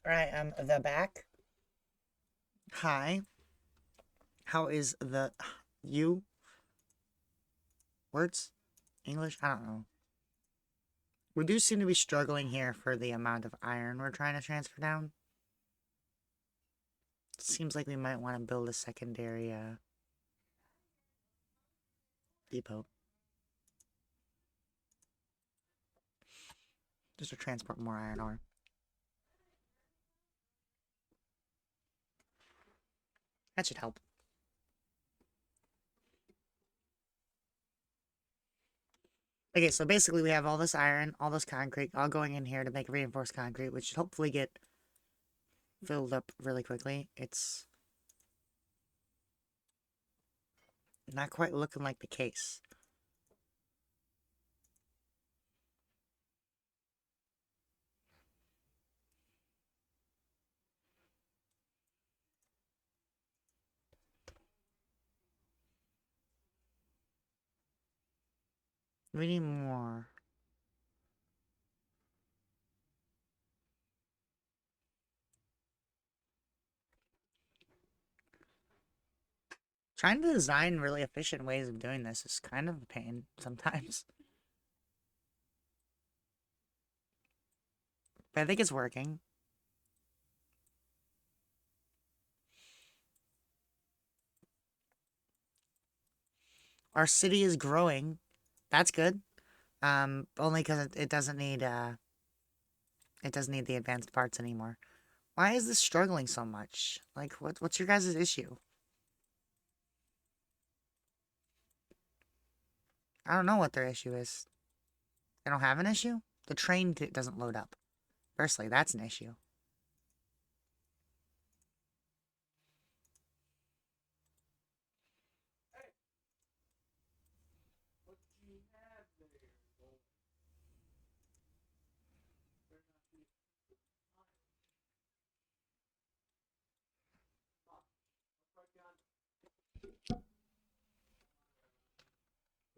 Alright, the back. Hi. How is the you? Words? English? I don't know. We do seem to be struggling here for the amount of iron we're trying to transfer down. Seems like we might want to build a secondary depot. Just to transport more iron ore. That should help. Okay, so basically we have all this iron, all this concrete, all going in here to make reinforced concrete, which should hopefully get filled up really quickly. It's not quite looking like the case. We need more. Trying to design really efficient ways of doing this is kind of a pain sometimes. But I think it's working. Our city is growing. That's good. Only because it doesn't need the advanced parts anymore. Why is this struggling so much? Like, what's your guys' issue? I don't know what their issue is. They don't have an issue? The train doesn't load up. Firstly, that's an issue.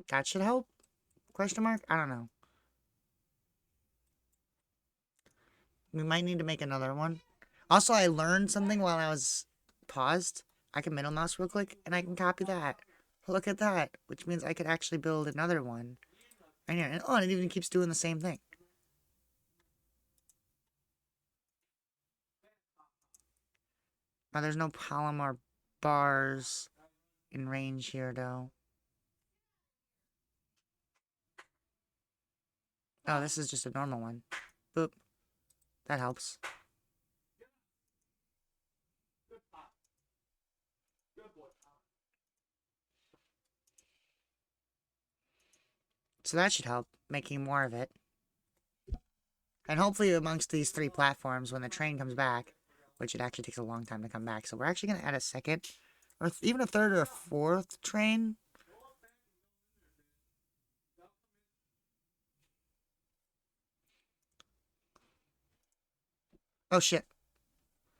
That should help? Question mark? I don't know. We might need to make another one. Also, I learned something while I was paused. I can middle mouse real quick, and I can copy that. Look at that, which means I could actually build another one. Right here. And, oh, and it even keeps doing the same thing. Now, there's no polymer bars in range here, though. Oh, this is just a normal one. Boop. That helps. So that should help, making more of it. And hopefully amongst these three platforms, when the train comes back, which it actually takes a long time to come back, so we're actually going to add a second, or even a third or a fourth train. Oh shit.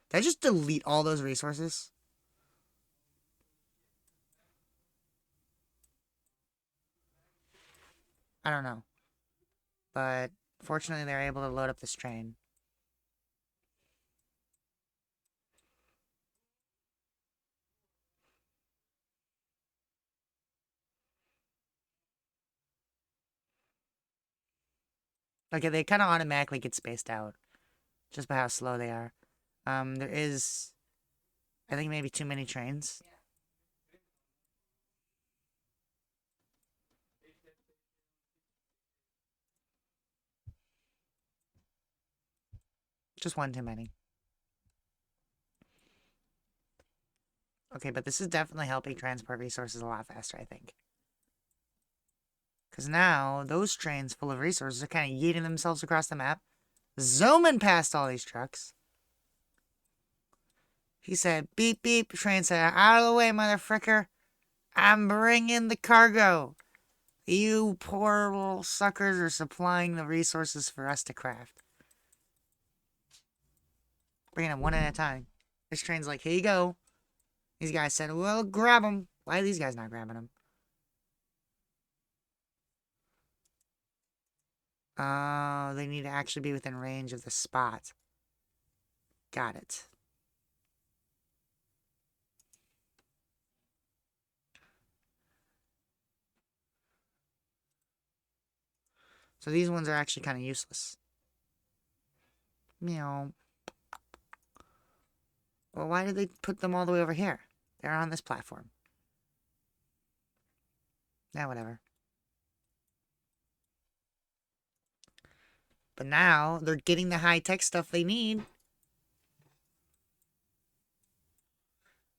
Did I just delete all those resources? I don't know. But fortunately, they're able to load up this train. Okay, they kind of automatically get spaced out just by how slow they are. There is, I think, maybe too many trains. Just one too many. Okay, but this is definitely helping transport resources a lot faster, I think. Because now, those trains full of resources are kind of yeeting themselves across the map, zooming past all these trucks. He said, beep, beep. Train said, out of the way, motherfricker. I'm bringing the cargo. You poor little suckers are supplying the resources for us to craft. Bringing them one at a time. This train's like, here you go. These guys said, well, grab them. Why are these guys not grabbing them? Oh, they need to actually be within range of the spot. Got it. So these ones are actually kind of useless. Meow. Well, why did they put them all the way over here? They're on this platform. Yeah, whatever. But now they're getting the high-tech stuff they need.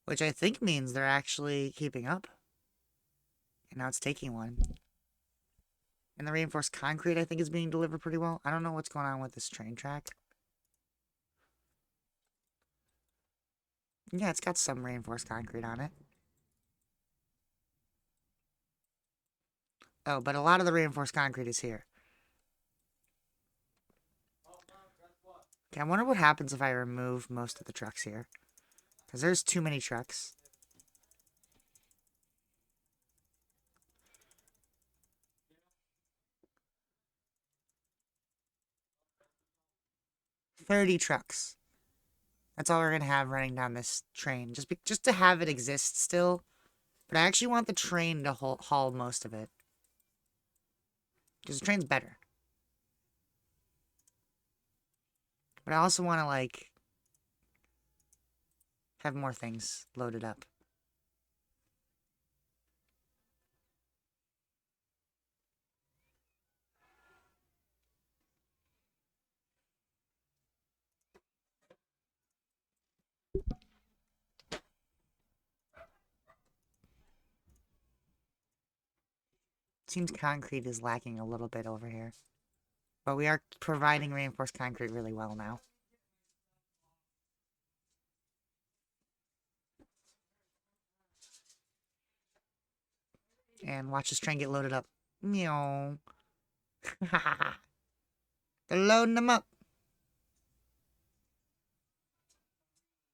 Which I think means they're actually keeping up. And now it's taking one. And the reinforced concrete, I think, is being delivered pretty well. I don't know what's going on with this train track. Yeah, it's got some reinforced concrete on it. Oh, but a lot of the reinforced concrete is here. Okay, I wonder what happens if I remove most of the trucks here. Because there's too many trucks. $30 trucks. That's all we're going to have running down this train. Just to have it exist still. But I actually want the train to haul most of it. Because the train's better. But I also want to, like, have more things loaded up. Seems concrete is lacking a little bit over here. But we are providing reinforced concrete really well now. And watch this train get loaded up. Meow. They're loading them up.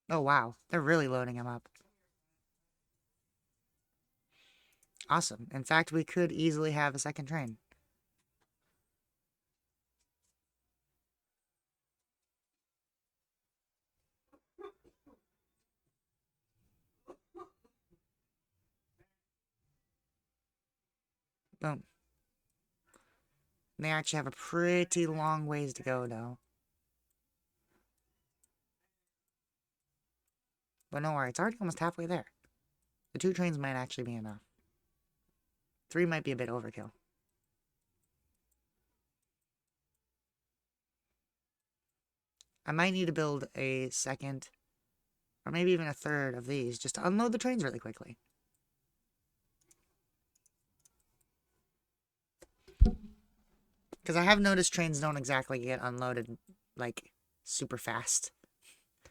Oh, wow. They're really loading them up. Awesome. In fact, we could easily have a second train. Boom. They actually have a pretty long ways to go, though. But no worry, it's already almost halfway there. The 2 trains might actually be enough. 3 might be a bit overkill. I might need to build a second, or maybe even a third of these, just to unload the trains really quickly. Because I have noticed trains don't exactly get unloaded, like, super fast.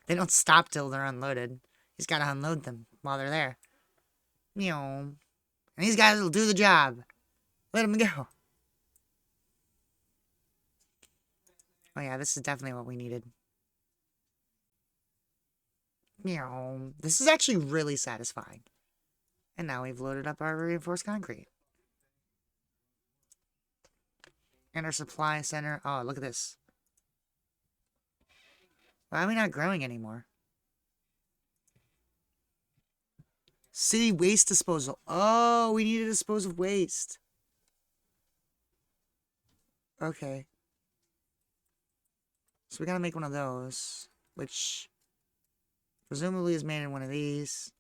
They don't stop till they're unloaded. You just gotta unload them while they're there. Meow. And these guys will do the job. Let them go. Oh yeah, this is definitely what we needed. Meow. This is actually really satisfying. And now we've loaded up our reinforced concrete. And our supply center. Oh, look at this. Why are we not growing anymore? City waste disposal. Oh, we need to dispose of waste. Okay. So we gotta make one of those, which presumably is made in one of these,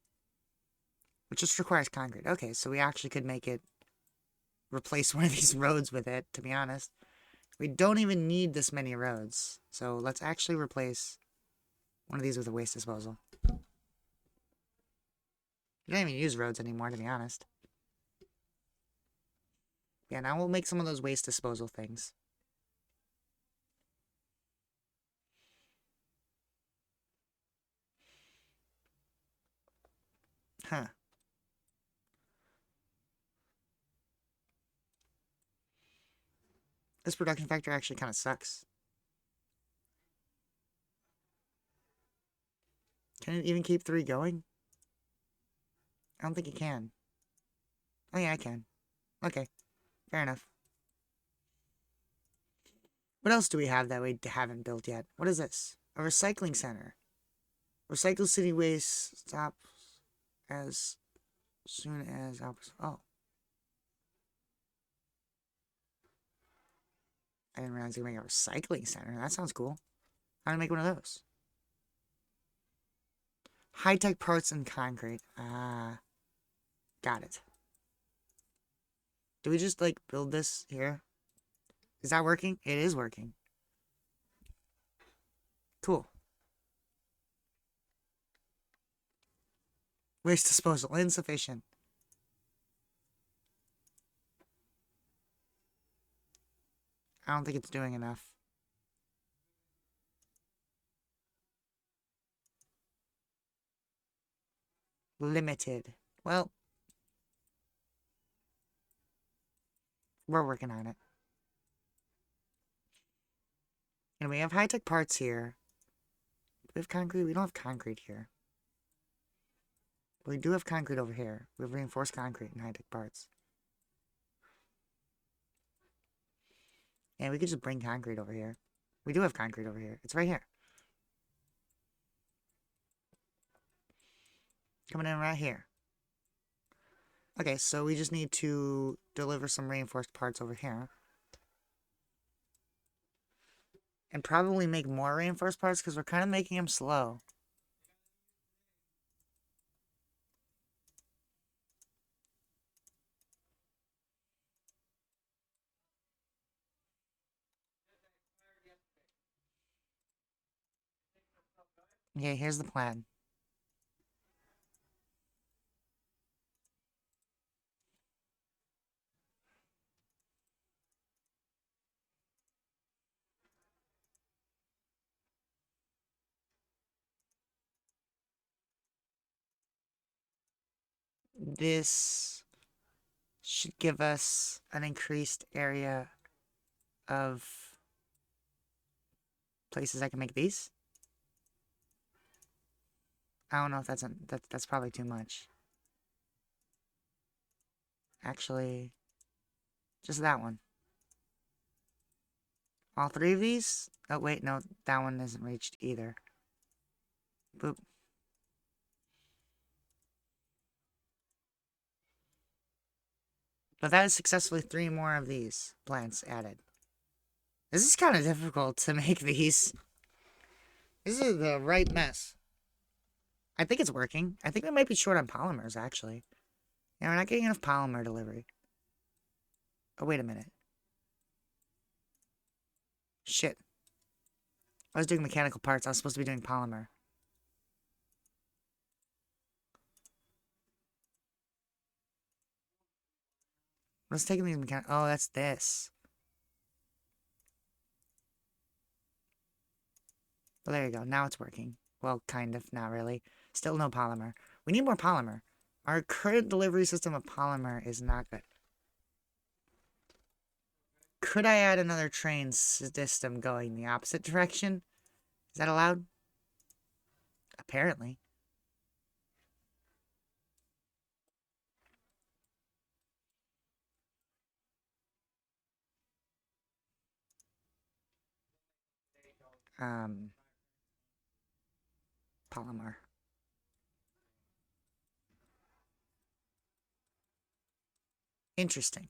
which just requires concrete. Okay, so we actually could make it, replace one of these roads with it, to be honest. We don't even need this many roads. So let's actually replace one of these with a waste disposal. We don't even use roads anymore, to be honest. Yeah, now we'll make some of those waste disposal things. Huh. This production factor actually kind of sucks. Can it even keep 3 going? I don't think it can. Oh yeah, I can. Okay, fair enough. What else do we have that we haven't built yet? What is this? A recycling center. Recycle city waste. Stop as soon as oh. I didn't realize you could make a recycling center. That sounds cool. How do I make one of those? High-tech parts and concrete. Ah, got it. Do we just, like, build this here? Is that working? It is working. Cool. Waste disposal. Insufficient. I don't think it's doing enough. Limited. Well, we're working on it. And we have high-tech parts here. Do we have concrete? We don't have concrete here. We do have concrete over here. We have reinforced concrete and high-tech parts. And we could just bring concrete over here. We do have concrete over here. It's right here. Coming in right here. Okay, so we just need to deliver some reinforced parts over here. And probably make more reinforced parts because we're kind of making them slow. Okay, here's the plan. This should give us an increased area of places I can make these. I don't know if that's probably too much. Actually, just that one. All three of these? Oh, wait, no, that one isn't reached either. Boop. But that is successfully 3 more of these plants added. This is kind of difficult to make these. This is the right mess. I think it's working. I think we might be short on polymers, actually. Yeah, we're not getting enough polymer delivery. Oh, wait a minute. Shit. I was doing mechanical parts. I was supposed to be doing polymer. Let's take these mechanical. Oh, that's this. Well, there you go. Now it's working. Well, kind of. Not really. Still no polymer. We need more polymer. Our current delivery system of polymer is not good. Could I add another train system going the opposite direction? Is that allowed? Apparently. Polymer. Interesting.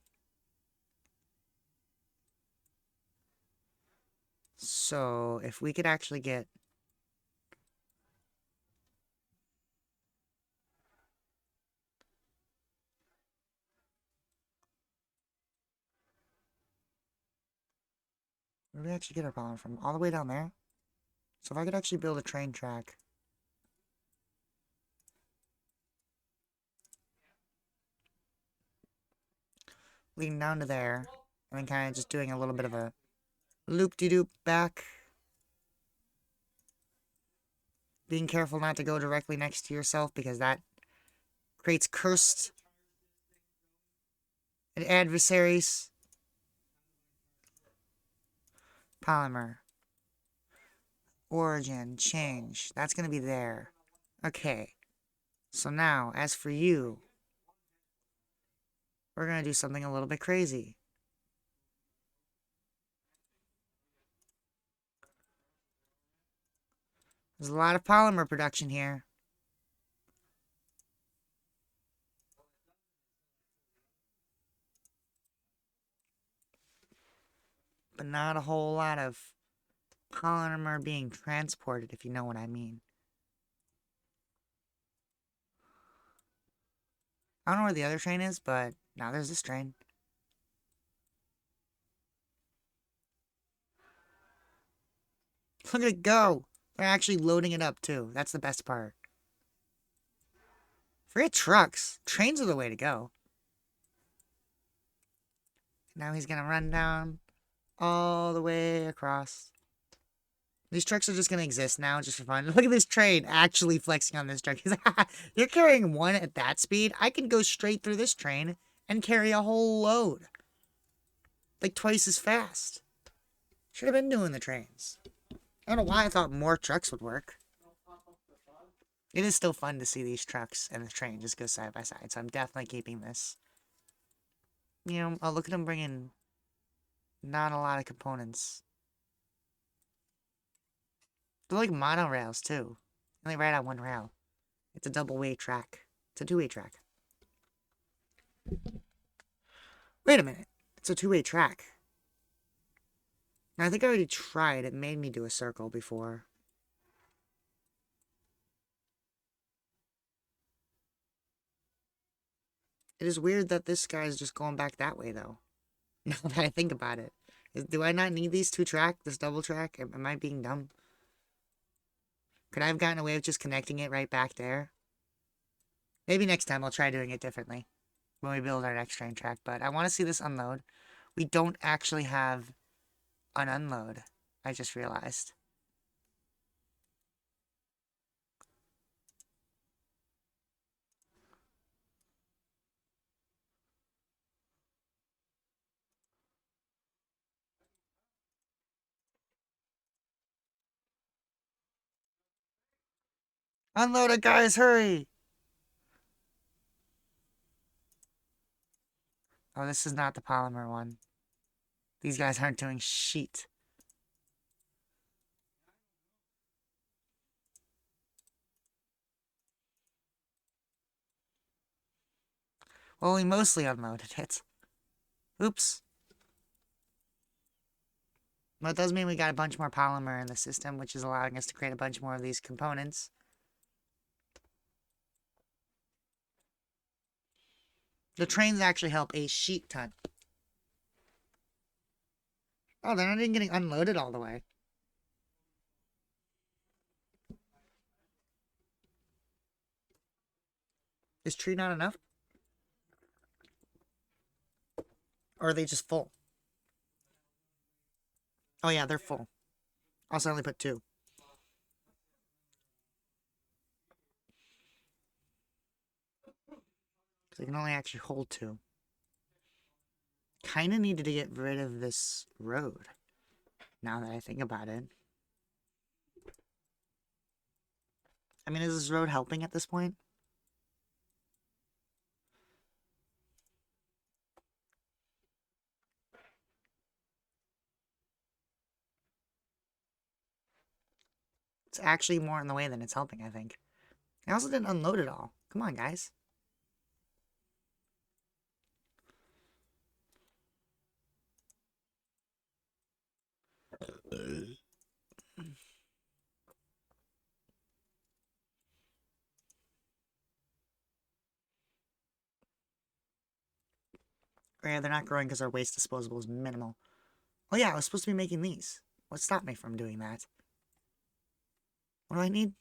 So, if we could actually get... Where do we actually get our polymer from? All the way down there? So if I could actually build a train track... leading down to there, and then kind of just doing a little bit of a loop-de-doop back. Being careful not to go directly next to yourself, because that creates cursed adversaries. Polymer. Origin. Change. That's going to be there. Okay. So now, as for you, we're going to do something a little bit crazy. There's a lot of polymer production here. But not a whole lot of polymer being transported, if you know what I mean. I don't know where the other train is, but now there's this train. Look at it go! They're actually loading it up, too. That's the best part. Forget trucks. Trains are the way to go. Now he's gonna run down all the way across. These trucks are just gonna exist now just for fun. Look at this train actually flexing on this truck. You're carrying one at that speed? I can go straight through this train and carry a whole load. Like twice as fast. Should have been doing the trains. I don't know why I thought more trucks would work. It is still fun to see these trucks and the train just go side by side, so I'm definitely keeping this. You know, I'll look at them bringing not a lot of components. They're like monorails, too. And they ride on one rail. It's a double-way track. It's a two-way track. Wait a minute. It's a two-way track. Now, I think I already tried. It made me do a circle before. It is weird that this guy is just going back that way, though. Now that I think about it. Do I not need these two track? This double track? Am I being dumb? Could I have gotten away with just connecting it right back there? Maybe next time I'll try doing it differently. When we build our next train track. But I want to see this unload. We don't actually have an unload. I just realized. Unload it, guys! Hurry! Oh, this is not the polymer one. These guys aren't doing shit. Well, we mostly unloaded it. Oops. Well, it does mean we got a bunch more polymer in the system, which is allowing us to create a bunch more of these components. The trains actually help a sheet ton. Oh, they're not even getting unloaded all the way. Is tree not enough? Or are they just full? Oh yeah, they're full. Also, I only put two. Because I can only actually hold two. Kinda needed to get rid of this road. Now that I think about it. I mean, is this road helping at this point? It's actually more in the way than it's helping, I think. I also didn't unload it all. Come on, guys. Yeah, they're not growing because our waste disposable is minimal. Oh yeah, I was supposed to be making these. What stopped me from doing that? What do I need?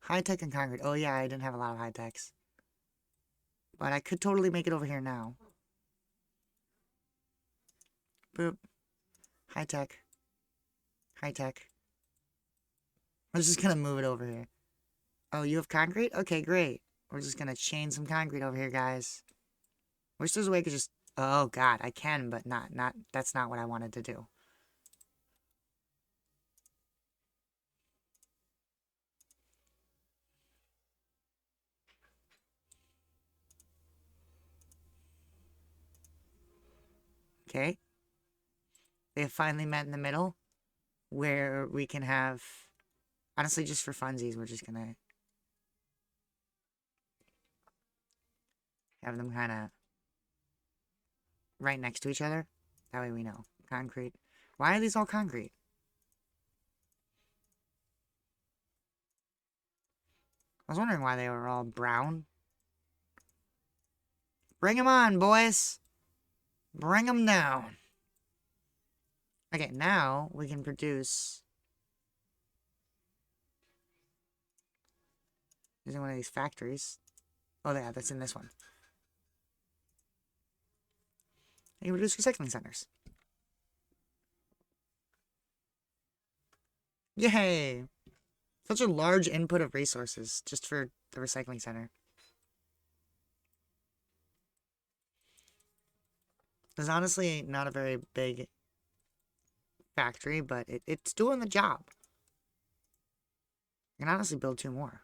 High-tech and concrete. Oh yeah, I didn't have a lot of high-techs. But I could totally make it over here now. Boop. High-tech. High-tech. I'm just gonna move it over here. Oh, you have concrete? Okay, great. We're just gonna chain some concrete over here, guys. Wish there's a way I could just... Oh, God, I can, but not... That's not what I wanted to do. Okay. they have finally met in the middle, where we can have, honestly, just for funsies, we're just gonna have them kind of right next to each other. That way we know. Concrete. Why are these all concrete? I was wondering why they were all brown. Bring them on, boys. Bring them down. Okay, now we can produce using one of these factories. Oh, yeah, that's in this one. You can produce recycling centers. Yay! Such a large input of resources just for the recycling center. It's honestly not a very big factory, but it's doing the job. You can honestly build 2 more.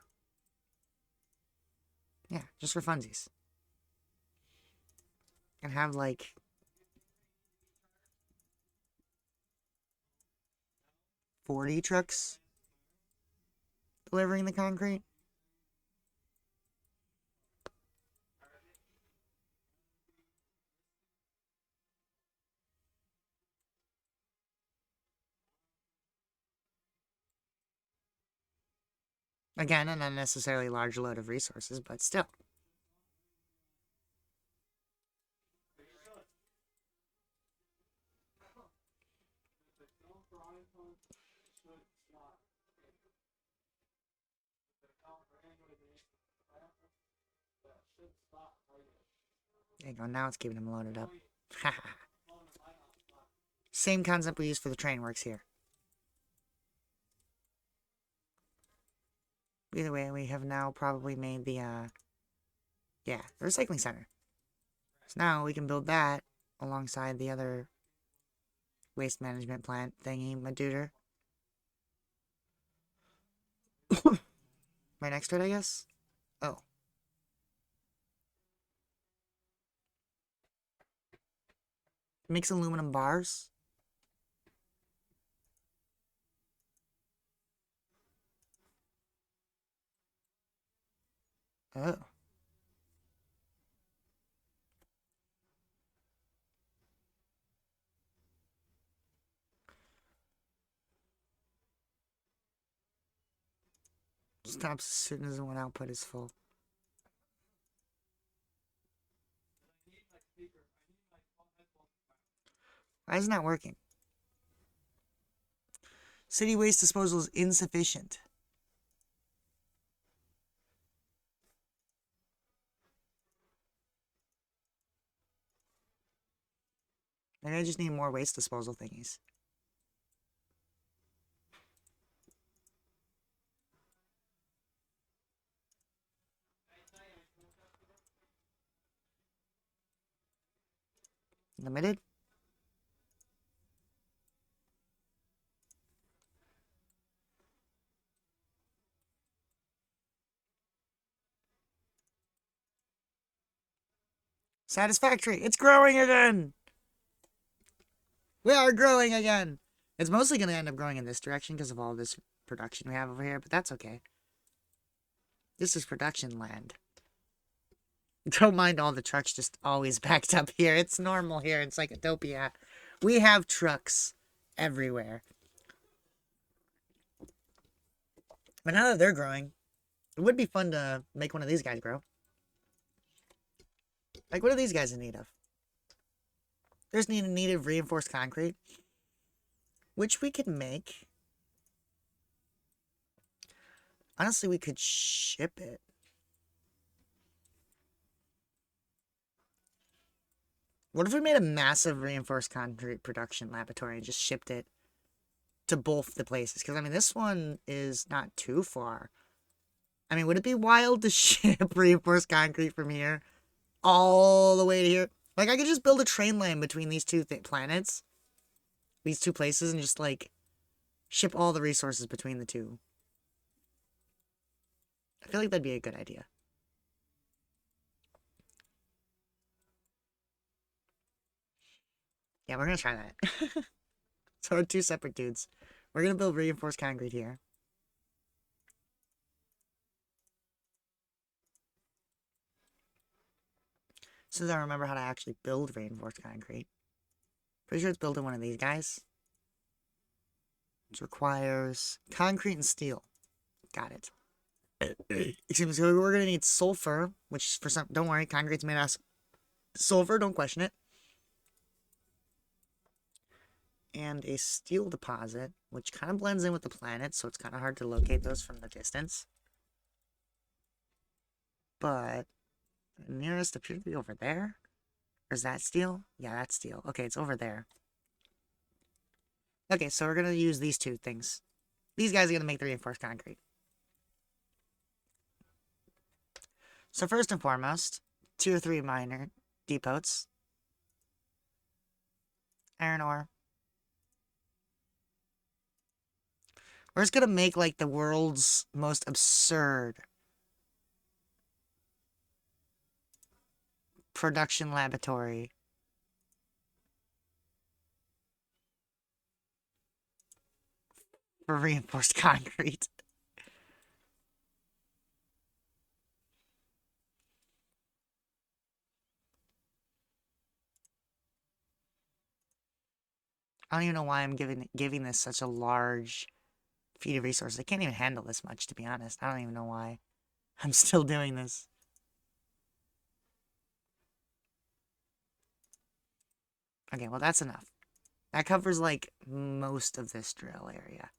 Yeah, just for funsies. And have, like, $40 trucks delivering the concrete. Again, an unnecessarily large load of resources, but still. There you go, now it's keeping him loaded up. Same concept we used for the train works here. Either way, we have now probably made the, yeah, the recycling center. So now we can build that alongside the other waste management plant thingy, Maduder. Right next to it, I guess? Oh. Makes aluminum bars. Oh. Stops as soon as one output is full. Why is it not working? City waste disposal is insufficient. Maybe I just need more waste disposal thingies. Limited? Satisfactory. It's growing again. We are growing again. It's mostly going to end up growing in this direction because of all this production we have over here, but that's okay. This is production land. Don't mind all the trucks just always backed up here. It's normal here in Psychotopia. We have trucks everywhere. But now that they're growing, it would be fun to make one of these guys grow. Like, what are these guys in need of? There's need of reinforced concrete, which we could make. Honestly, we could ship it. What if we made a massive reinforced concrete production laboratory and just shipped it to both the places? Because, I mean, this one is not too far. I mean, would it be wild to ship reinforced concrete from here all the way to here? Like, I could just build a train line between these two planets, these two places, and just, like, ship all the resources between the two. I feel like that'd be a good idea. Yeah, we're gonna try that. So we're two separate dudes. We're gonna build reinforced concrete here. Since I remember how to actually build reinforced concrete. Pretty sure it's built in one of these guys. Which requires concrete and steel. Got it. Excuse me, so we're gonna need sulfur, which for some, don't worry, concrete's made out of sulfur, don't question it. And a steel deposit, which kind of blends in with the planet, so it's kind of hard to locate those from the distance. But the nearest appears to be over there. Or is that steel? Yeah, that's steel. Okay, it's over there. Okay, so we're gonna use these two things. These guys are gonna make the reinforced concrete. So first and foremost, tier 3 miner depots. Iron ore. We're just gonna make like the world's most absurd production laboratory. For reinforced concrete. I don't even know why I'm giving this such a large feed of resources. I can't even handle this much, to be honest. I don't even know why I'm still doing this. Okay, well that's enough. That covers like most of this drill area.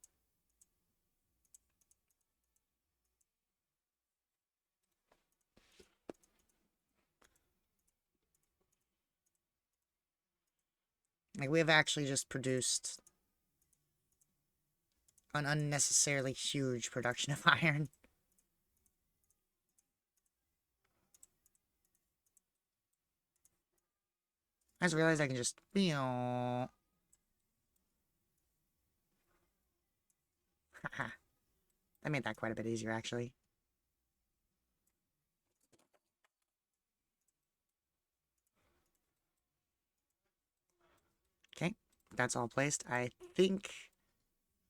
Like we have actually just produced an unnecessarily huge production of iron. I just realized I can just... Haha. That made that quite a bit easier, actually. Okay, that's all placed. I think...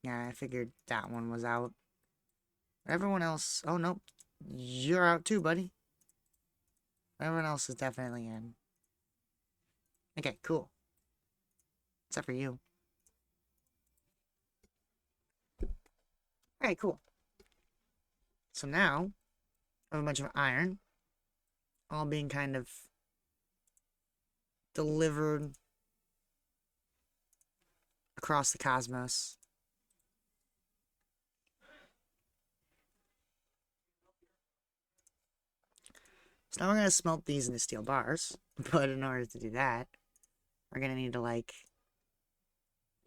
Yeah, I figured that one was out. Everyone else... Oh, nope. You're out too, buddy. Everyone else is definitely in. Okay, cool. Except for you. Alright, cool. So now, I have a bunch of iron. All being kind of delivered across the cosmos. So now we're going to smelt these into steel bars. But in order to do that, we're going to need to, like,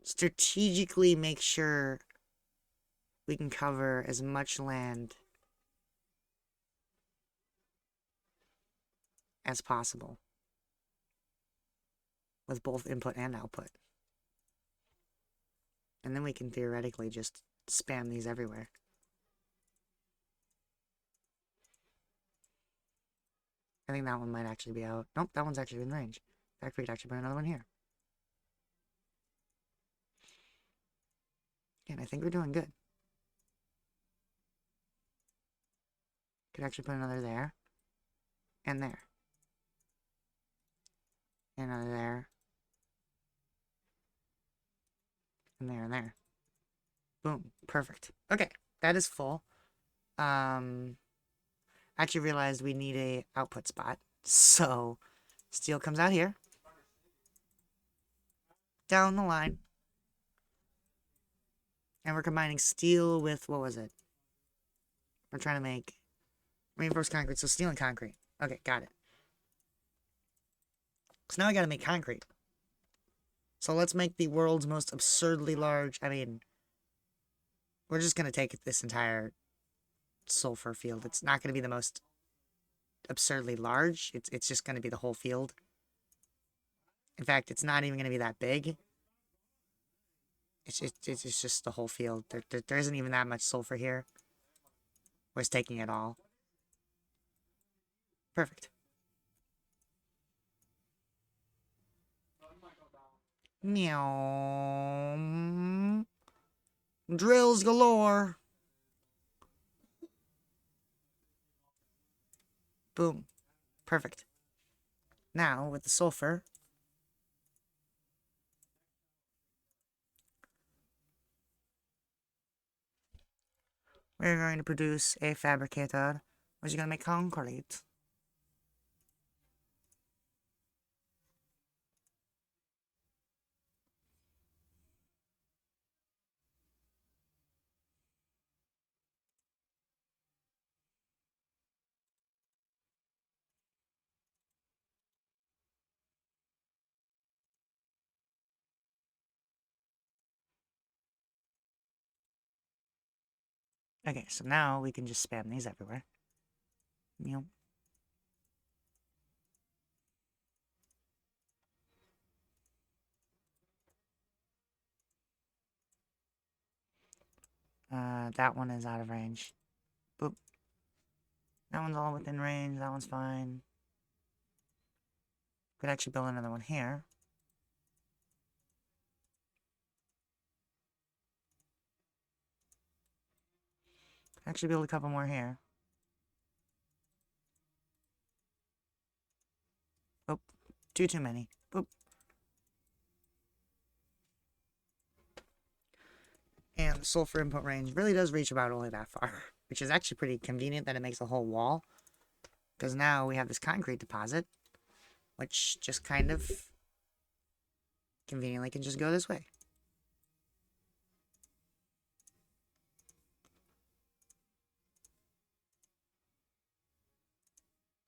strategically make sure we can cover as much land as possible with both input and output. And then we can theoretically just spam these everywhere. I think that one might actually be out. Nope, that one's actually in range. In fact, we could actually put another one here. And I think we're doing good. Could actually put another there. And there. And another there. And there and there. Boom. Perfect. Okay. That is full. Actually realized we need a output spot. So, steel comes out here. Down the line. And we're combining steel with, what was it? We're trying to make reinforced concrete. So steel and concrete. Okay, got it. So now I gotta make concrete. So let's make the world's most absurdly large, I mean, we're just gonna take this entire sulfur field. It's not gonna be the most absurdly large. It's just gonna be the whole field. In fact, it's not even gonna be that big. It's just the whole field. There isn't even that much sulfur here. We're just taking it all. Perfect. Meow. Drills galore. Boom. Perfect. Now, with the sulfur, we're going to produce a fabricator, which is going to make concrete. Okay, so now we can just spam these everywhere. Meow. That one is out of range. Boop. That one's all within range. That one's fine. Could actually build another one here. Actually build a couple more here. Oh, too many. Boop. And the sulfur input range really does reach about only that far, which is actually pretty convenient that it makes a whole wall. Because now we have this concrete deposit, which just kind of conveniently can just go this way.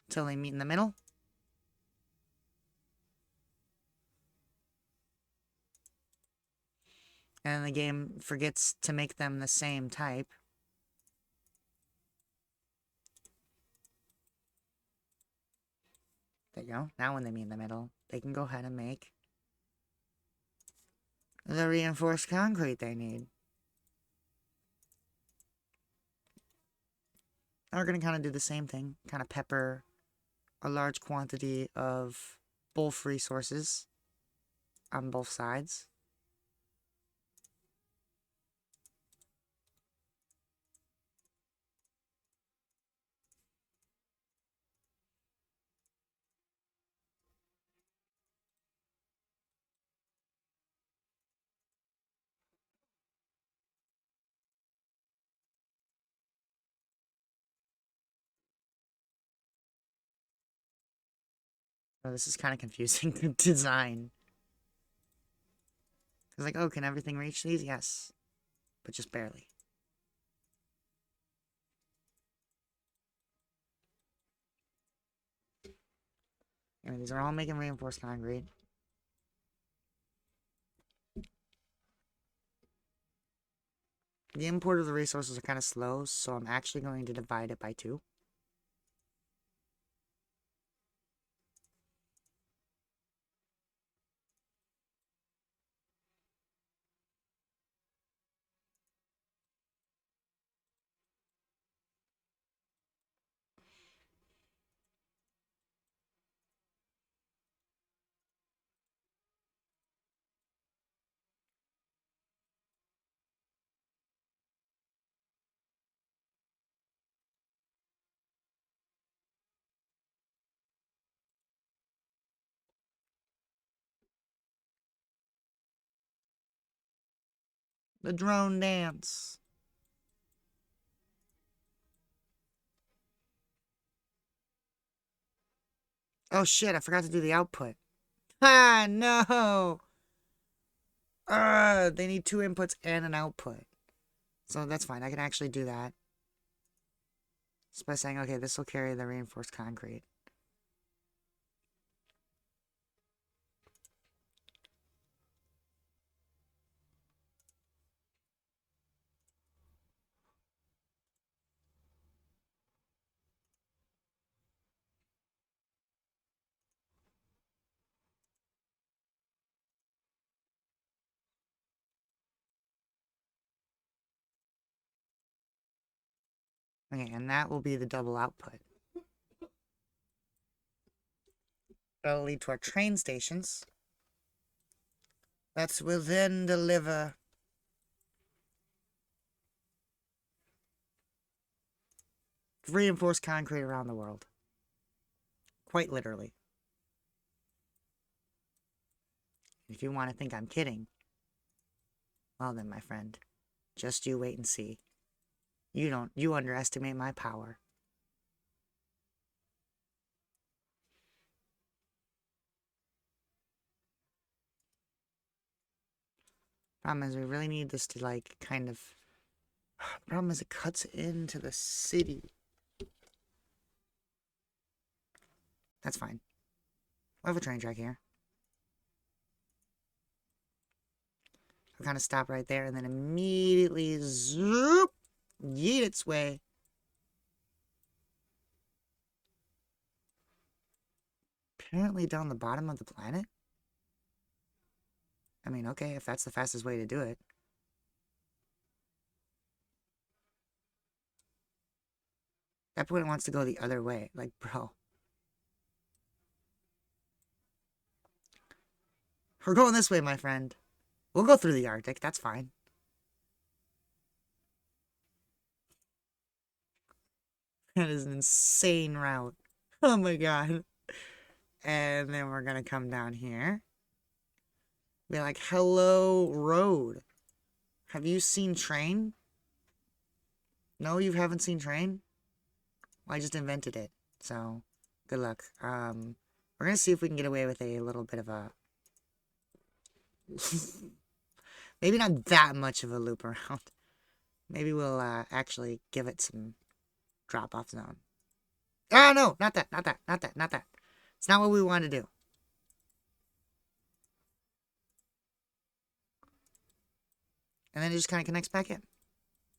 Until they meet in the middle. And the game forgets to make them the same type. There you go. Now when they meet in the middle, they can go ahead and make the reinforced concrete they need. Now we're going to kind of do the same thing. Kind of pepper a large quantity of both resources on both sides. Oh, this is kind of confusing to design. It's like, oh, can everything reach these? Yes. But just barely. I mean, these are all making reinforced concrete. The import of the resources are kind of slow, so I'm actually going to divide it by 2. The drone dance. Oh shit, I forgot to do the output. Ah, no! They need 2 inputs and an output. So that's fine, I can actually do that. Just by saying, okay, this will carry the reinforced concrete. Okay, and that will be the double output. That'll lead to our train stations. That's within the liver. Reinforced concrete around the world. Quite literally. If you want to think I'm kidding, well then, my friend, just you wait and see. You underestimate my power. Problem is, we really need this to, like, kind of... Problem is, it cuts into the city. That's fine. We have a train track here. We'll kind of stop right there and then immediately zoop, yeet its way. Apparently down the bottom of the planet? I mean, okay, if that's the fastest way to do it. That point wants to go the other way. Like, bro. We're going this way, my friend. We'll go through the Arctic. That's fine. That is an insane route. Oh my god. And then we're gonna come down here. Be like, hello, road. Have you seen train? No, you haven't seen train? Well, I just invented it. So, good luck. We're gonna see if we can get away with a little bit of a... Maybe not that much of a loop around. Maybe we'll actually give it some drop-off zone. Ah, no, not that, not that, not that, not that. It's not what we want to do. And then it just kind of connects back in.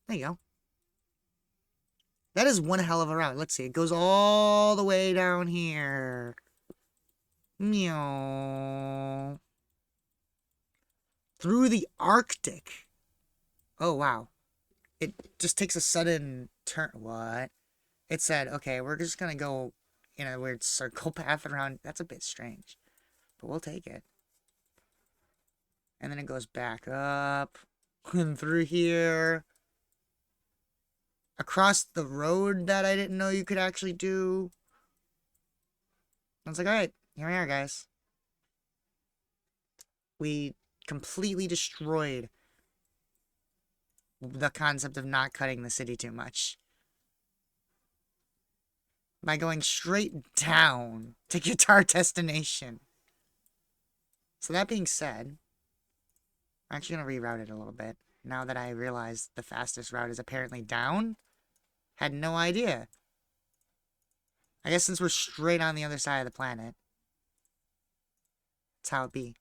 There you go. That is one hell of a route. Let's see. It goes all the way down here. Meow. Through the Arctic. Oh, wow. It just takes a sudden turn. What? It said, okay, we're just going to go in a weird circle path around. That's a bit strange. But we'll take it. And then it goes back up. And through here. Across the road that I didn't know you could actually do. I was like, alright, here we are, guys. We completely destroyed the concept of not cutting the city too much by going straight down to get to our destination. So that being said, I'm actually going to reroute it a little bit. Now that I realize the fastest route is apparently down. Had no idea. I guess since we're straight on the other side of the planet, that's how it be.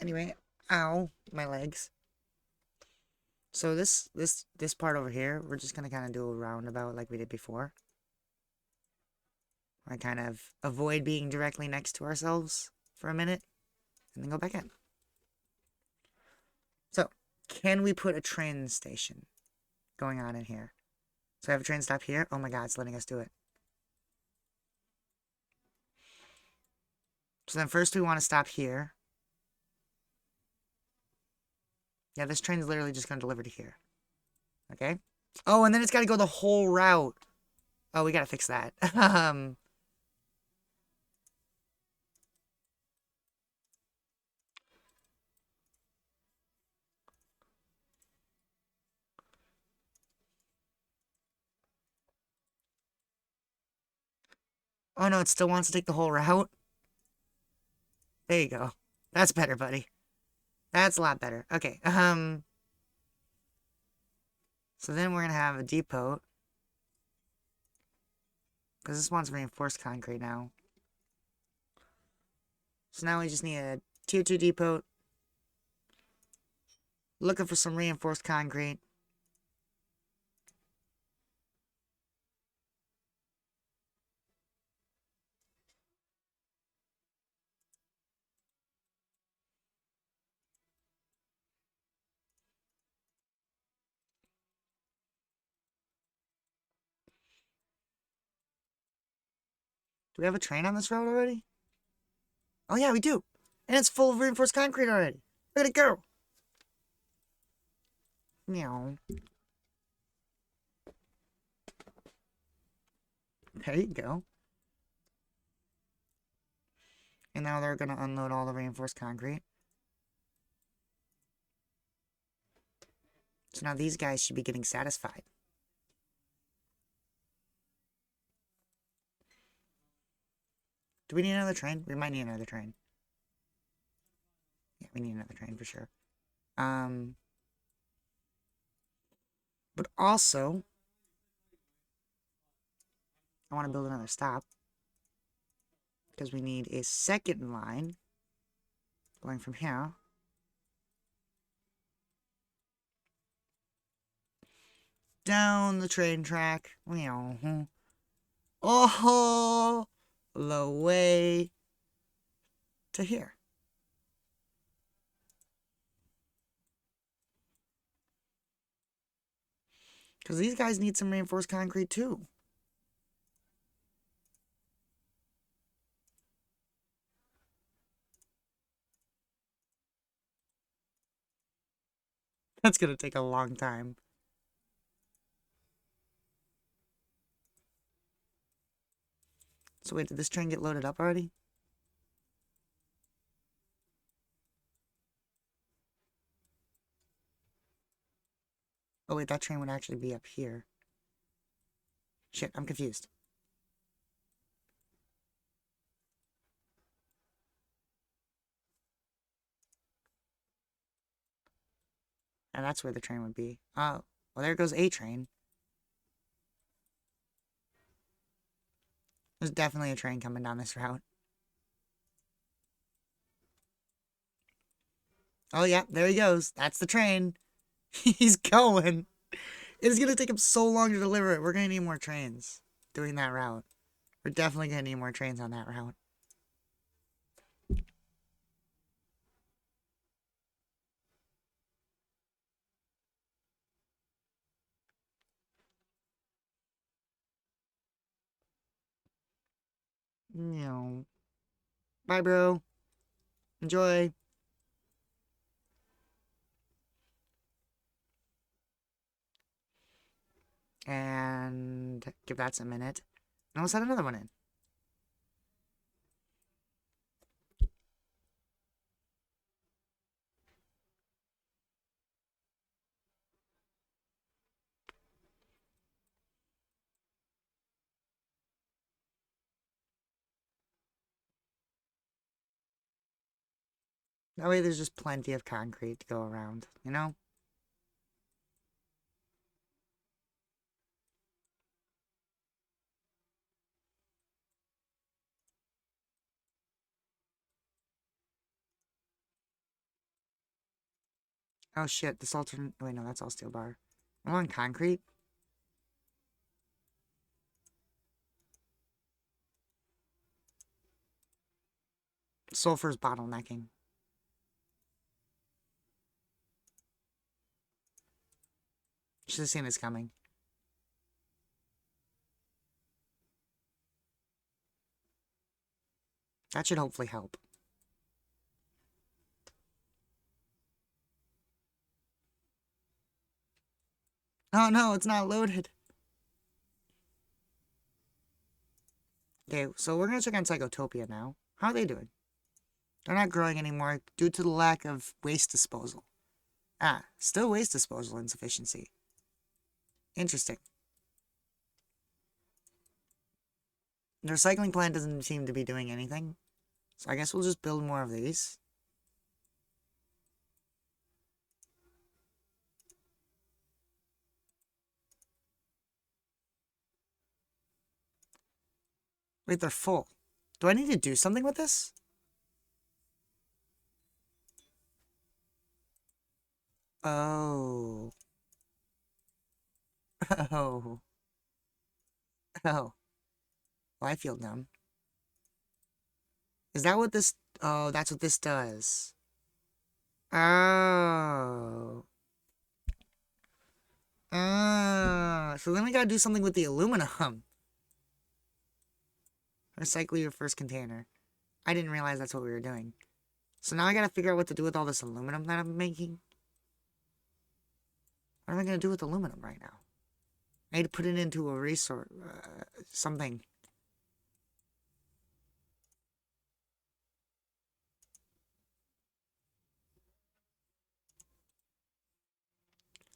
Anyway, ow, my legs. So this part over here, we're just gonna kind of do a roundabout like we did before. I kind of avoid being directly next to ourselves for a minute, and then go back in. So, can we put a train station going on in here? So I have a train stop here. Oh my god, it's letting us do it. So then first we want to stop here. Yeah, this train's literally just going to deliver to here. Okay? Oh, and then it's got to go the whole route. Oh, we got to fix that. Oh no, it still wants to take the whole route. There you go. That's better, buddy. That's a lot better. Okay, so then we're going to have a depot. Because this one's reinforced concrete now. So now we just need a tier 2 depot. Looking for some reinforced concrete. Do we have a train on this road already? Oh yeah, we do. And it's full of reinforced concrete already. Look at it go. Meow. There you go. And now they're gonna unload all the reinforced concrete. So now these guys should be getting satisfied. Do we need another train? We might need another train. Yeah, we need another train for sure. But also, I want to build another stop. Because we need a second line going from here. Down the train track. Oh, the way to here. Because these guys need some reinforced concrete too. That's going to take a long time. So wait, did this train get loaded up already? Oh wait, that train would actually be up here. Shit, I'm confused. And that's where the train would be. Oh, well there goes a train. There's definitely a train coming down this route. Oh yeah, there he goes. That's the train. He's going. It's gonna take him so long to deliver it. We're gonna need more trains doing that route. We're definitely gonna need more trains on that route. No. Bye, bro. Enjoy. And give that a minute. And we'll set another one in. That way there's just plenty of concrete to go around, you know? Oh shit, this alternate... Wait, no, that's all steel bar. I'm on concrete. Sulfur's bottlenecking. Should have seen this coming. That should hopefully help. Oh no, it's not loaded. Okay, so we're gonna check on Psychotopia now. How are they doing? They're not growing anymore due to the lack of waste disposal. Ah, still waste disposal insufficiency. Interesting. The recycling plant doesn't seem to be doing anything. So I guess we'll just build more of these. Wait, they're full. Do I need to do something with this? Oh. Oh. Oh. Well, I feel dumb. Is that what this... Oh, that's what this does. Oh. So then we gotta do something with the aluminum. Recycle your first container. I didn't realize that's what we were doing. So now I gotta figure out what to do with all this aluminum that I'm making. What am I gonna do with aluminum right now? I need to put it into a resource, something.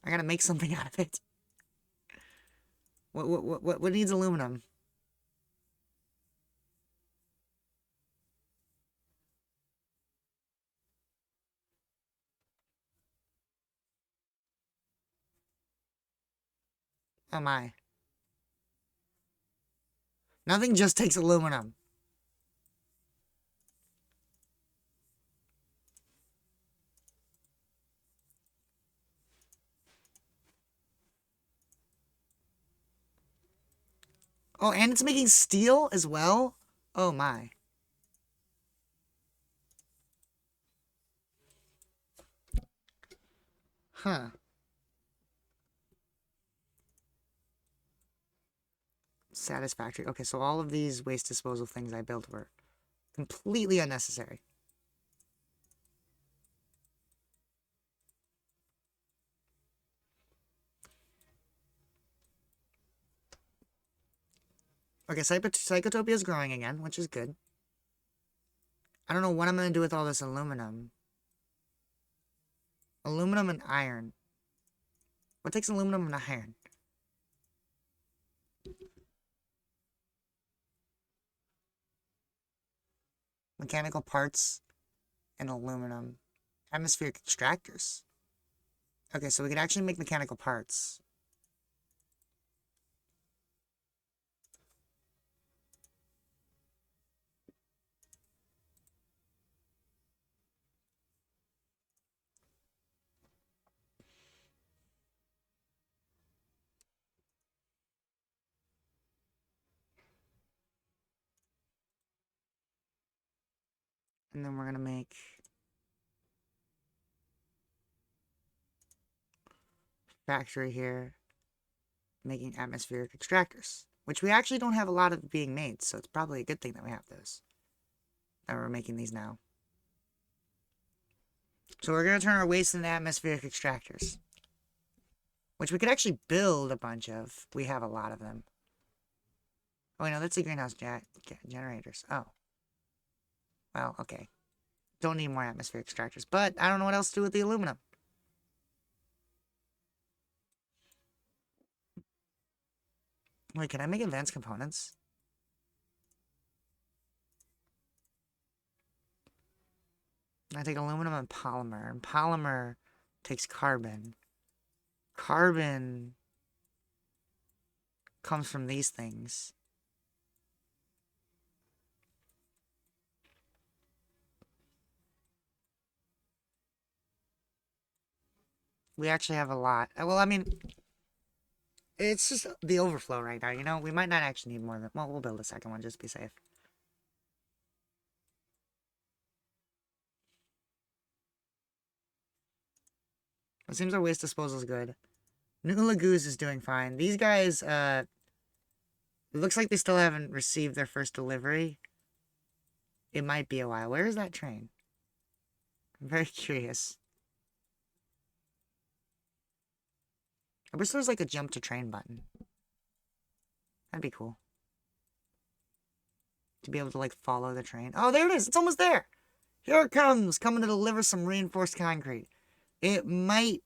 I gotta make something out of it. What needs aluminum? Oh my. Nothing just takes aluminum. Oh, and it's making steel as well? Oh my. Huh. Satisfactory. Okay, so all of these waste disposal things I built were completely unnecessary. Okay, Psychotopia is growing again, which is good. I don't know what I'm going to do with all this aluminum. Aluminum and iron. What takes aluminum and iron? Mechanical parts and aluminum. Atmospheric extractors. Okay, so we could actually make mechanical parts. And then we're going to make factory here, making atmospheric extractors, which we actually don't have a lot of being made, so it's probably a good thing that we have those. That we're making these now. So we're going to turn our waste into atmospheric extractors, which we could actually build a bunch of. We have a lot of them. Oh, wait, no, that's the greenhouse generators. Oh. Well, okay. Don't need more atmospheric extractors, but I don't know what else to do with the aluminum. Wait, can I make advanced components? I take aluminum and polymer takes carbon. Carbon comes from these things. We actually have a lot. Well, I mean, it's just the overflow right now, you know? We might not actually need more than... Well, we'll build a second one just to be safe. It seems our waste disposal is good. New Lagoos is doing fine. These guys, it looks like they still haven't received their first delivery. It might be a while. Where is that train? I'm very curious. I wish there was like a jump to train button. That'd be cool. To be able to like follow the train. Oh, there it is. It's almost there. Here it comes. Coming to deliver some reinforced concrete. It might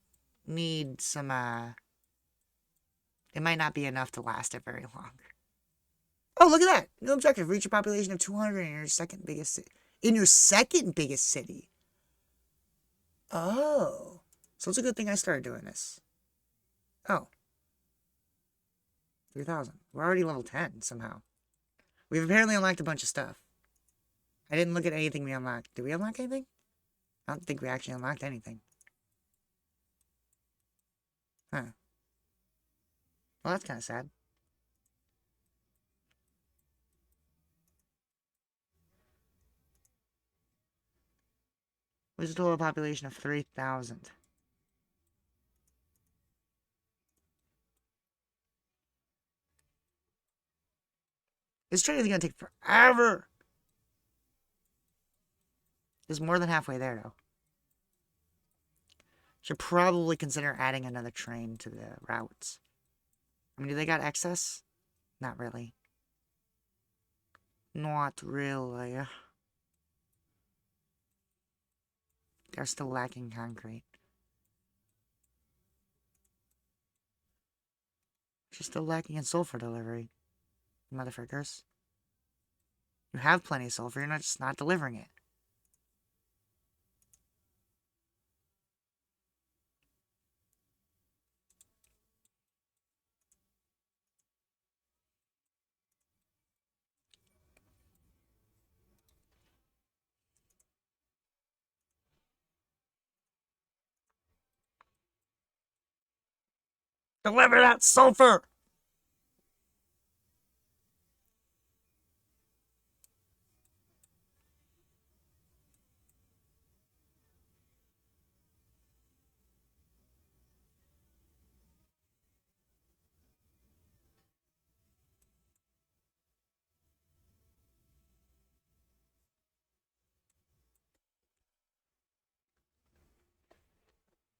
need some, it might not be enough to last it very long. Oh, look at that. New objective. Reach a population of 200 in your second biggest city. In your second biggest city. Oh. So it's a good thing I started doing this. Oh. 3,000. We're already level 10 somehow. We've apparently unlocked a bunch of stuff. I didn't look at anything we unlocked. Did we unlock anything? I don't think we actually unlocked anything. Huh. Well, that's kind of sad. There's a total population of 3,000. This train is gonna take forever. It's more than halfway there, though. Should probably consider adding another train to the routes. I mean, do they got excess? Not really. Not really. They're still lacking concrete. They're still lacking in sulfur delivery. Motherfuckers. You have plenty of sulfur, you're not just not delivering it. Deliver that sulfur!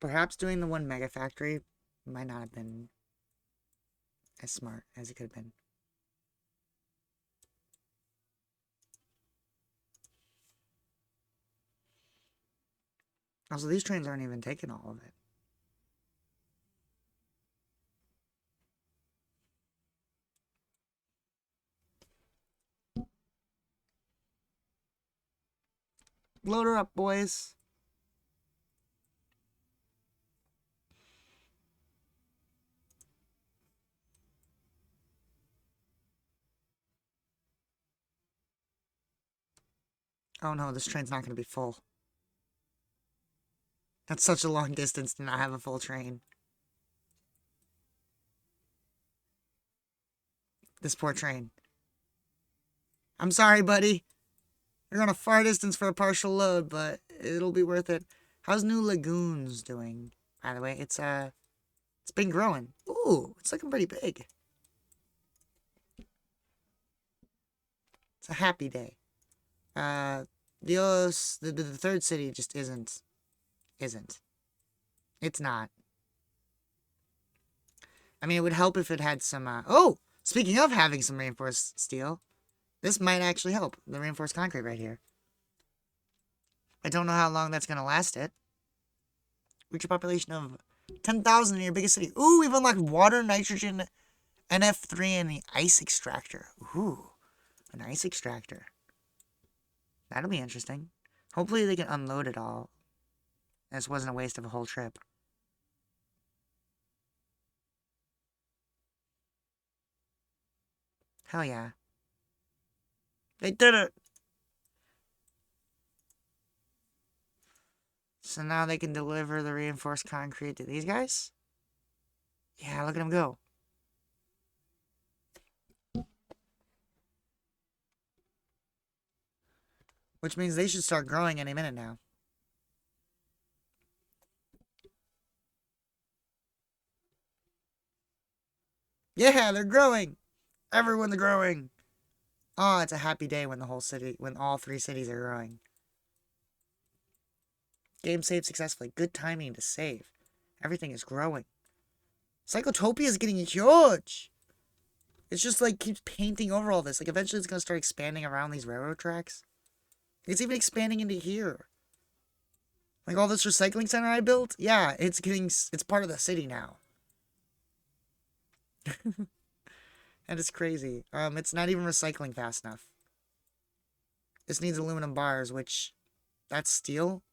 Perhaps doing the one mega factory might not have been as smart as it could have been. Also, these trains aren't even taking all of it. Load her up, boys. Oh no, this train's not going to be full. That's such a long distance to not have a full train. This poor train. I'm sorry, buddy. You're on a far distance for a partial load, but it'll be worth it. How's New Lagoons doing? By the way, it's been growing. Ooh, it's looking pretty big. It's a happy day. The third city just isn't. It's not. I mean, it would help if it had some, oh! Speaking of having some reinforced steel, this might actually help. The reinforced concrete right here. I don't know how long that's going to last it. Reach a population of 10,000 in your biggest city. Ooh, we've unlocked water, nitrogen, NF3, and the ice extractor. Ooh, an ice extractor. That'll be interesting. Hopefully they can unload it all. This wasn't a waste of a whole trip. Hell yeah. They did it! So now they can deliver the reinforced concrete to these guys? Yeah, look at them go. Which means they should start growing any minute now. Yeah, they're growing! Everyone's growing! Oh, it's a happy day when when all three cities are growing. Game saved successfully. Good timing to save. Everything is growing. Psychotopia is getting huge! It's just like keeps painting over all this. Like eventually it's gonna start expanding around these railroad tracks. It's even expanding into here. Like all this recycling center I built? Yeah, it's part of the city now. And it's crazy. It's not even recycling fast enough. This needs aluminum bars, which, that's steel?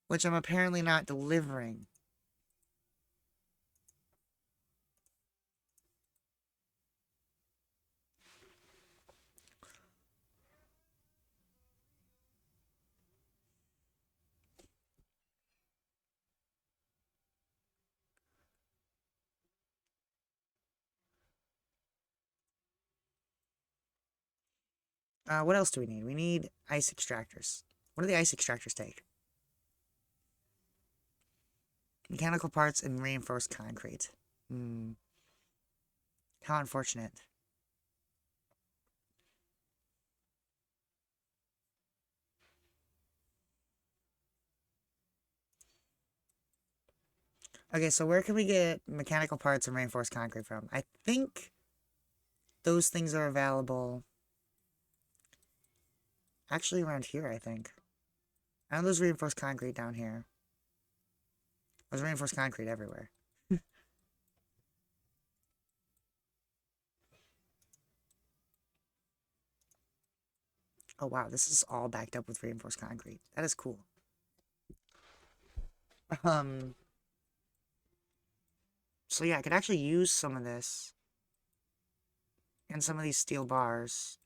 Which I'm apparently not delivering. What else do we need? We need ice extractors. What do the ice extractors take? Mechanical parts and reinforced concrete. How unfortunate. Okay, so where can we get mechanical parts and reinforced concrete from? I think those things are available actually around here, I think. I know there's reinforced concrete down here. There's reinforced concrete everywhere. Oh wow, this is all backed up with reinforced concrete. That is cool. So yeah, I could actually use some of this and some of these steel bars.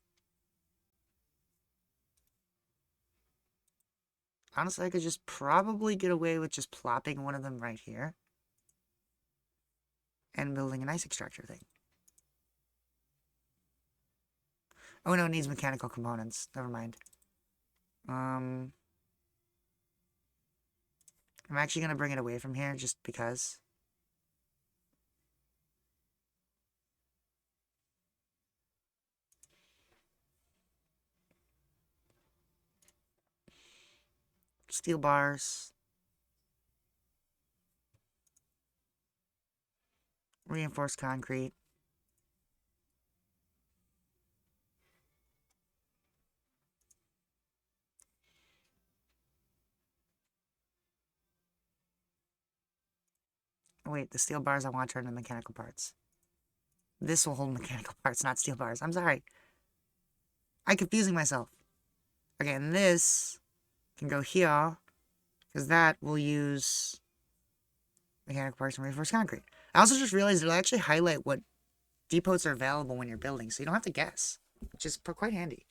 Honestly, I could just probably get away with just plopping one of them right here and building an ice extractor thing. Oh no, it needs mechanical components. Never mind. I'm actually gonna bring it away from here just because. Steel bars. Reinforced concrete. Oh, wait, the steel bars I want to turn into mechanical parts. This will hold mechanical parts, not steel bars. I'm sorry. I'm confusing myself. Okay, and this can go here, because that will use mechanical parts and reinforced concrete. I also just realized it'll actually highlight what depots are available when you're building, so you don't have to guess, which is quite handy.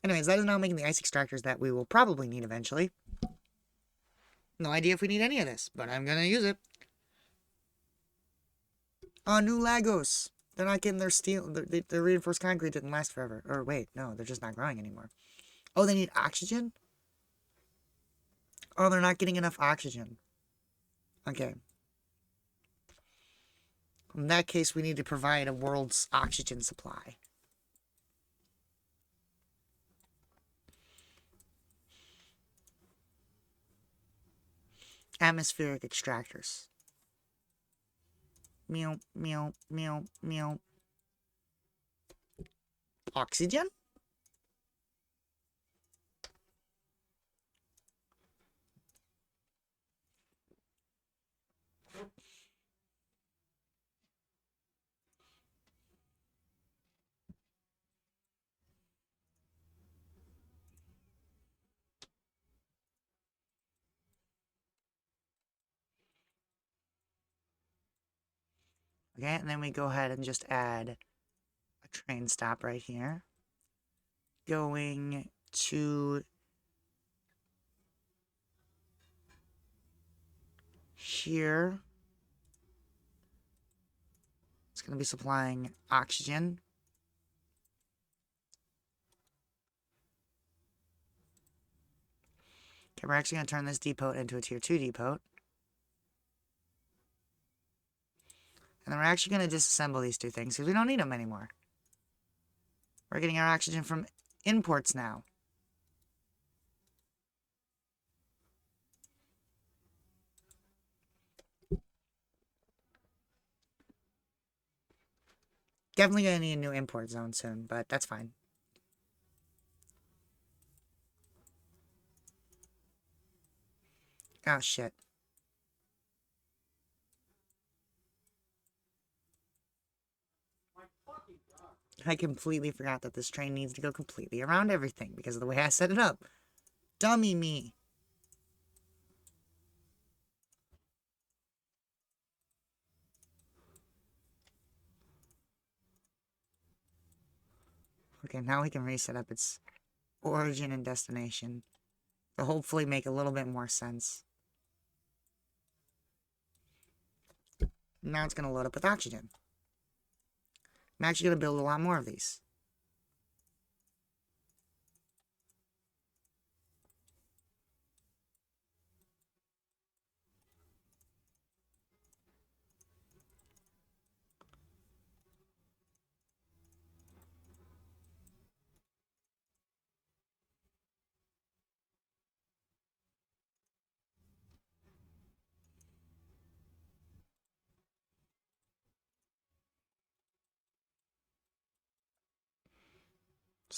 Anyways, that is now making the ice extractors that we will probably need eventually. No idea if we need any of this, but I'm gonna use it. Oh, new Lagos. They're not getting their steel. Their reinforced concrete didn't last forever. Or wait, no, they're just not growing anymore. Oh, they need oxygen? Oh, they're not getting enough oxygen. Okay. In that case, we need to provide a world's oxygen supply. Atmospheric extractors. Meow, meow, meow, meow. Oxygen? Okay, and then we go ahead and just add a train stop right here. Going to here. It's going to be supplying oxygen. Okay, we're actually going to turn this depot into a tier 2 depot. And then we're actually going to disassemble these two things because we don't need them anymore. We're getting our oxygen from imports now. Definitely going to need a new import zone soon, but that's fine. Oh, shit. I completely forgot that this train needs to go completely around everything because of the way I set it up. Dummy me. Okay, now we can reset up its origin and destination to hopefully make a little bit more sense. Now it's going to load up with oxygen. I'm actually going to build a lot more of these.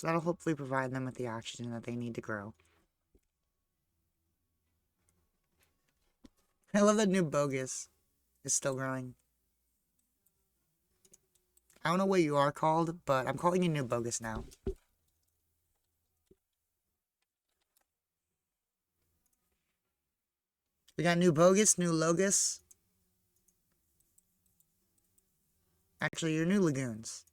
So that'll hopefully provide them with the oxygen that they need to grow. I love that new bogus is still growing. I don't know what you are called, but I'm calling you new bogus now. We got new bogus, new logos. Actually, you're new lagoons.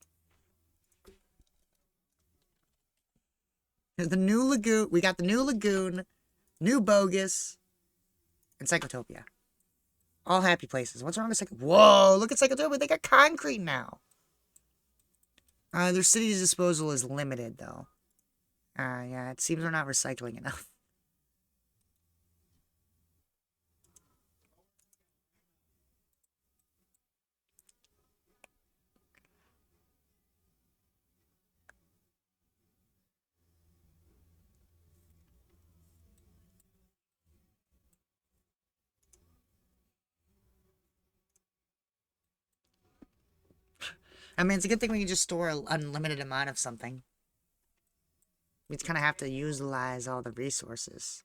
The new lagoon. We got the new lagoon, new bogus, and Psychotopia. All happy places. What's wrong with Psychotopia? Whoa, look at Psychotopia. They got concrete now. Their city disposal is limited, though. Yeah, it seems we're not recycling enough. I mean, it's a good thing we can just store an unlimited amount of something. We just kind of have to utilize all the resources.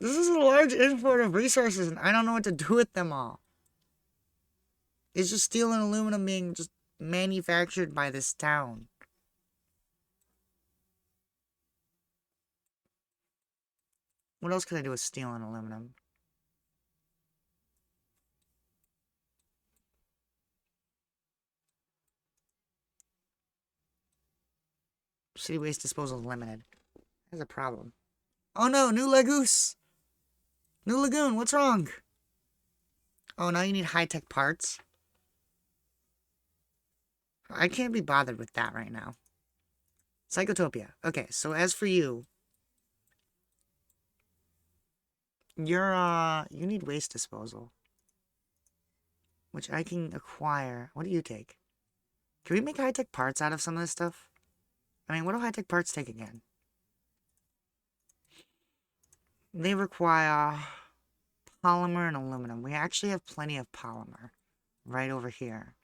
This is a large import of resources, and I don't know what to do with them all. It's just steel and aluminum being just manufactured by this town. What else could I do with steel and aluminum? City waste disposal is limited. That's a problem. Oh no, new Lagoose! New Lagoon, what's wrong? Oh, now you need high-tech parts? I can't be bothered with that right now. Psychotopia. Okay, so as for you, you need waste disposal. Which I can acquire. What do you take? Can we make high-tech parts out of some of this stuff? I mean, what do high-tech parts take again? They require polymer and aluminum. We actually have plenty of polymer right over here.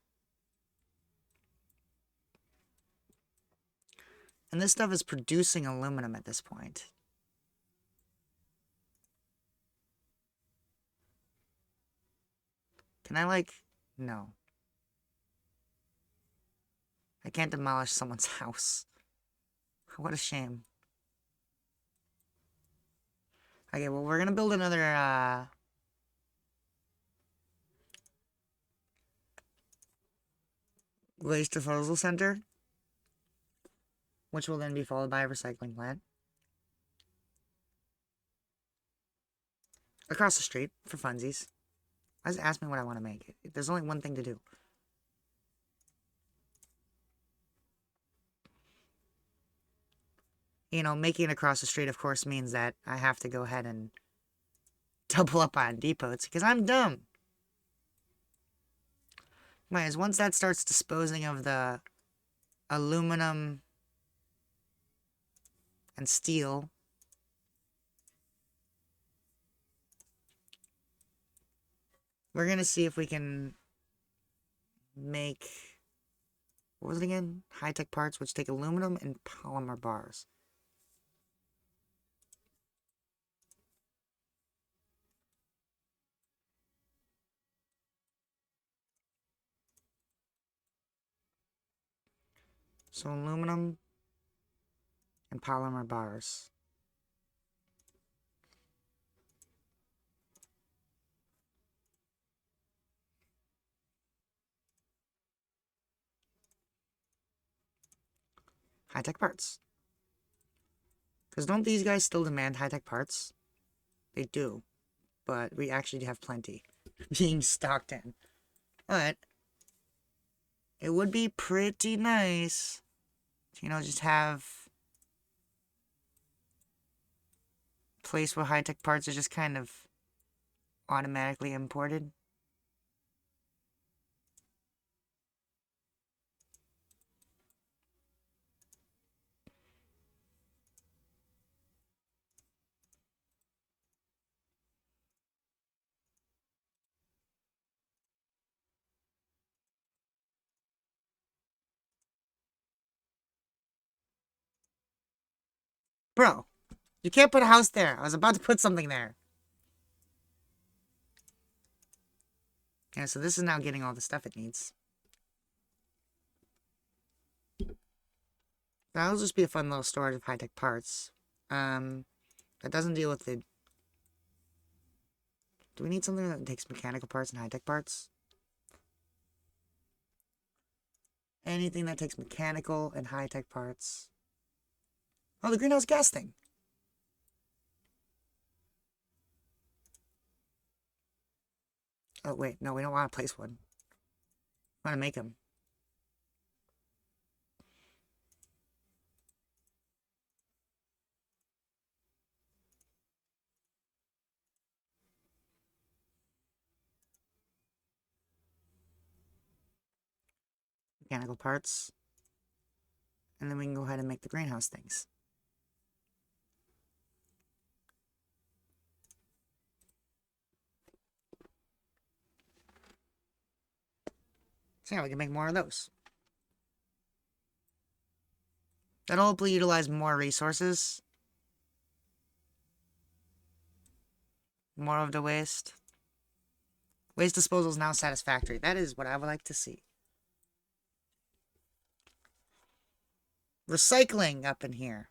And this stuff is producing aluminum at this point. Can I, like... No. I can't demolish someone's house. What a shame. Okay, well, we're gonna build another, waste disposal center, which will then be followed by a recycling plant. Across the street, for funsies. Just ask me what I want to make. There's only one thing to do. You know, making it across the street, of course, means that I have to go ahead and double up on depots, because I'm dumb. Anyways, once that starts disposing of the aluminum and steel, we're gonna see if we can make, what was it again? High-tech parts, which take aluminum and polymer bars. So aluminum and polymer bars. High-tech parts. Because don't these guys still demand high-tech parts? They do. But we actually have plenty being stocked in. But it would be pretty nice to, you know, just have a place where high-tech parts are just kind of automatically imported. Bro, you can't put a house there. I was about to put something there. Yeah, so this is now getting all the stuff it needs. That'll just be a fun little storage of high-tech parts. That doesn't deal with the... Do we need something that takes mechanical parts and high-tech parts? Anything that takes mechanical and high-tech parts. Oh, the greenhouse gas thing. Oh, wait. No, we don't want to place one. We want to make them. Mechanical parts. And then we can go ahead and make the greenhouse things. So yeah, we can make more of those. That'll hopefully utilize more resources. More of the waste. Waste disposal is now satisfactory. That is what I would like to see. Recycling up in here.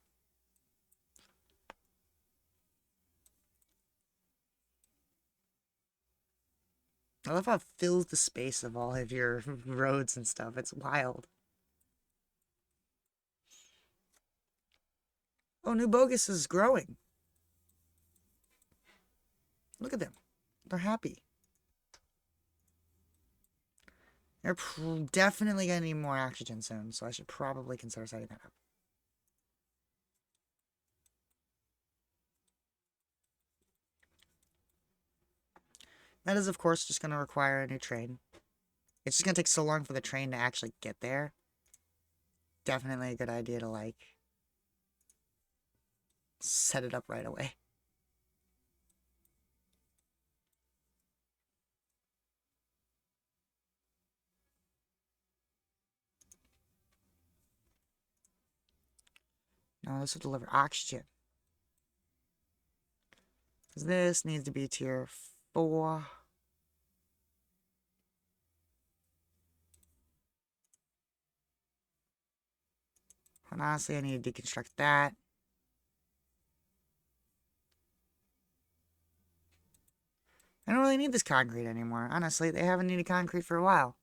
I love how it fills the space of all of your roads and stuff. It's wild. Oh, New Bogus is growing. Look at them. They're happy. They're definitely going to need more oxygen soon, so I should probably consider setting that up. That is, of course, just going to require a new train. It's just going to take so long for the train to actually get there. Definitely a good idea to, like, set it up right away. Now this will deliver oxygen. Because this needs to be tier 4. And honestly, I need to deconstruct that. I don't really need this concrete anymore. Honestly, they haven't needed concrete for a while.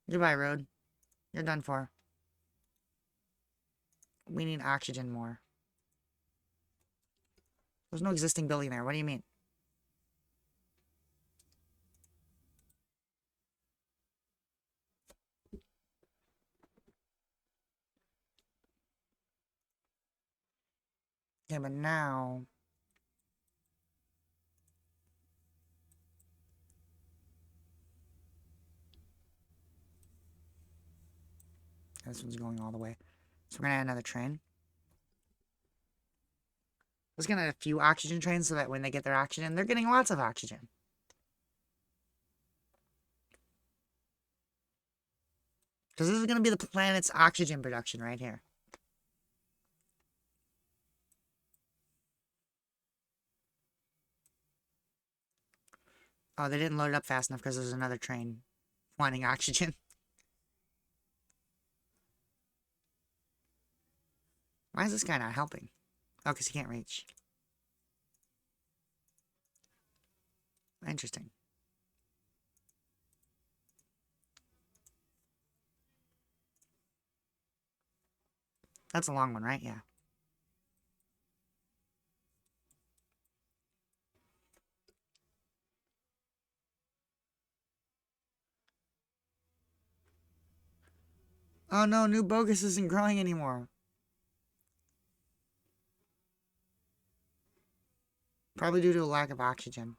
Goodbye, road. You're done for. We need oxygen more. There's no existing building there. What do you mean? Okay, but now... This one's going all the way. So we're going to add another train. Let's get a few oxygen trains so that when they get their oxygen, they're getting lots of oxygen. Because this is going to be the planet's oxygen production right here. Oh, they didn't load it up fast enough because there's another train wanting oxygen. Why is this guy not helping? Oh, because he can't reach. Interesting. That's a long one, right? Yeah. Oh no, New Bogus isn't growing anymore. Probably due to a lack of oxygen.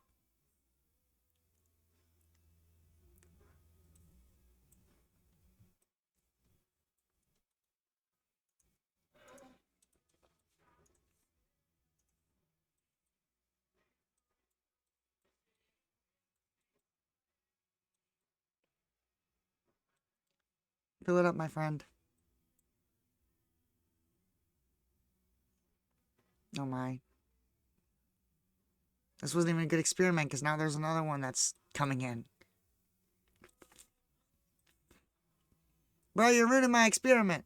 Fill it up, my friend. Oh my. This wasn't even a good experiment because now there's another one that's coming in. Bro, you're ruining my experiment.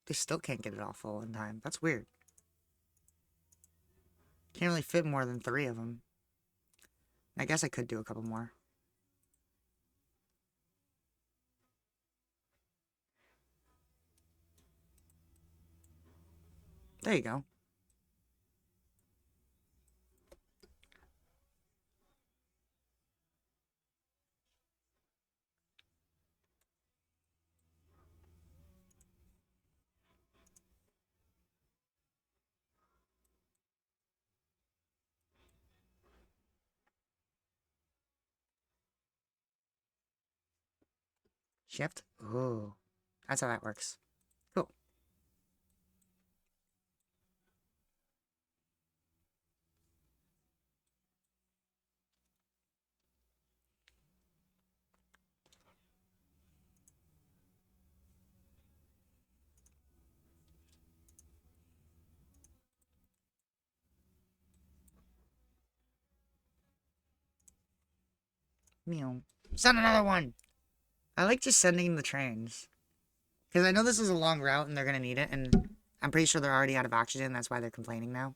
They still can't get it all full in time. That's weird. Can't really fit more than 3 of them. I guess I could do a couple more. There you go. Shift? Ooh. That's how that works. Cool. Meow. Send another one! I like just sending the trains. Because I know this is a long route and they're going to need it, and I'm pretty sure they're already out of oxygen. That's why they're complaining now.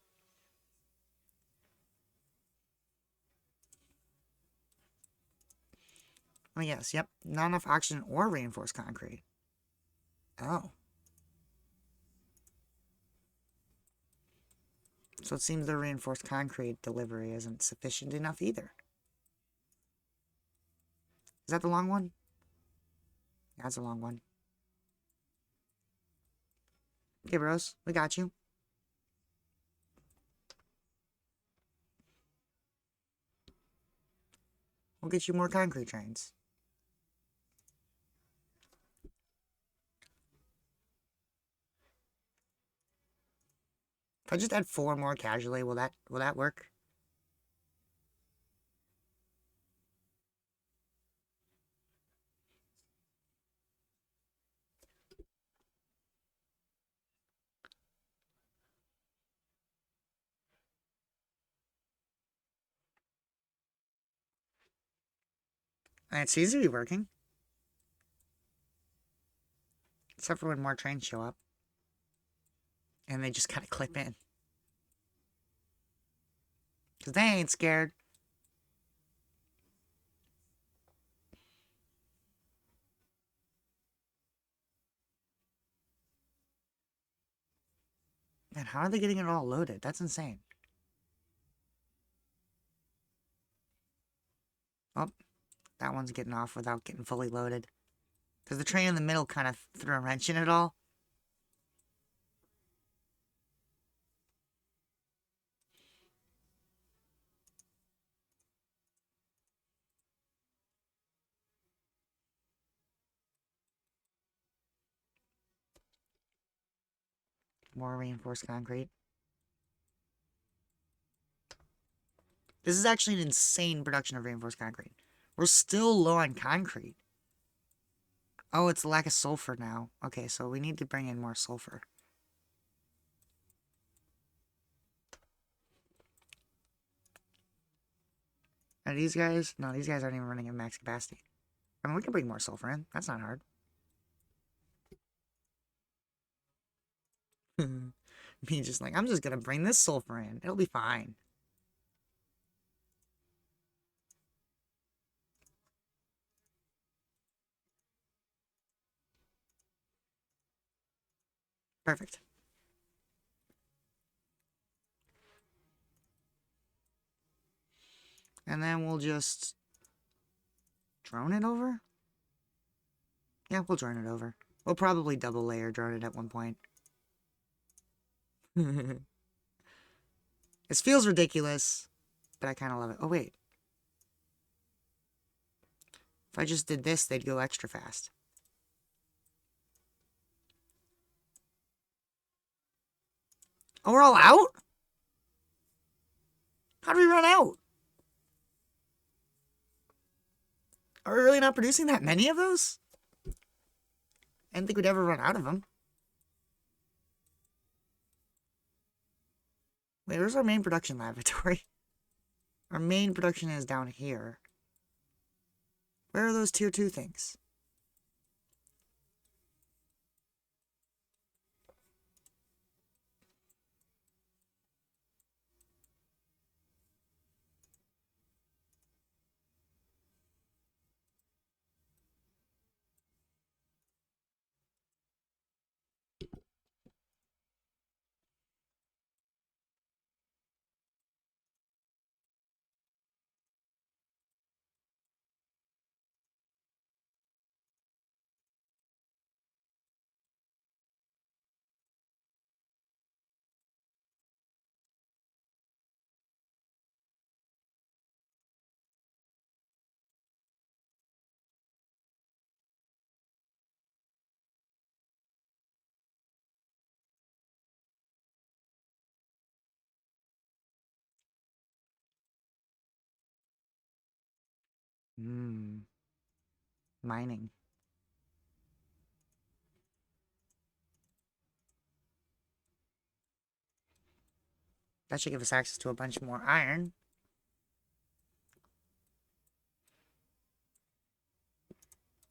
Oh, yes, yep. Not enough oxygen or reinforced concrete. Oh. So it seems the reinforced concrete delivery isn't sufficient enough either. Is that the long one? Yeah, that's a long one. Okay, bros. We got you. We'll get you more concrete trains. If I just add 4 more casually, will that work? It seems to be working. Except for when more trains show up. And they just kind of clip in. Because they ain't scared. Man, how are they getting it all loaded? That's insane. Oh, that one's getting off without getting fully loaded. Because the train in the middle kind of threw a wrench in it all. More reinforced concrete. This is actually an insane production of reinforced concrete. We're still low on concrete. Oh, it's lack of sulfur now. Okay, so we need to bring in more sulfur. Are these guys? No, these guys aren't even running at max capacity. I mean, we can bring more sulfur in. That's not hard. Me just like, I'm just gonna bring this sulfur in. It'll be fine. Perfect. And then we'll just drone it over? Yeah, we'll drone it over. We'll probably double layer drone it at one point. This feels ridiculous, but I kind of love it. Oh, wait. If I just did this, they'd go extra fast. Oh, we're all out? How did we run out? Are we really not producing that many of those? I didn't think we'd ever run out of them. Wait, where's our main production laboratory? Our main production is down here. Where are those tier 2 things? Mining. That should give us access to a bunch more iron.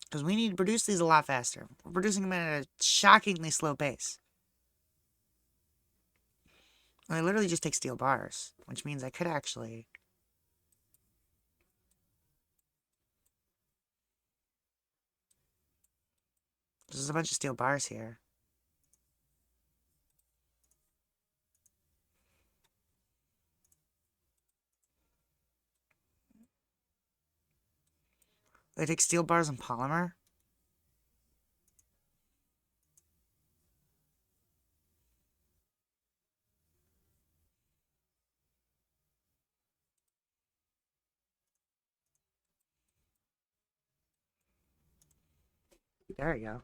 Because we need to produce these a lot faster. We're producing them at a shockingly slow pace. I literally just take steel bars, which means I could actually... There's a bunch of steel bars here. They take steel bars and polymer. There we go.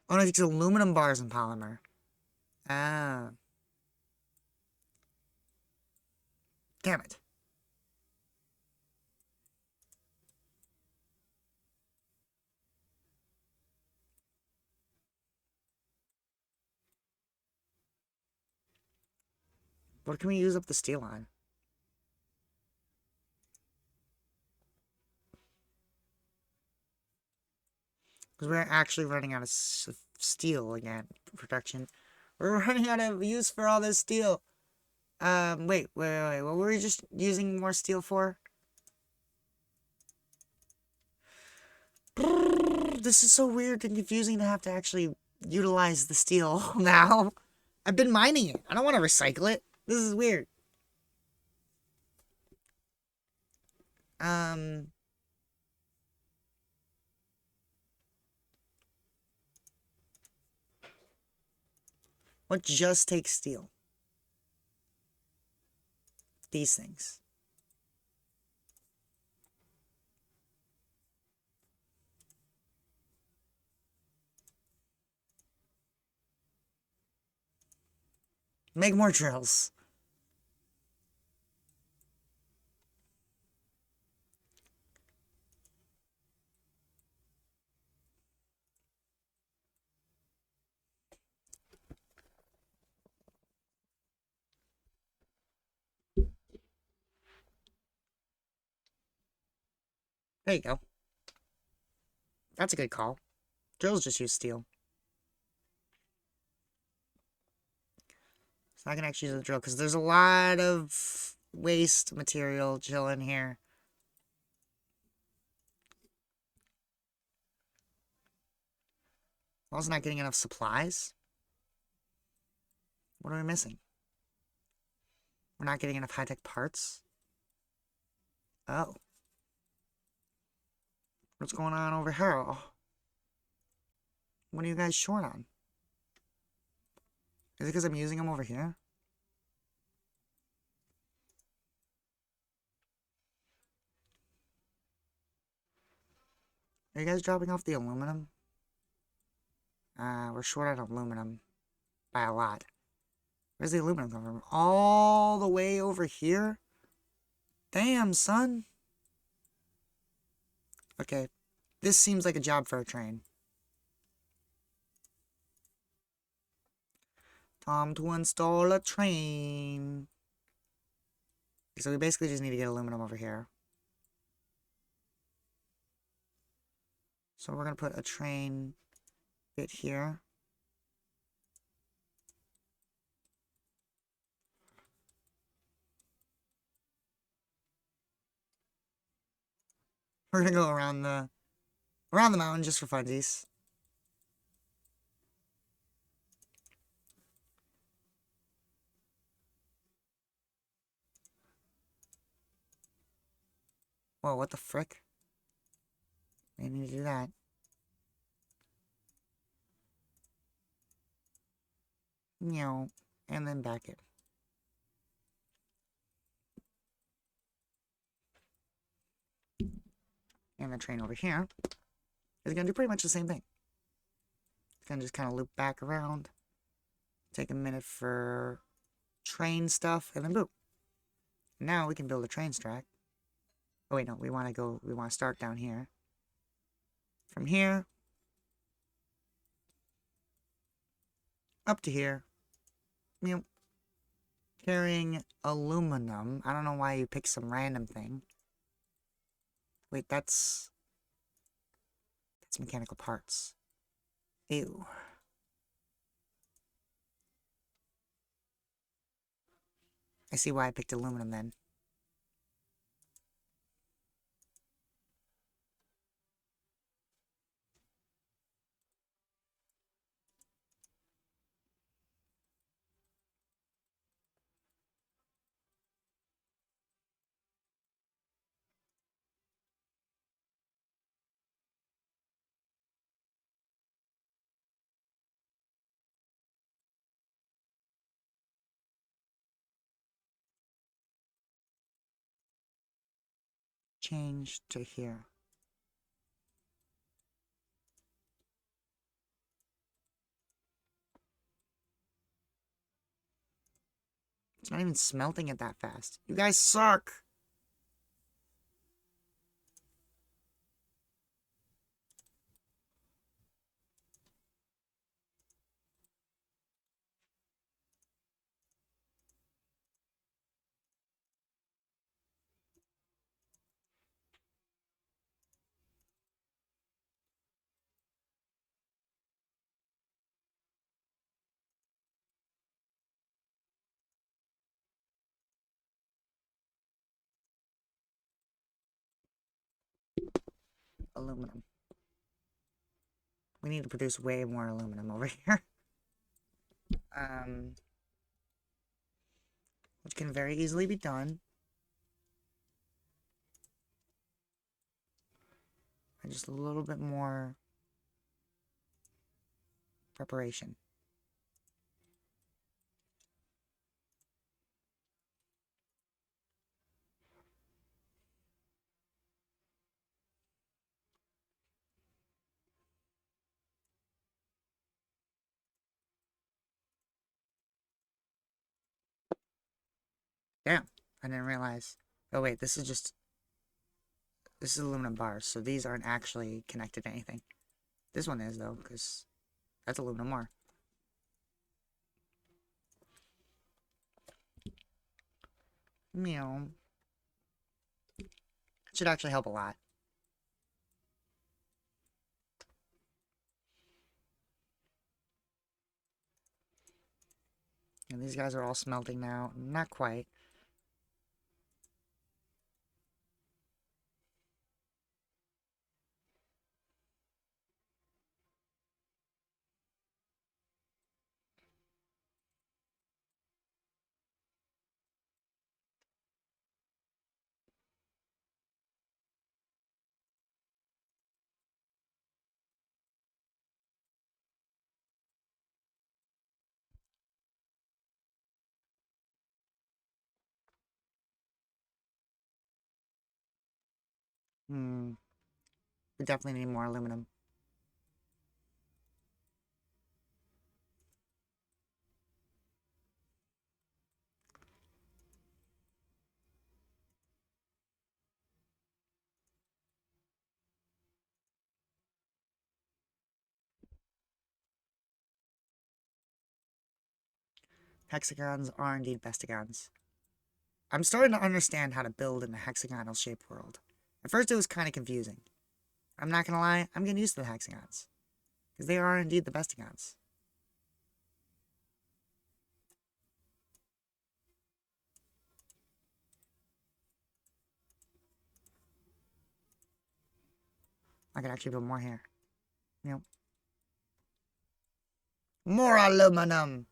Oh no, it's aluminum bars and polymer. Ah. Damn it. What can we use up the steel on? Because we're actually running out of steel again. Production. We're running out of use for all this steel. Wait. What were we just using more steel for? This is so weird and confusing to have to actually utilize the steel now. I've been mining it. I don't want to recycle it. This is weird. What just takes steel? These things. Make more drills. There you go. That's a good call. Drills just use steel. So I can actually use a drill because there's a lot of waste material chilling here. I was not getting enough supplies. What are we missing? We're not getting enough high-tech parts. Oh. What's going on over here? What are you guys short on? Is it because I'm using them over here? Are you guys dropping off the aluminum? We're short on aluminum. By a lot. Where's the aluminum come from? All the way over here? Damn, son. Okay. This seems like a job for a train. Time to install a train. So we basically just need to get aluminum over here. So we're going to put a train bit here. We're going to go around the mountain just for funsies. Whoa, what the frick? I need to do that. Meow. And then back it. And the train over here is going to do pretty much the same thing. It's going to just kind of loop back around. Take a minute for train stuff, and then boom. Now we can build a train track. Oh wait, no, we want to start down here. From here, up to here. Meow. Carrying aluminum. I don't know why you picked some random thing. Wait, that's mechanical parts. Ew. I see why I picked aluminum then. Change to here. It's not even smelting it that fast. You guys suck! Aluminum. We need to produce way more aluminum over here. Which can very easily be done. And just a little bit more preparation. Damn, I didn't realize. Oh wait, this is aluminum bars, so these aren't actually connected to anything. This one is though, because that's aluminum ore. Meow. It should actually help a lot. And these guys are all smelting now. Not quite. We definitely need more aluminum. Hexagons are indeed bestigons. I'm starting to understand how to build in a hexagonal shaped world. At first it was kind of confusing. I'm not gonna lie, I'm getting used to the hexagons. Because they are indeed the bestigons. I could actually build more here. Yep. More aluminum!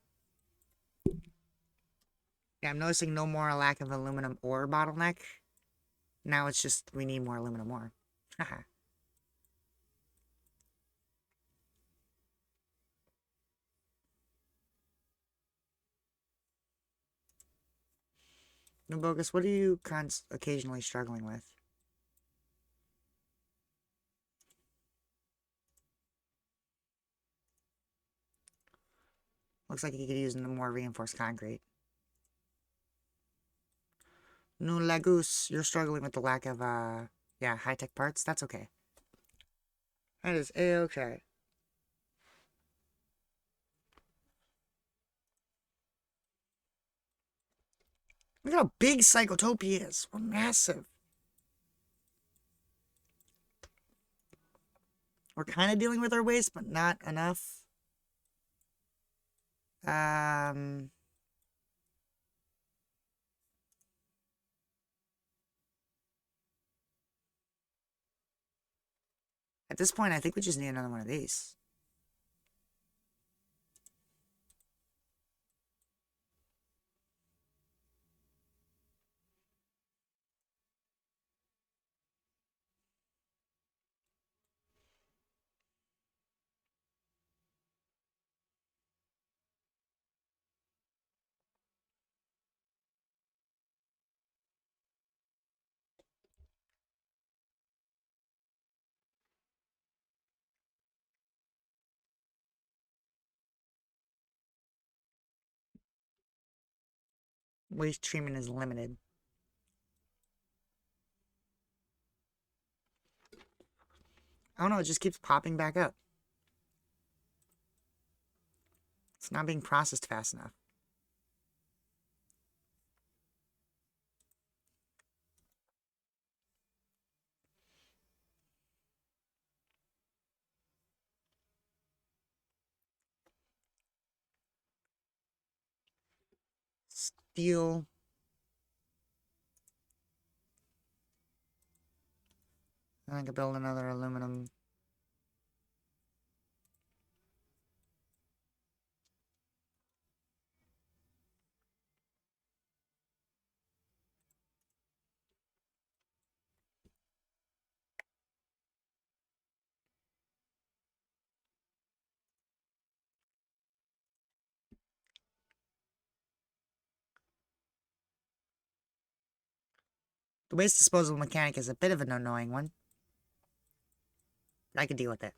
Yeah, I'm noticing no more lack of aluminum ore bottleneck. Now it's just, we need more aluminum ore. Haha. No, Bogus, what are you occasionally struggling with? Looks like you could use more reinforced concrete. No, Lagoose, you're struggling with the lack of, yeah, high-tech parts. That's okay. That is A-okay. Look how big Psychotopia is. We're massive. We're kind of dealing with our waste, but not enough. At this point, I think we just need another one of these. Waste treatment is limited. I don't know, it just keeps popping back up. It's not being processed fast enough. Steel. I could build another aluminum. The waste disposal mechanic is a bit of an annoying one. But I could deal with it.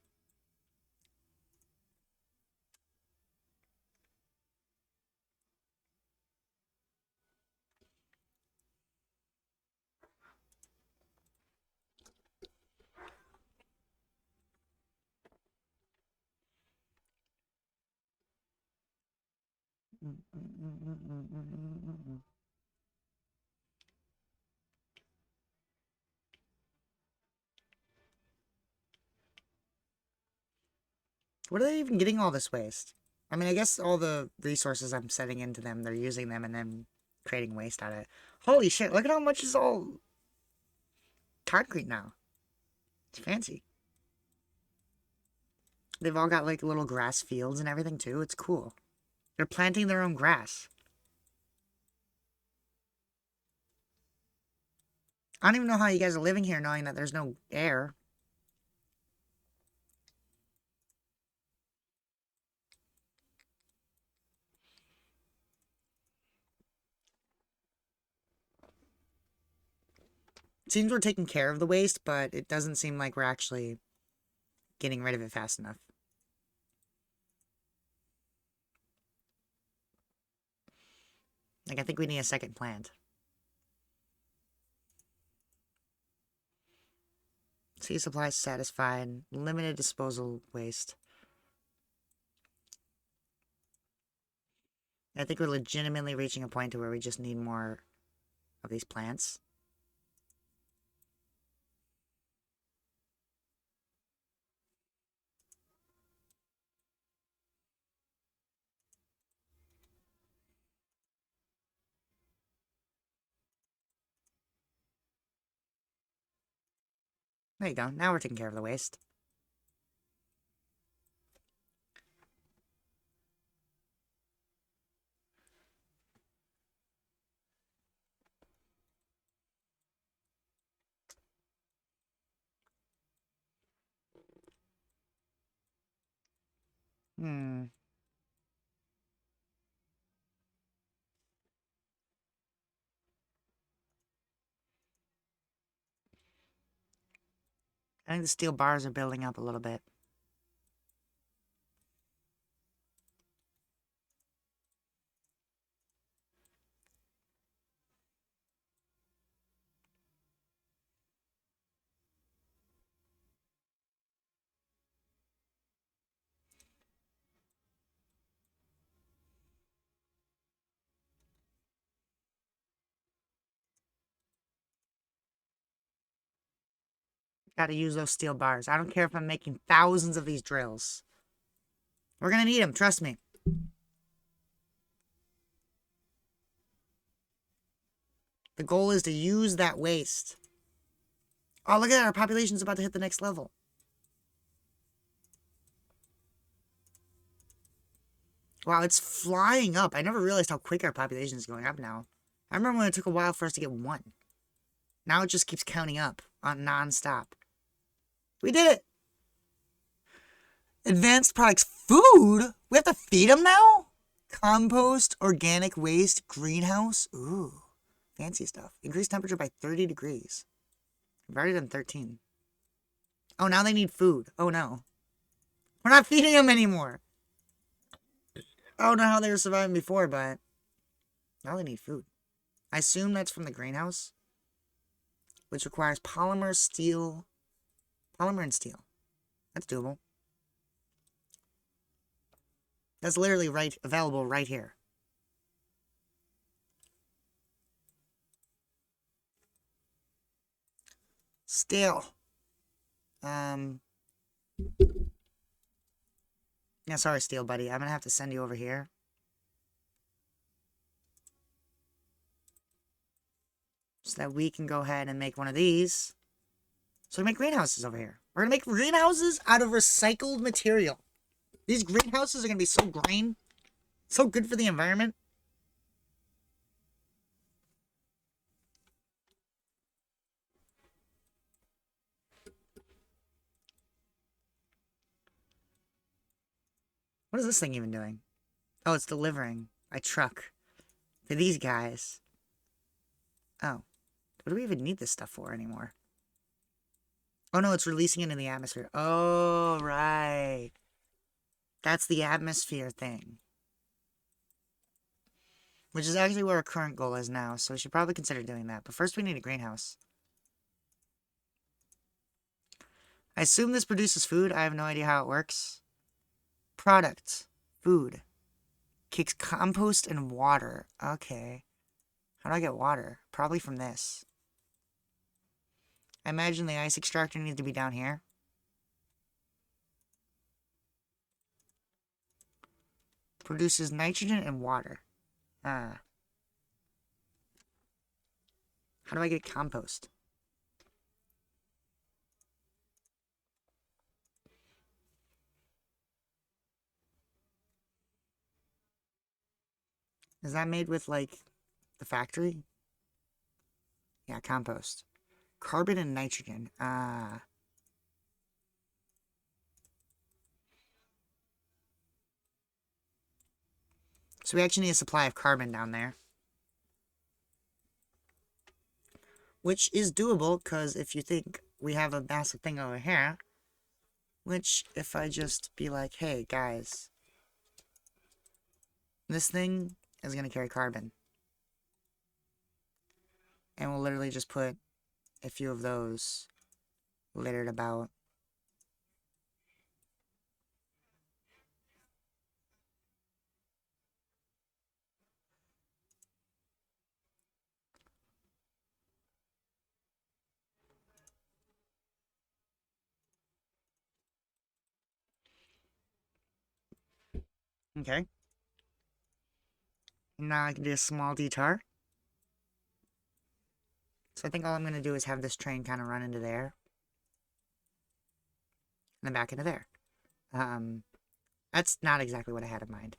What are they even getting all this waste? I mean, I guess all the resources I'm setting into them, they're using them and then creating waste out of it. Holy shit, look at how much is all concrete now. It's fancy. They've all got like little grass fields and everything too. It's cool. They're planting their own grass. I don't even know how you guys are living here knowing that there's no air. It seems we're taking care of the waste, but it doesn't seem like we're actually getting rid of it fast enough. Like, I think we need a second plant. Sea supplies satisfied. Limited disposal waste. I think we're legitimately reaching a point to where we just need more of these plants. There you go. Now we're taking care of the waste. Hmm. I think the steel bars are building up a little bit. Gotta use those steel bars. I don't care if I'm making thousands of these drills. We're gonna need them, trust me. The goal is to use that waste. Oh, look at that. Our population's about to hit the next level. Wow, it's flying up. I never realized how quick our population is going up now. I remember when it took a while for us to get 1. Now it just keeps counting up on non-stop. We did it! Advanced products. Food? We have to feed them now? Compost, organic waste, greenhouse. Ooh, fancy stuff. Increase temperature by 30 degrees. We've already done 13. Oh, now they need food. Oh, no. We're not feeding them anymore. I don't know how they were surviving before, but now they need food. I assume that's from the greenhouse, which requires polymer, steel. Polymer and steel. That's doable. That's literally available right here. Steel. Yeah, sorry, Steel Buddy. I'm gonna have to send you over here. So that we can go ahead and make one of these. So we make greenhouses over here. We're gonna make greenhouses out of recycled material. These greenhouses are gonna be so green. So good for the environment. What is this thing even doing? Oh, it's delivering by truck to these guys. Oh. What do we even need this stuff for anymore? Oh no, it's releasing it in the atmosphere. Oh, right. That's the atmosphere thing. Which is actually where our current goal is now, so we should probably consider doing that. But first we need a greenhouse. I assume this produces food. I have no idea how it works. Product. Food. Kicks compost and water. Okay. How do I get water? Probably from this. I imagine the ice extractor needs to be down here. Produces nitrogen and water. How do I get compost? Is that made with, like, the factory? Yeah, compost. Carbon and nitrogen. So we actually need a supply of carbon down there. Which is doable, because if you think we have a massive thing over here, which if I just be like, hey, guys, this thing is going to carry carbon. And we'll literally just put a few of those littered about. Okay. Now I can do a small detour. So I think all I'm going to do is have this train kind of run into there. And then back into there. That's not exactly what I had in mind.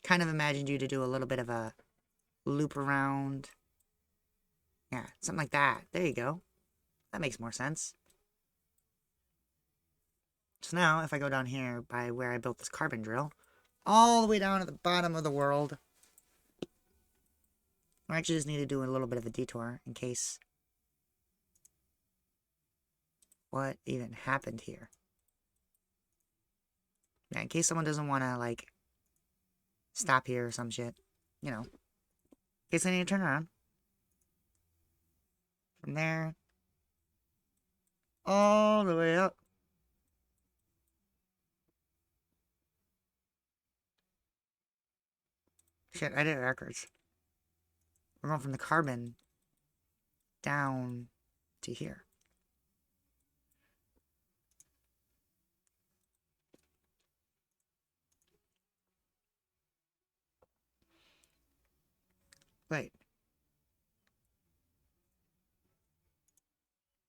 Kind of imagined you to do a little bit of a loop around. Yeah, something like that. There you go. That makes more sense. So now, if I go down here by where I built this carbon drill, all the way down at the bottom of the world, I actually just need to do a little bit of a detour in case what even happened here. Yeah, in case someone doesn't want to, like, stop here or some shit. You know. In case I need to turn around. From there. All the way up. Shit, I did it backwards. We're going from the carbon down to here. Wait.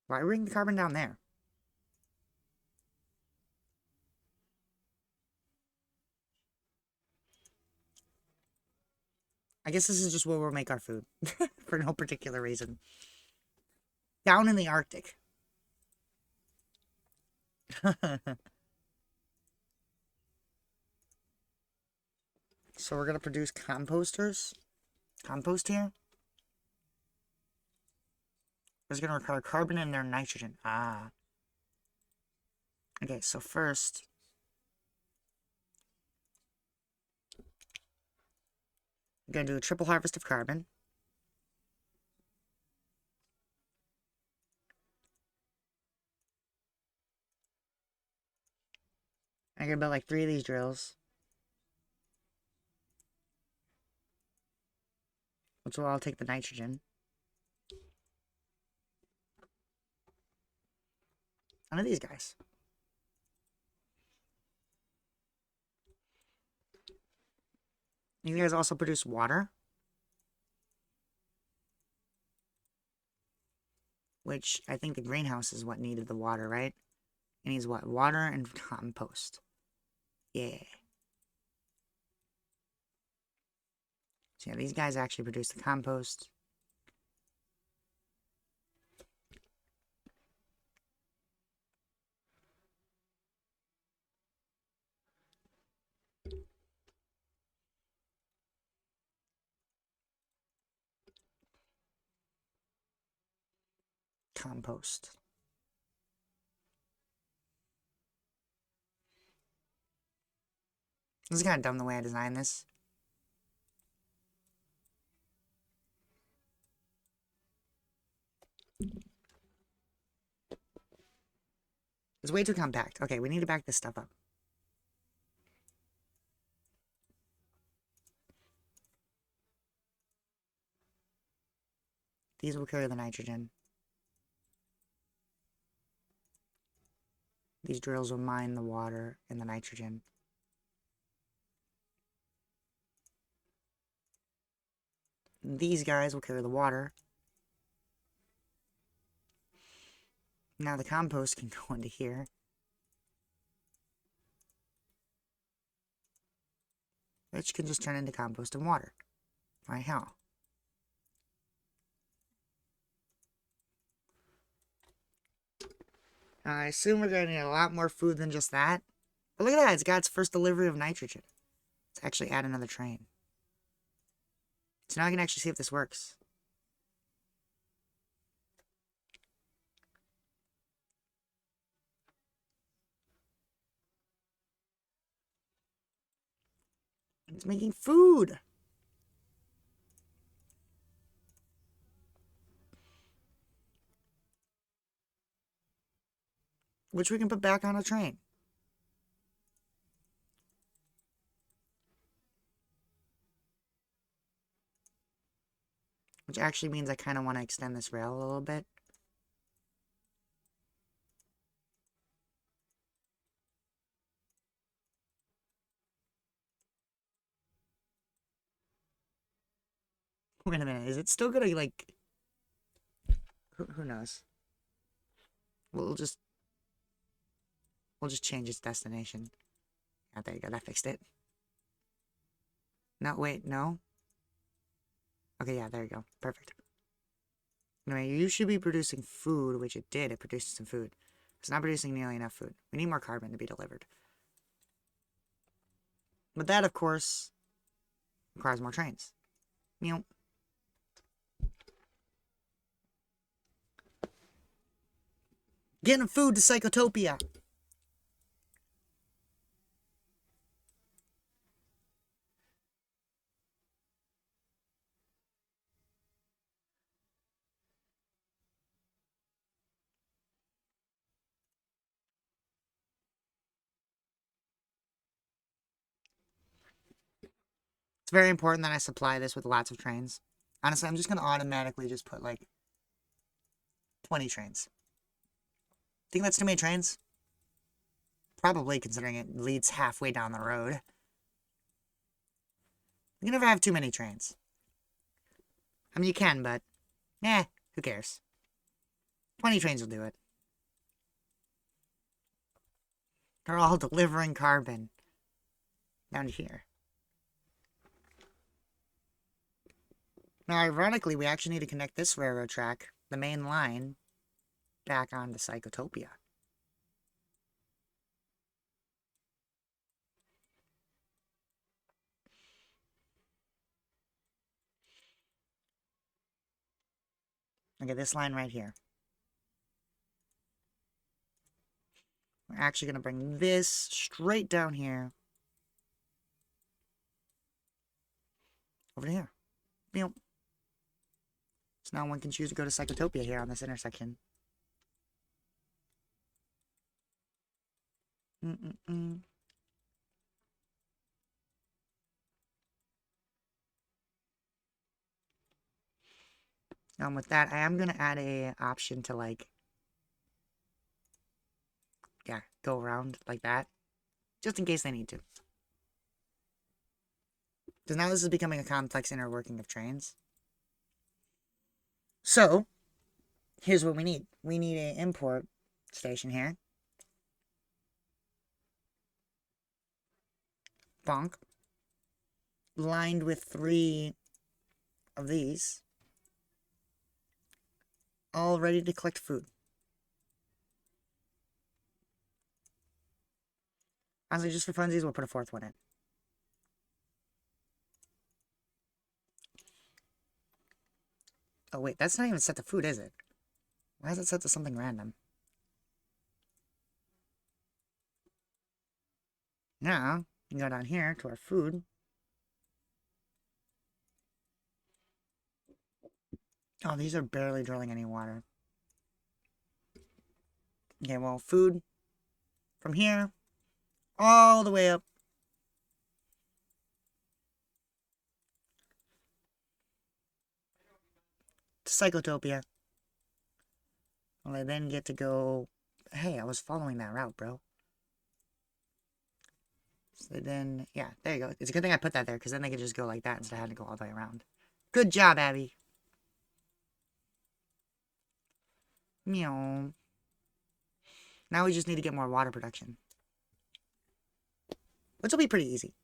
Why are we bringing the carbon down there? I guess this is just where we'll make our food. For no particular reason. Down in the Arctic. So we're going to produce composters. Compost here. It's going to require carbon and their nitrogen. Ah. Okay, so first, I'm going to do a triple harvest of carbon. I'm going to build like 3 of these drills, which will all take the nitrogen. None of these guys. You guys also produce water, which I think the greenhouse is what needed the water, right? It needs what? Water and compost. Yeah. So yeah, these guys actually produce the compost. Compost. This is kind of dumb the way I designed this. It's way too compact. Okay, we need to back this stuff up. These will carry the nitrogen. These drills will mine the water and the nitrogen. These guys will carry the water. Now the compost can go into here. Which can just turn into compost and water. Right, how? I assume we're going to need a lot more food than just that. But look at that, it's got its first delivery of nitrogen. Let's actually add another train. So now I can actually see if this works. It's making food! Which we can put back on a train. Which actually means I kind of want to extend this rail a little bit. Wait a minute, is it still gonna, like... Who knows? We'll just... We'll just change its destination. Ah, there you go, that fixed it. No, wait, no? Okay, yeah, there you go. Perfect. Anyway, you should be producing food, which it did. It produced some food. It's not producing nearly enough food. We need more carbon to be delivered. But that, of course, requires more trains. Meow. Getting food to Psychotopia. It's very important that I supply this with lots of trains. Honestly, I'm just going to automatically just put, like, 20 trains. Think that's too many trains? Probably, considering it leads halfway down the road. You can never have too many trains. I mean, you can, but... who cares? 20 trains will do it. They're all delivering carbon. Down here. Now, ironically, we actually need to connect this railroad track, the main line, back onto Psychotopia. Okay, this line right here. We're actually going to bring this straight down here. Over to here. Meow. So now one can choose to go to Psychotopia here on this intersection. With that, I am going to add a option to, like, go around like that. Just in case they need to. Because now this is becoming a complex inner working of trains. So, here's what we need. We need an import station here. Bonk. Lined with 3 of these. All ready to collect food. Honestly, just for funsies, we'll put a 4th one in. Oh wait, that's not even set to food, is it? Why is it set to something random? Now, we can go down here to our food. Oh, these are barely drilling any water. Okay, well, food from here all the way up to Psychotopia. Well, I then get to go... Hey, I was following that route, bro. So then, yeah, there you go. It's a good thing I put that there, because then they could just go like that instead of having to go all the way around. Good job, Abby. Meow. Now we just need to get more water production. Which will be pretty easy.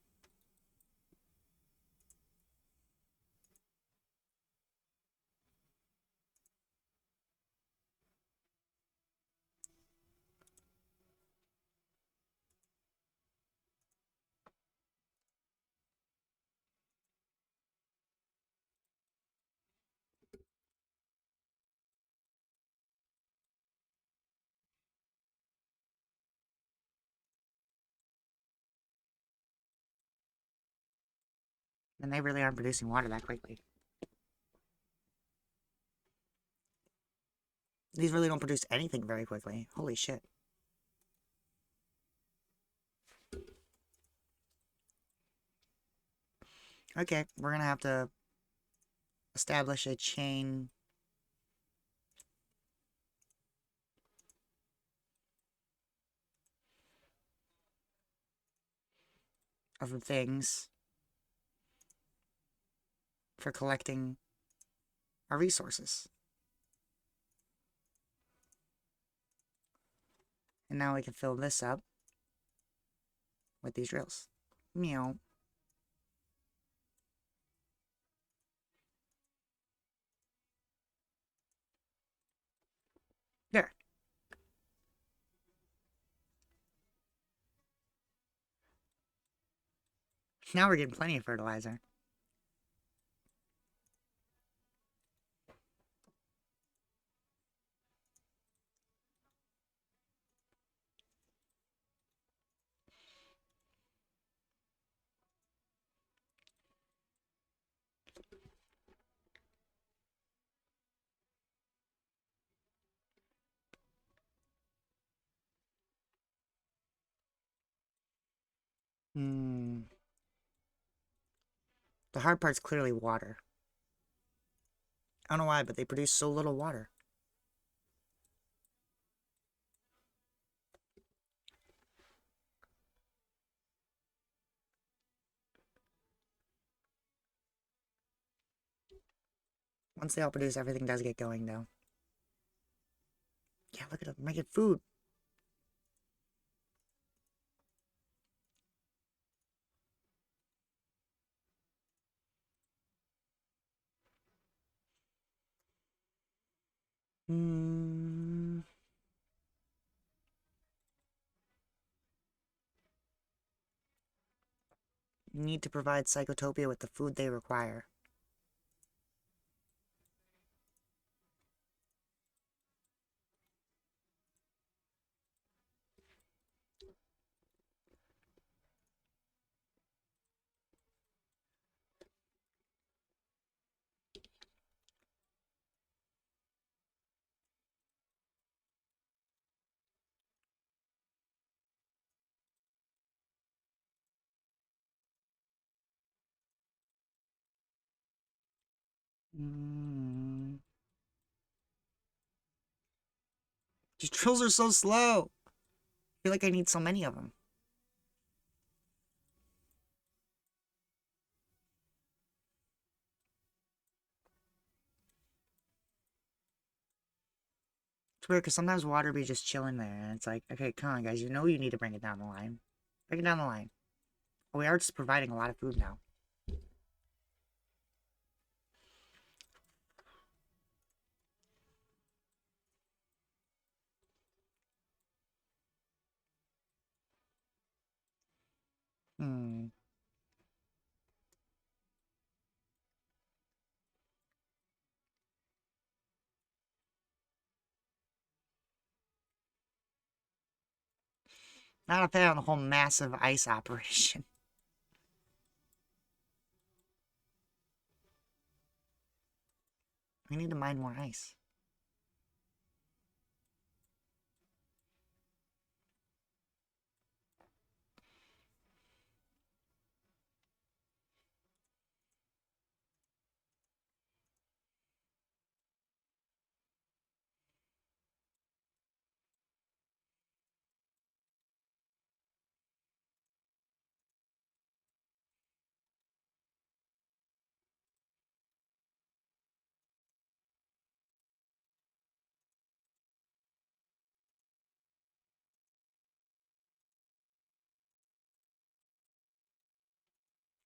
And they really aren't producing water that quickly. These really don't produce anything very quickly. Holy shit. Okay, we're gonna have to establish a chain of things for collecting our resources. And now we can fill this up with these drills. Meow. There. Now we're getting plenty of fertilizer. The hard part's clearly water. I don't know why, but they produce so little water. Once they all produce, everything does get going, though. Yeah, look at them making food. Need to provide Psychotopia with the food they require. These drills are so slow. I feel like I need so many of them. It's weird because sometimes water be just chilling there, and it's like, okay, come on, guys, you know you need to bring it down the line. Bring it down the line. Oh, we are just providing a lot of food now. Not a fan of the whole massive ice operation. We need to mine more ice.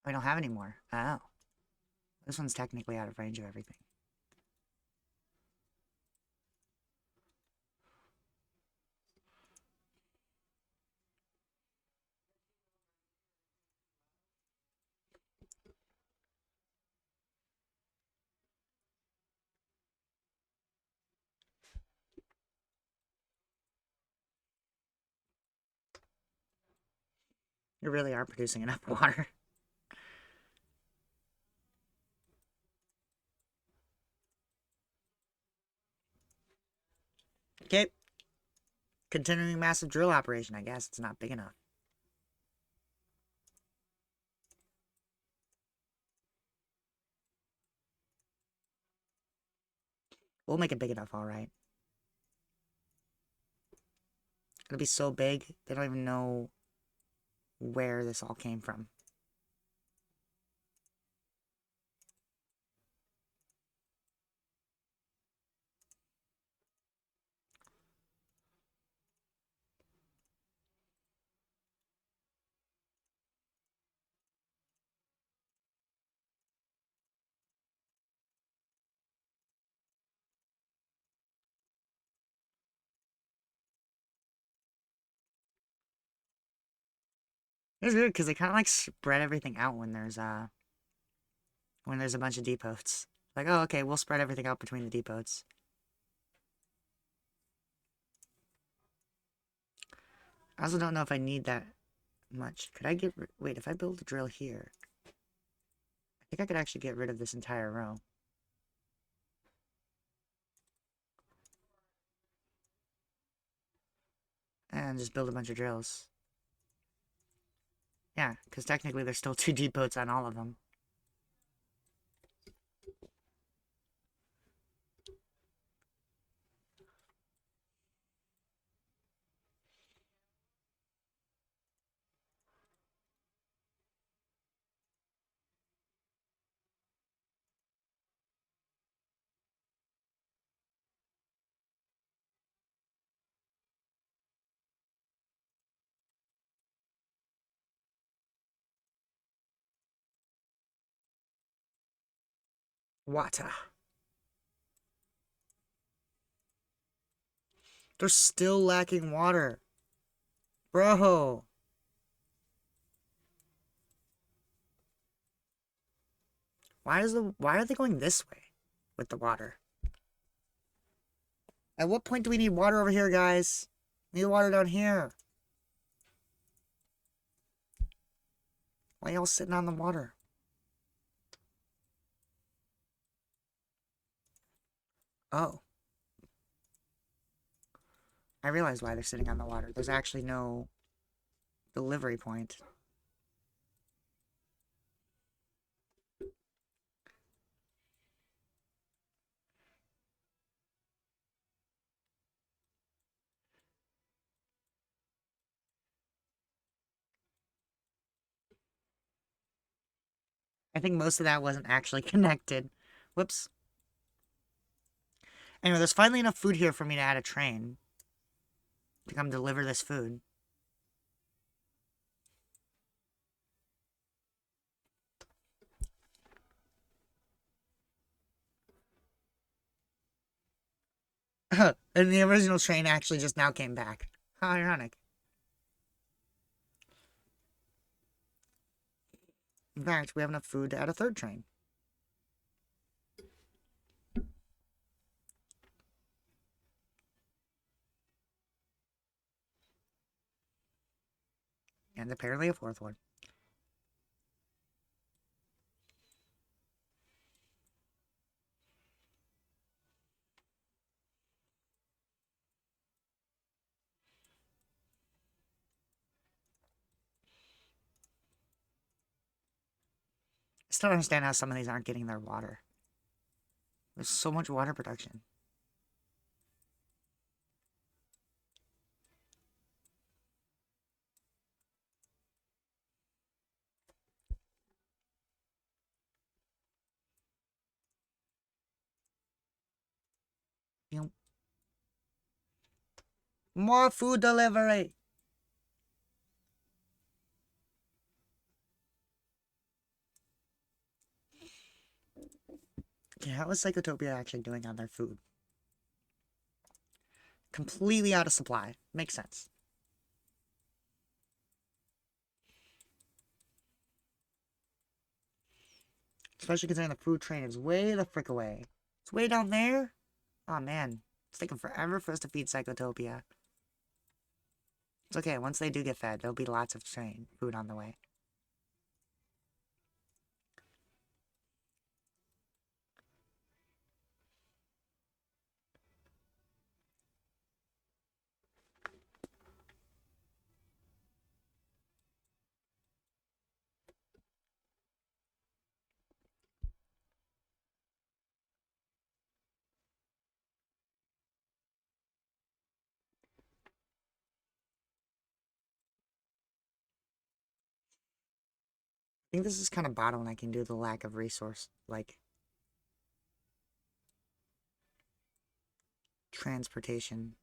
I don't have any more. Oh. This one's technically out of range of everything. You really are producing enough water. Okay. Continuing massive drill operation, I guess. It's not big enough. We'll make it big enough, alright. It'll be so big, they don't even know where this all came from. It's weird because they kind of like spread everything out when there's a bunch of depots. Like, oh, okay, we'll spread everything out between the depots. I also don't know if I need that much. Could I get wait, if I build a drill here, I think I could actually get rid of this entire row. And just build a bunch of drills. Yeah, because technically there's still 2 depots on all of them. Water. They're still lacking water. Bro. Why are they going this way with the water? At what point do we need water over here, guys? We need water down here. Why y'all sitting on the water? Oh. I realize why they're sitting on the water. There's actually no delivery point. I think most of that wasn't actually connected. Whoops. Anyway, there's finally enough food here for me to add a train to come deliver this food. And the original train actually just now came back. How ironic. In fact, we have enough food to add a 3rd train. And apparently a 4th one. I still don't understand how some of these aren't getting their water. There's so much water production. You know, more food delivery. Okay, how is Psychotopia actually doing on their food? Completely out of supply. Makes sense. Especially considering the food train is way the frick away. It's way down there. Oh man, it's taking forever for us to feed Psychotopia. It's okay, once they do get fed, there'll be lots of food on the way. I think this is kind of bottlenecking due to the lack of resource, like transportation.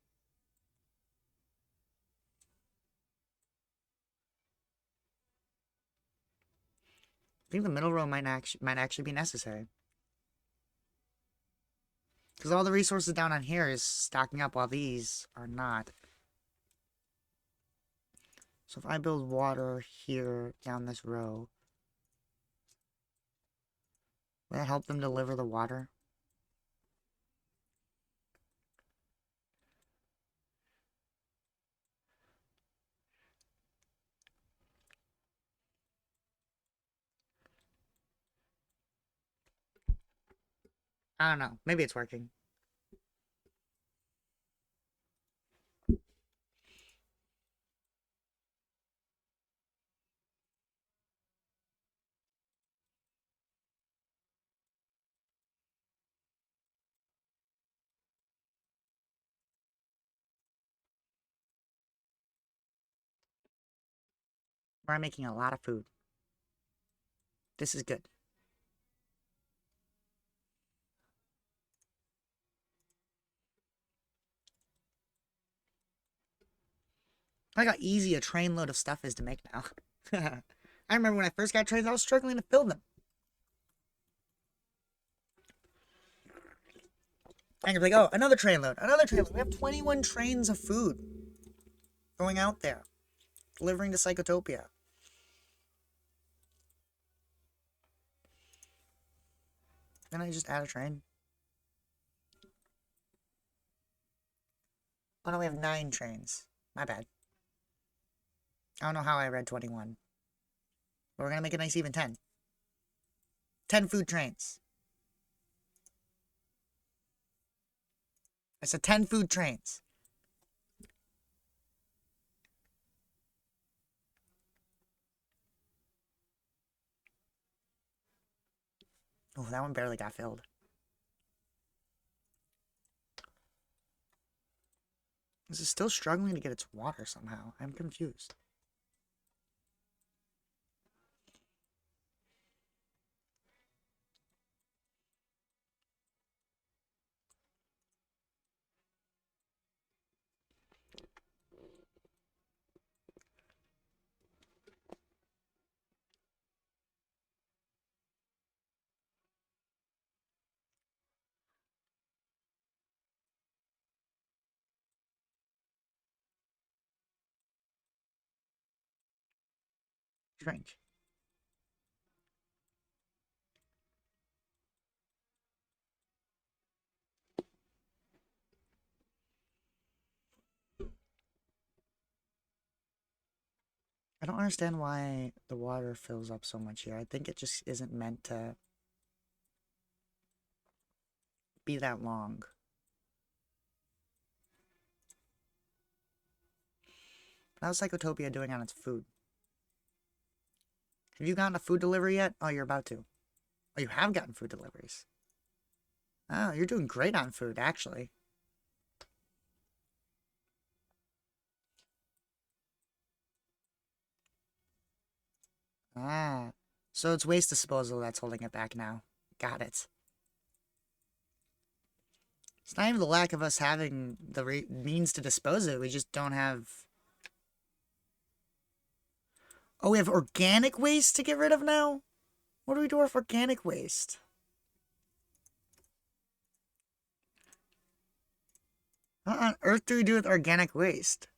I think the middle row might actually be necessary. Because all the resources down on here is stocking up while these are not. So if I build water here down this row, will that help them deliver the water? I don't know. Maybe it's working. We're making a lot of food. This is good. Look how easy a trainload of stuff is to make now. I remember when I first got trains, I was struggling to fill them. I could be like, oh, another trainload, another trainload. We have 21 trains of food going out there, delivering to Psychotopia. Then I just add a train. Oh no, we have 9 trains. My bad. I don't know how I read 21. But we're gonna make a nice even 10. 10 food trains. I said 10 food trains. Oh, that one barely got filled. This is still struggling to get its water somehow. I'm confused. Drink. I don't understand why the water fills up so much here. I think it just isn't meant to be that long. How's Psychotopia doing on its food? Have you gotten a food delivery yet? Oh, you're about to. Oh, you have gotten food deliveries. Oh, you're doing great on food, actually. Ah. So it's waste disposal that's holding it back now. Got it. It's not even the lack of us having the means to dispose of it. We just don't have... Oh, we have organic waste to get rid of now? What do we do with organic waste? What on earth do we do with organic waste?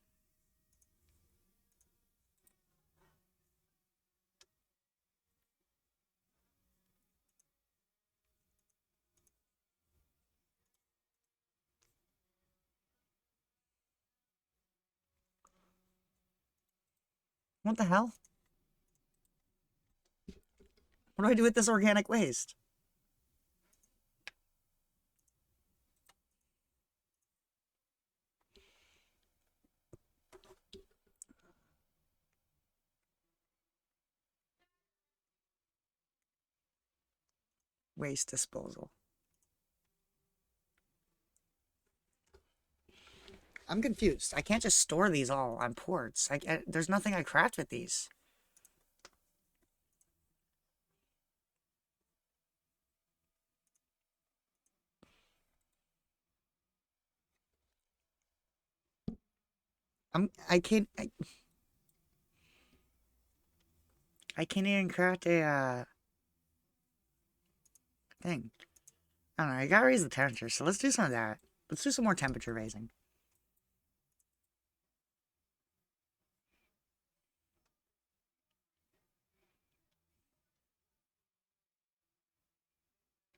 What the hell? What do I do with this organic waste? Waste disposal. I'm confused. I can't just store these all on ports. There's nothing I craft with these. I can't even craft a thing. I don't know. I gotta raise the temperature, so let's do some of that. Let's do some more temperature raising.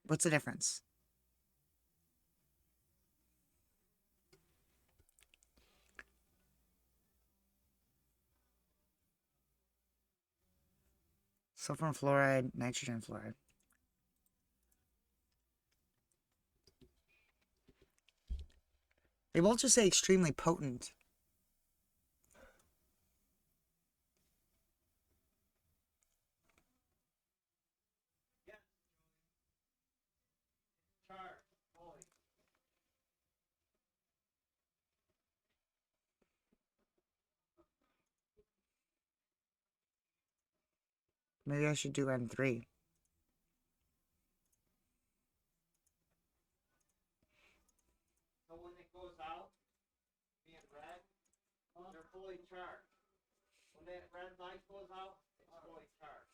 What's the difference? Sulfur and fluoride, nitrogen fluoride. They both just say extremely potent. Maybe I should do N3. So when it goes out, being red, they're fully charged. When that red light goes out, it's fully charged.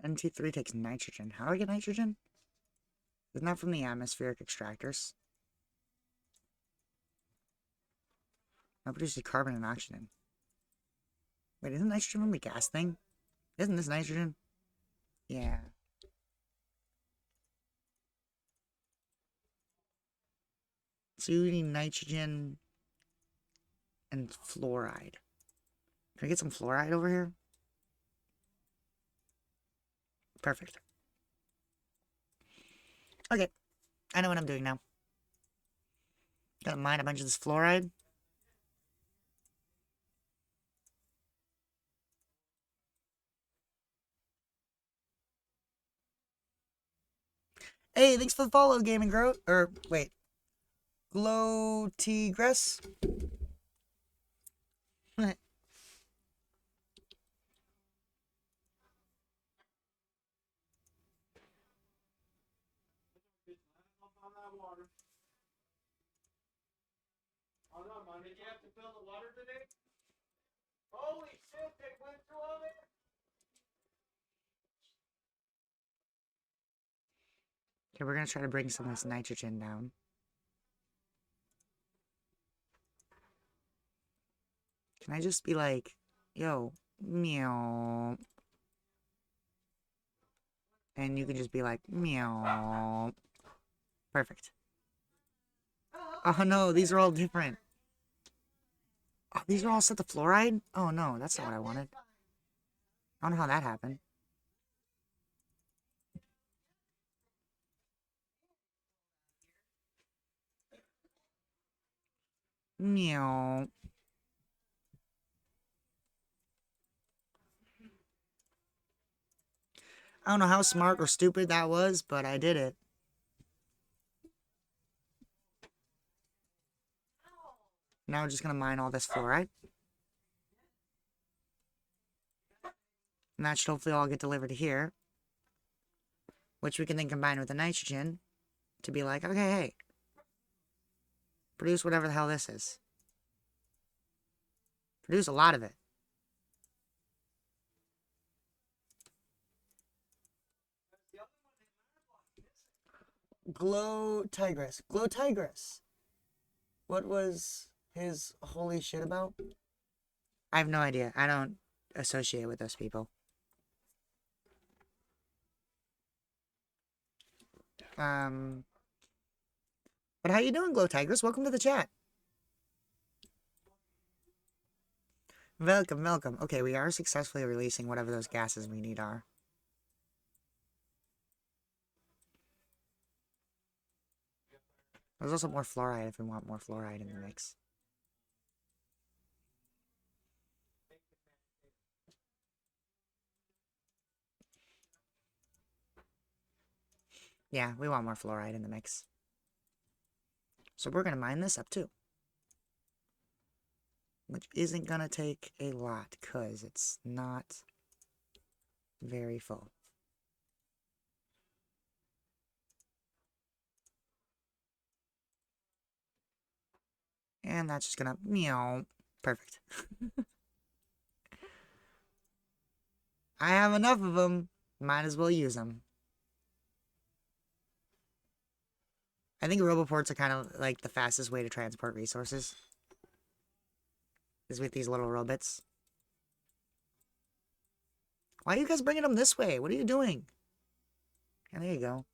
NT3 takes nitrogen. How do I get nitrogen? Isn't that from the atmospheric extractors? That produces carbon and oxygen. Wait, isn't nitrogen from the gas thing? Isn't this nitrogen? Yeah. So you need nitrogen and fluoride. Can I get some fluoride over here? Perfect. Okay. I know what I'm doing now. Gotta mine a bunch of this fluoride. Hey, thanks for the follow, Gaming Grow. Or, wait. Glow Tigress? Oh no, man, did you have to fill the water today? Holy shit, they went through all that? Okay, we're gonna try to bring some of this nitrogen down. Can I just be like, yo, meow. And you can just be like, meow. Perfect. Oh no, these are all different. Oh, these are all set to fluoride? Oh no, that's not what I wanted. I don't know how that happened. Meow. I don't know how smart or stupid that was, but I did it. Now we're just gonna mine all this fluoride. And that should hopefully all get delivered to here. Which we can then combine with the nitrogen to be like, okay, hey, produce whatever the hell this is. Produce a lot of it. Glow Tigress. Glow Tigress. What was his holy shit about? I have no idea. I don't associate with those people. But how you doing, Glow Tigress? Welcome to the chat. Welcome, welcome. Okay, we are successfully releasing whatever those gases we need are. There's also more fluoride if we want more fluoride in the mix. Yeah, we want more fluoride in the mix. So we're going to mine this up too. Which isn't going to take a lot because it's not very full. And that's just going to meow. Perfect. I have enough of them. Might as well use them. I think roboports are kind of like the fastest way to transport resources. Is with these little robots. Why are you guys bringing them this way? What are you doing? And there you go.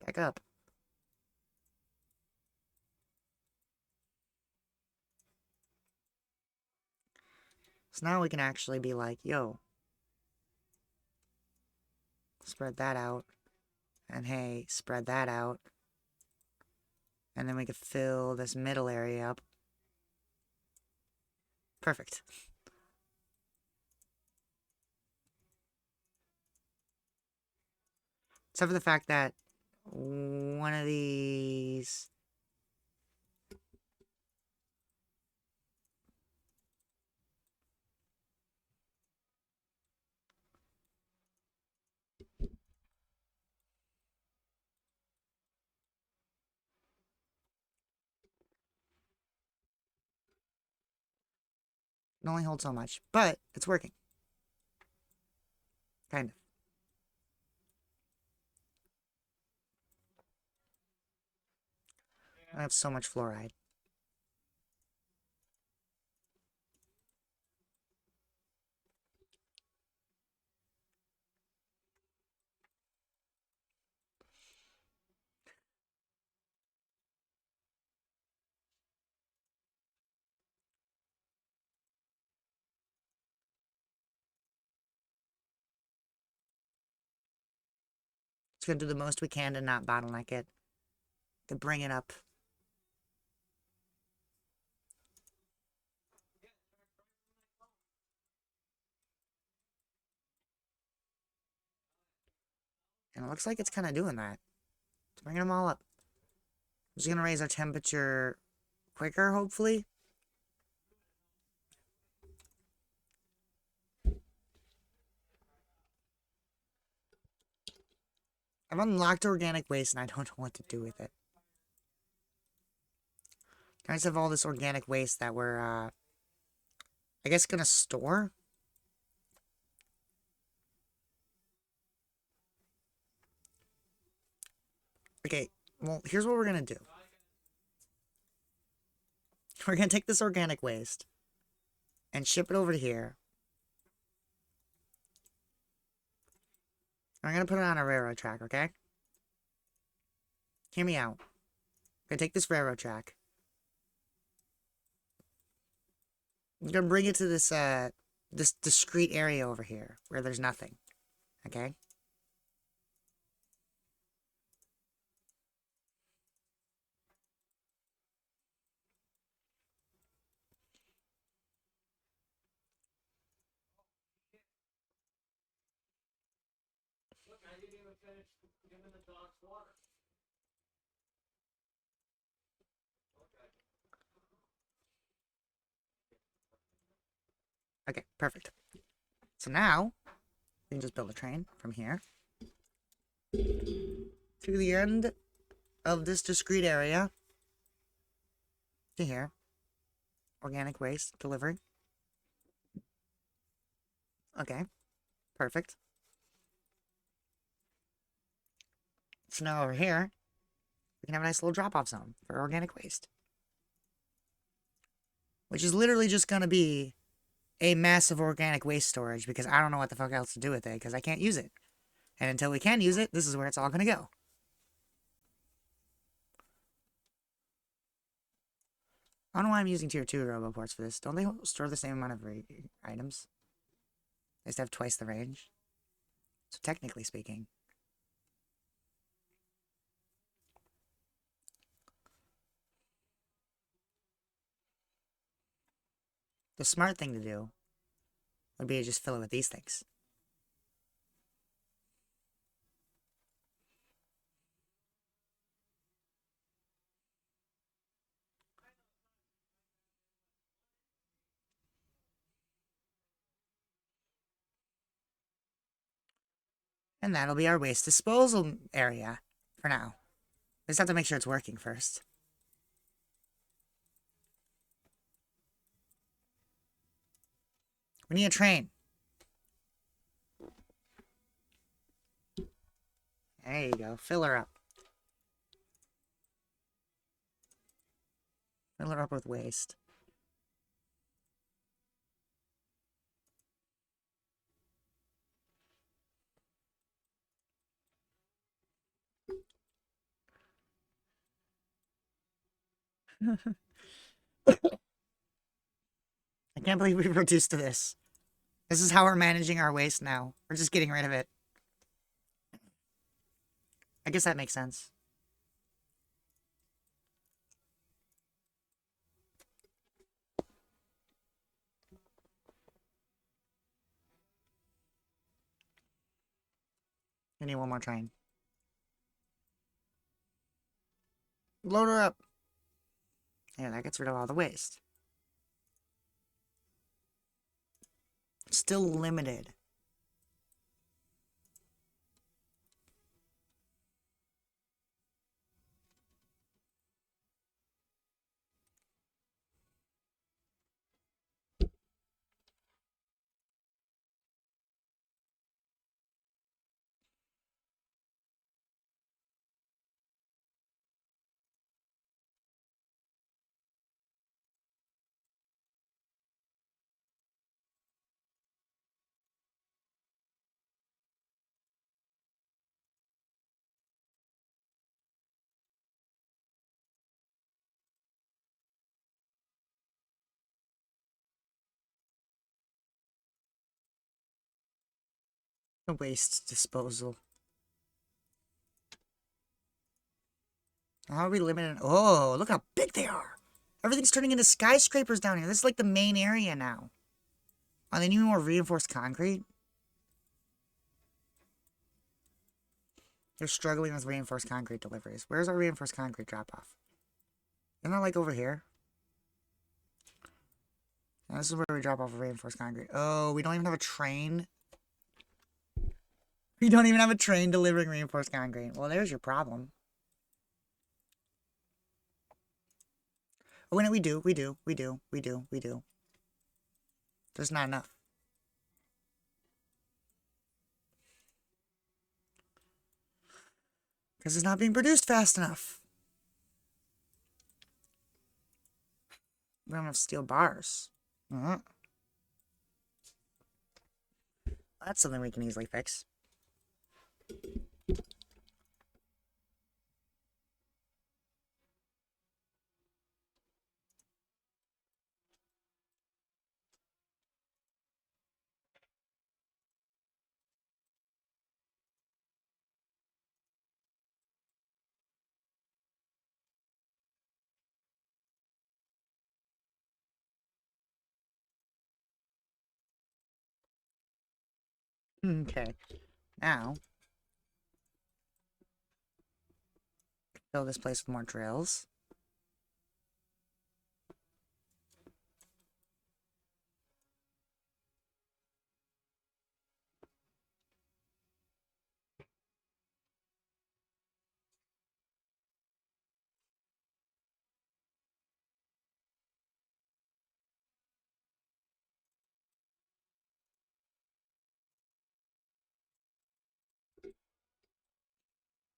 Back up. So now we can actually be like, yo, spread that out. And hey, spread that out. And then we could fill this middle area up. Perfect. Except for the fact that one of these... It only holds so much, but it's working. Kind of. I have so much fluoride. It's gonna do the most we can to not bottleneck it. To bring it up. And it looks like it's kind of doing that. It's bringing them all up. It's gonna raise our temperature quicker, hopefully. I've unlocked organic waste and I don't know what to do with it. I just have all this organic waste that we're, I guess, gonna store. Okay, well, here's what we're gonna do. We're gonna take this organic waste and ship it over to here. I'm gonna put it on a railroad track, okay? Hear me out. I'm gonna take this railroad track. I'm gonna bring it to this, this discrete area over here where there's nothing, okay? Look, I didn't even finish giving the dogs water. Okay, perfect. So now, we can just build a train from here to the end of this discrete area to here. Organic waste delivery. Okay, perfect. So now over here, we can have a nice little drop-off zone for organic waste. Which is literally just going to be a massive organic waste storage because I don't know what the fuck else to do with it because I can't use it. And until we can use it, this is where it's all going to go. I don't know why I'm using tier 2 roboports for this. Don't they store the same amount of items? They just have twice the range. So technically speaking. The smart thing to do would be to just fill it with these things. And that'll be our waste disposal area for now. We just have to make sure it's working first. We need a train. There you go. Fill her up. Fill it up with waste. I can't believe we reduced to this. This is how we're managing our waste now. We're just getting rid of it. I guess that makes sense. I need one more train. Load her up. Yeah, that gets rid of all the waste. Still limited. Waste disposal. How are we limited? Oh, look how big they are. Everything's turning into skyscrapers down here. This is like the main area now. Oh, they need more reinforced concrete? They're struggling with reinforced concrete deliveries. Where's our reinforced concrete drop-off? Isn't that like over here? No, this is where we drop off reinforced concrete. Oh, we don't even have a train. We don't even have a train delivering reinforced concrete. Well, there's your problem. Oh, wait, no, we do. There's not enough. Because it's not being produced fast enough. We don't have steel bars. That's something we can easily fix. Okay. Now, fill this place with more drills.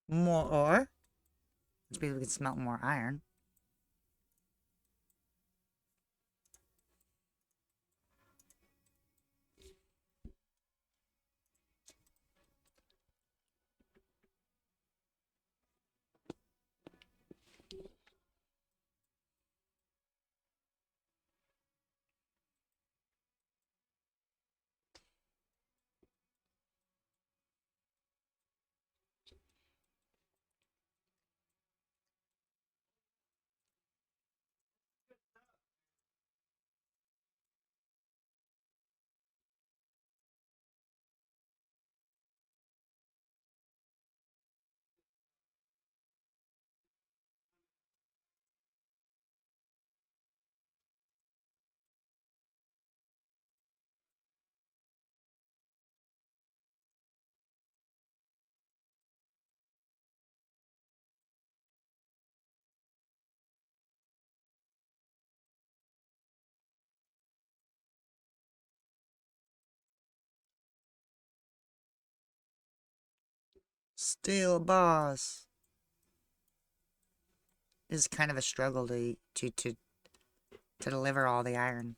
More ore. Which means we can smelt more iron. Steel bars. Is kind of a struggle to to deliver all the iron.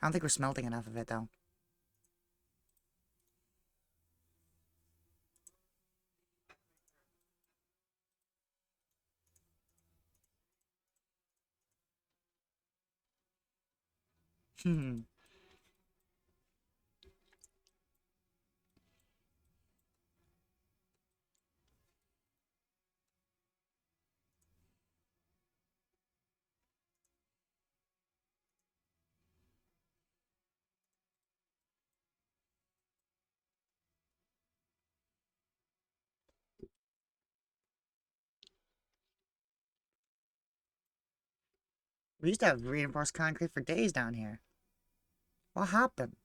I don't think we're smelting enough of it, though. Hmm. We used to have reinforced concrete for days down here. What happened?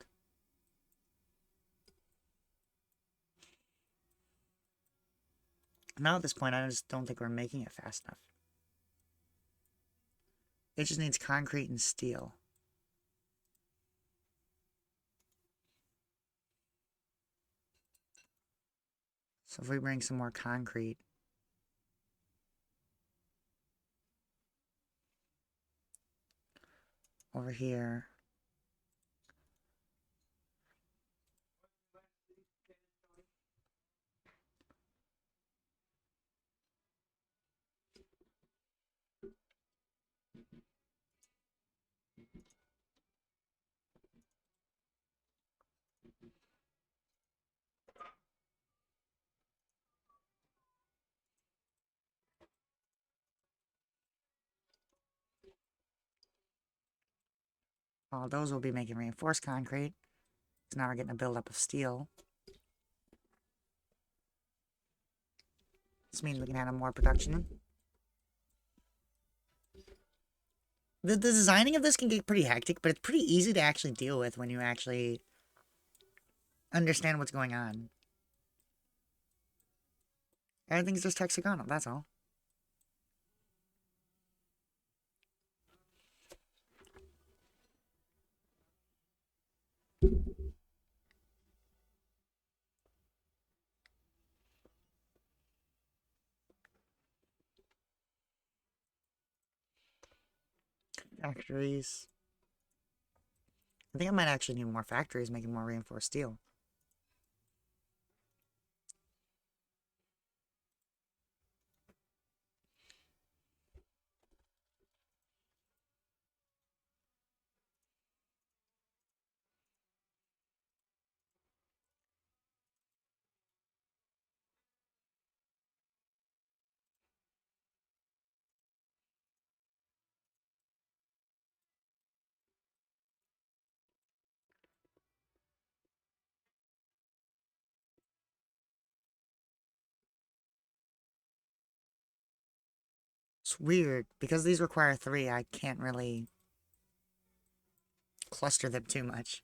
Now at this point, I just don't think we're making it fast enough. It just needs concrete and steel. So if we bring some more concrete over here. All those will be making reinforced concrete. So now we're getting a buildup of steel. This means we can have more production. The designing of this can get pretty hectic, but it's pretty easy to actually deal with when you actually understand what's going on. Everything's just hexagonal, that's all. Factories. I think I might actually need more factories making more reinforced steel. It's weird. Because these require 3, I can't really cluster them too much.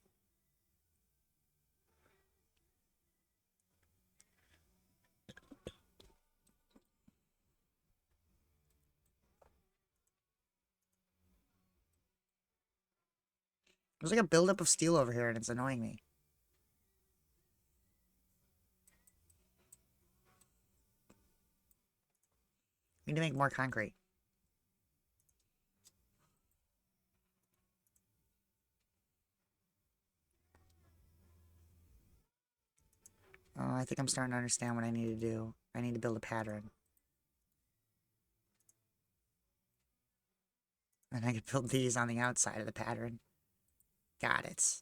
There's like a buildup of steel over here and it's annoying me. We need to make more concrete. Oh, I think I'm starting to understand what I need to do. I need to build a pattern. And I could build these on the outside of the pattern. Got it.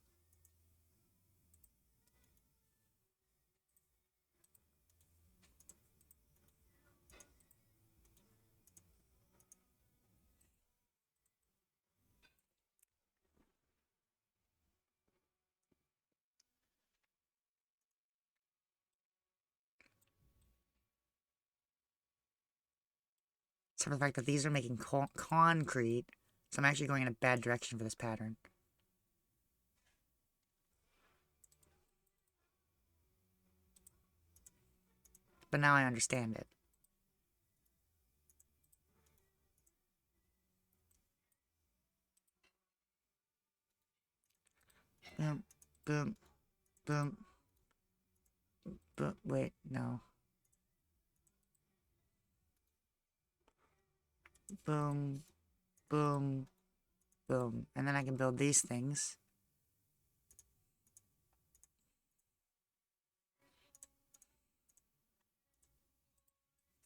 So for the fact that these are making concrete, so I'm actually going in a bad direction for this pattern. But now I understand it. Boom, boom, boom. But wait, no. Boom, boom, boom. And then I can build these things.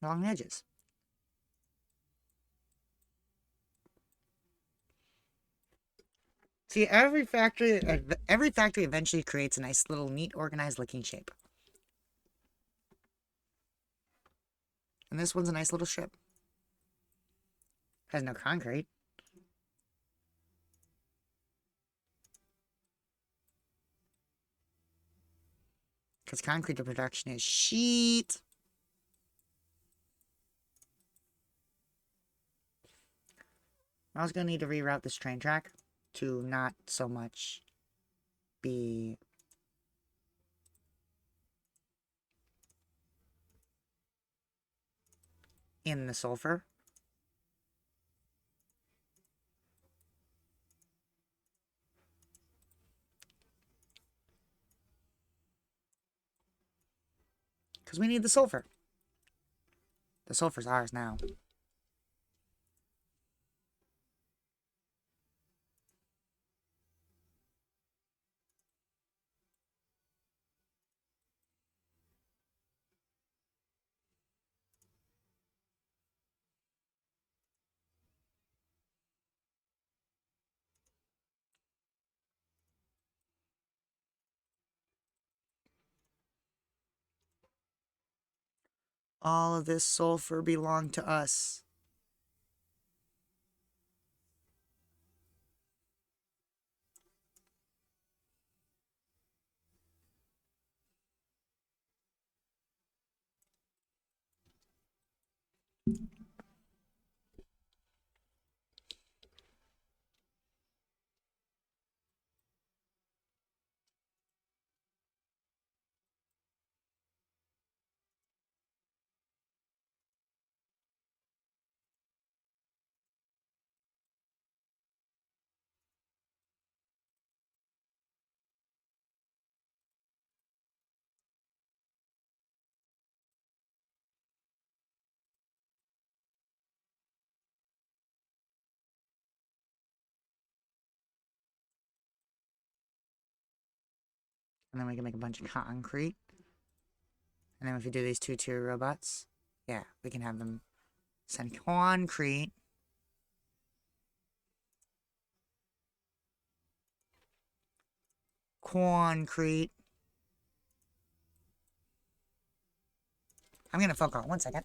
Along the edges. See, every factory eventually creates a nice little neat, organized looking shape. And this one's a nice little ship. Has no concrete. Because concrete production is shit. I was going to need to reroute this train track to not so much be in the sulfur. Because we need the sulfur. The sulfur's ours now. All of this sulfur belonged to us. And then we can make a bunch of concrete. And then if we do these 2-tier robots, yeah, we can have them send concrete. Concrete. I'm gonna phone call. 1 second.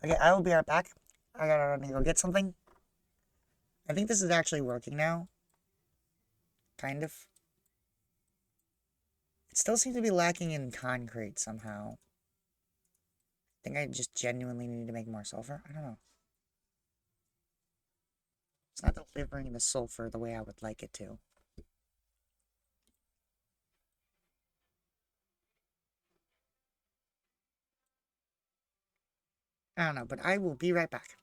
Okay, I will be right back. I gotta run and go get something. I think this is actually working now. Kind of. It still seems to be lacking in concrete somehow. I think I just genuinely need to make more sulfur. I don't know. It's not delivering the sulfur the way I would like it to. I don't know, but I will be right back.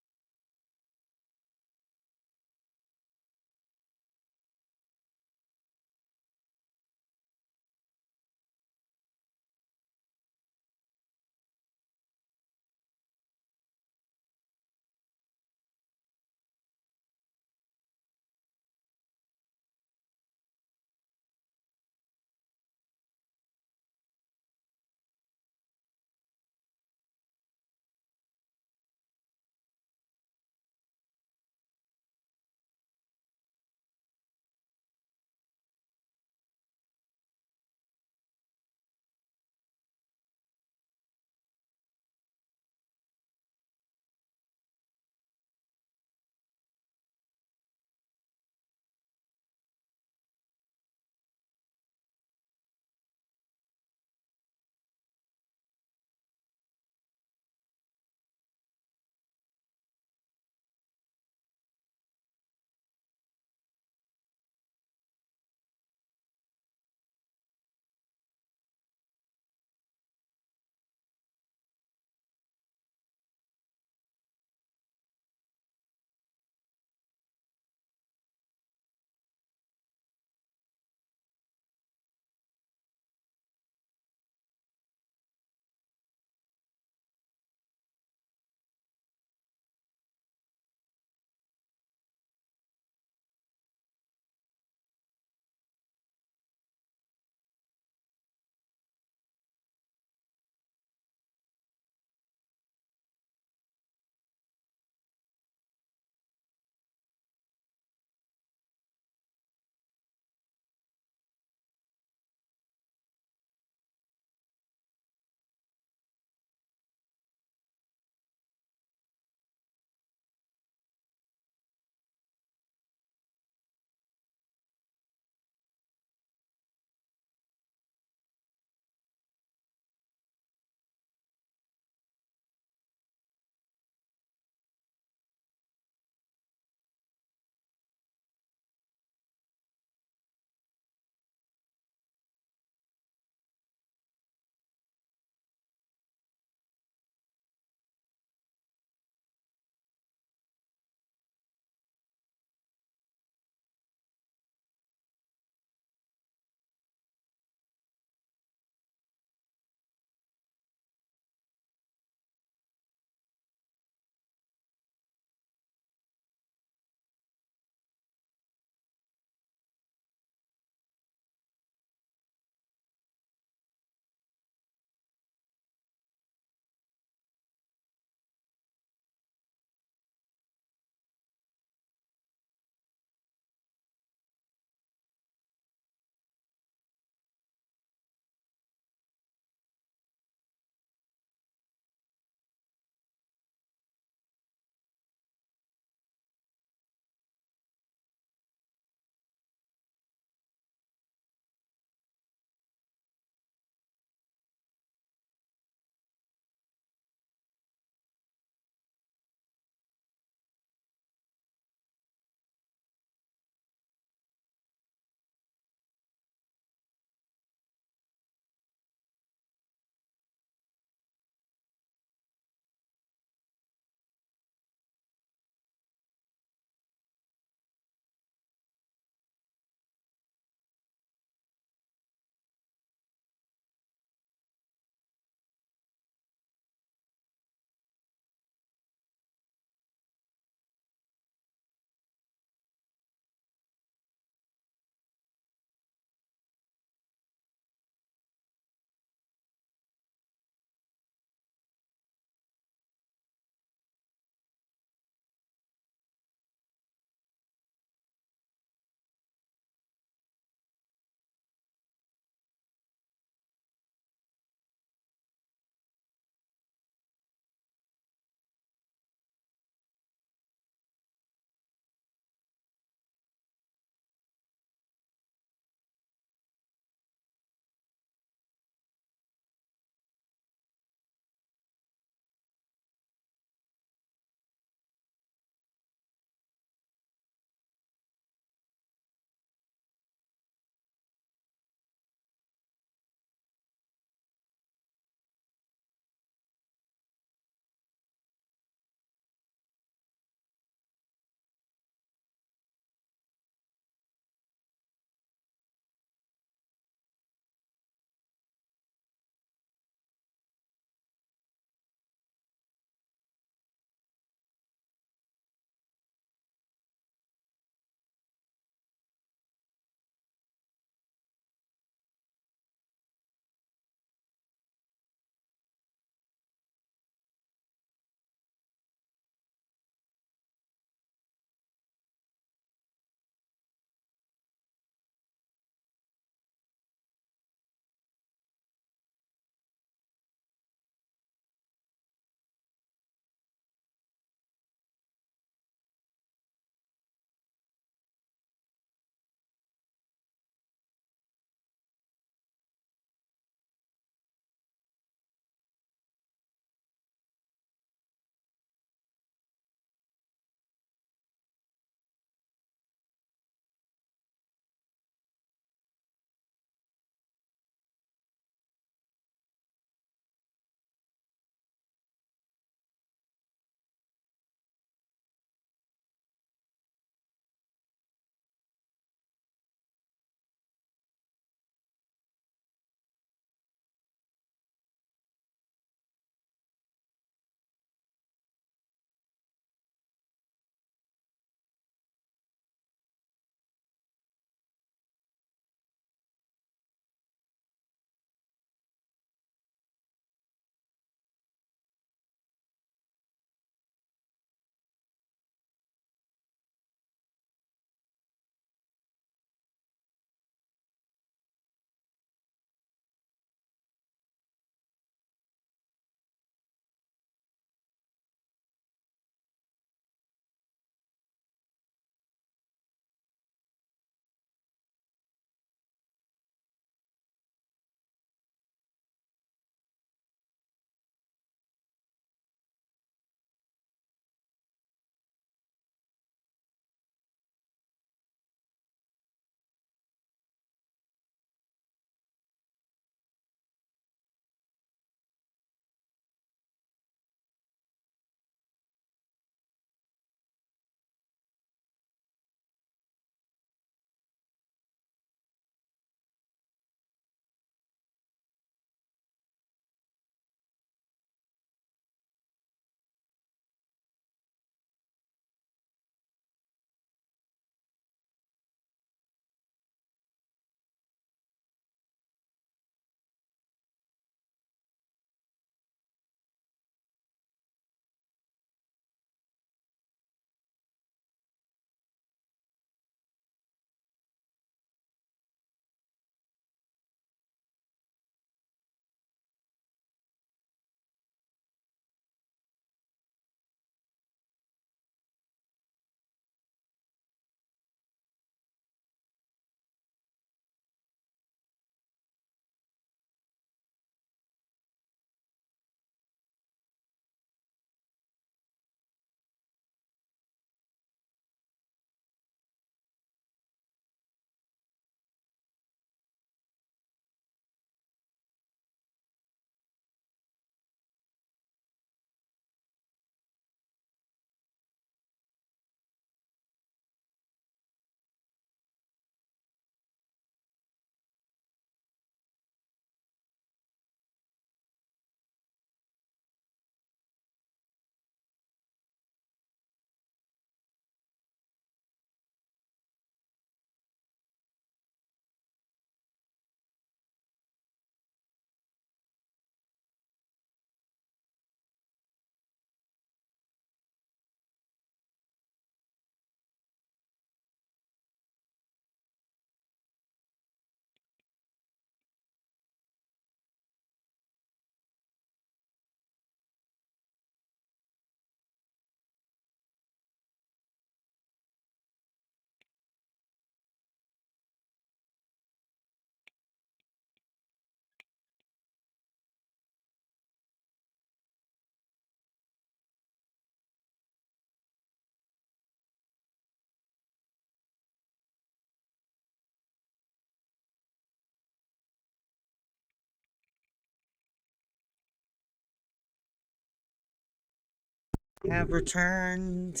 have returned.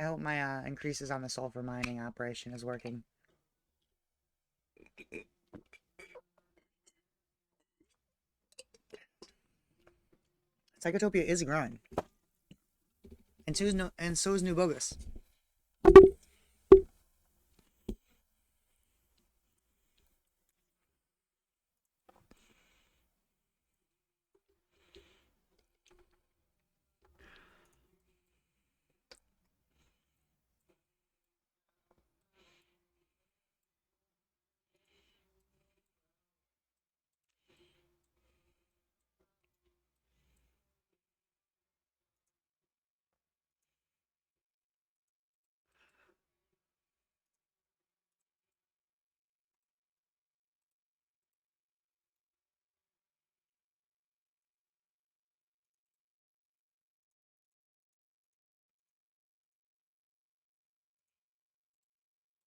I hope my increases on the sulfur mining operation is working. Psychotopia is growing. And so is New Bogus.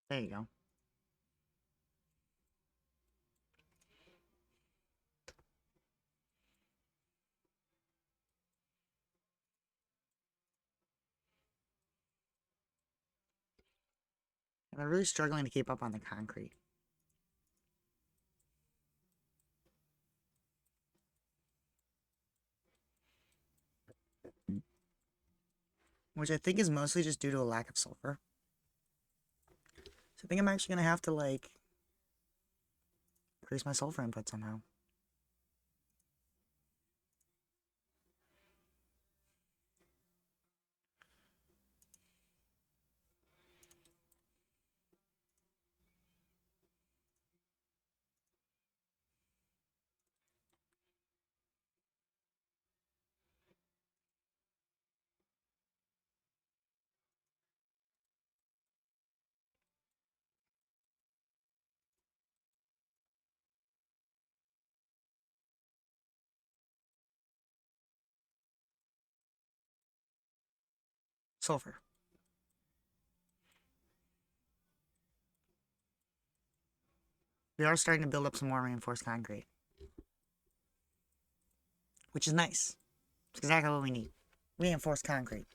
There you go. And they're really struggling to keep up on the concrete. Which I think is mostly just due to a lack of sulfur. So I think I'm actually going to have to, like, increase my sulfur input somehow. Sulfur. We are starting to build up some more reinforced concrete. Which is nice. It's exactly what we need. Reinforced concrete.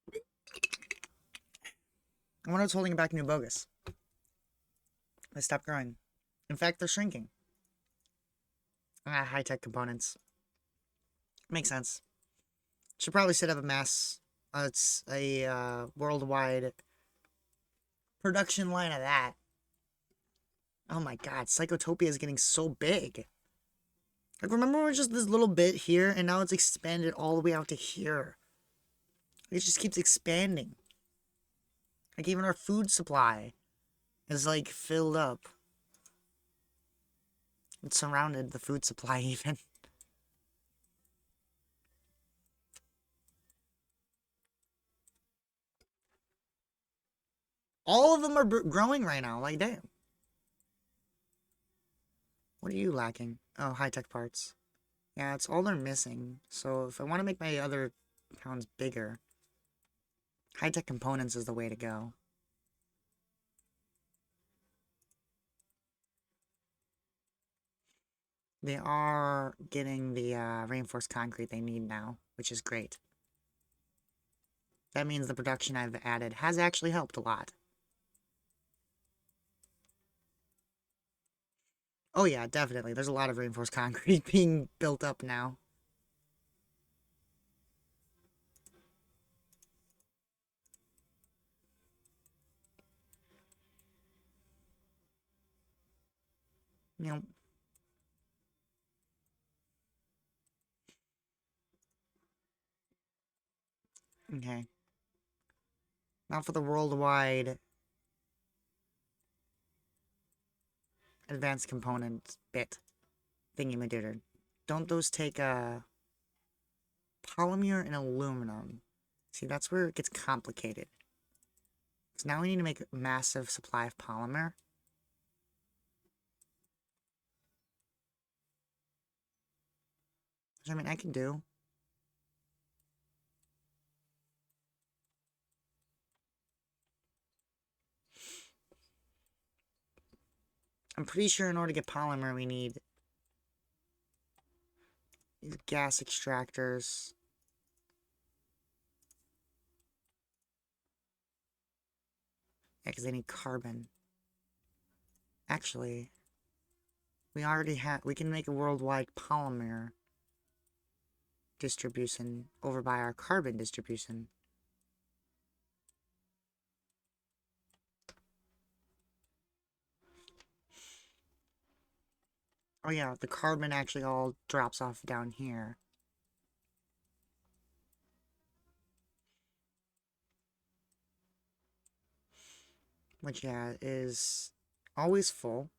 I wonder what's holding back New Bogus. They stopped growing. In fact, they're shrinking. High-tech components. Makes sense. Should probably set up a mass. It's a worldwide production line of that. Oh my god, Psychotopia is getting so big. Like, remember when it was just this little bit here, and now it's expanded all the way out to here. It just keeps expanding. Like, even our food supply is, like, filled up. It surrounded the food supply, even. All of them are growing right now, like, damn. What are you lacking? Oh, high-tech parts. Yeah, it's all they're missing. So if I want to make my other towns bigger, high-tech components is the way to go. They are getting the reinforced concrete they need now, which is great. That means the production I've added has actually helped a lot. Oh yeah, definitely. There's a lot of reinforced concrete being built up now. You know. Okay. Now for the worldwide advanced component bit thingy-majigger. Don't those take polymer and aluminum? See, that's where it gets complicated. So now we need to make a massive supply of polymer. Which, I mean, I can do. I'm pretty sure in order to get polymer, we need gas extractors. Yeah, because they need carbon. Actually, we already have. We can make a worldwide polymer distribution over by our carbon distribution. Oh yeah, the carbon actually all drops off down here. Which, yeah, is always full.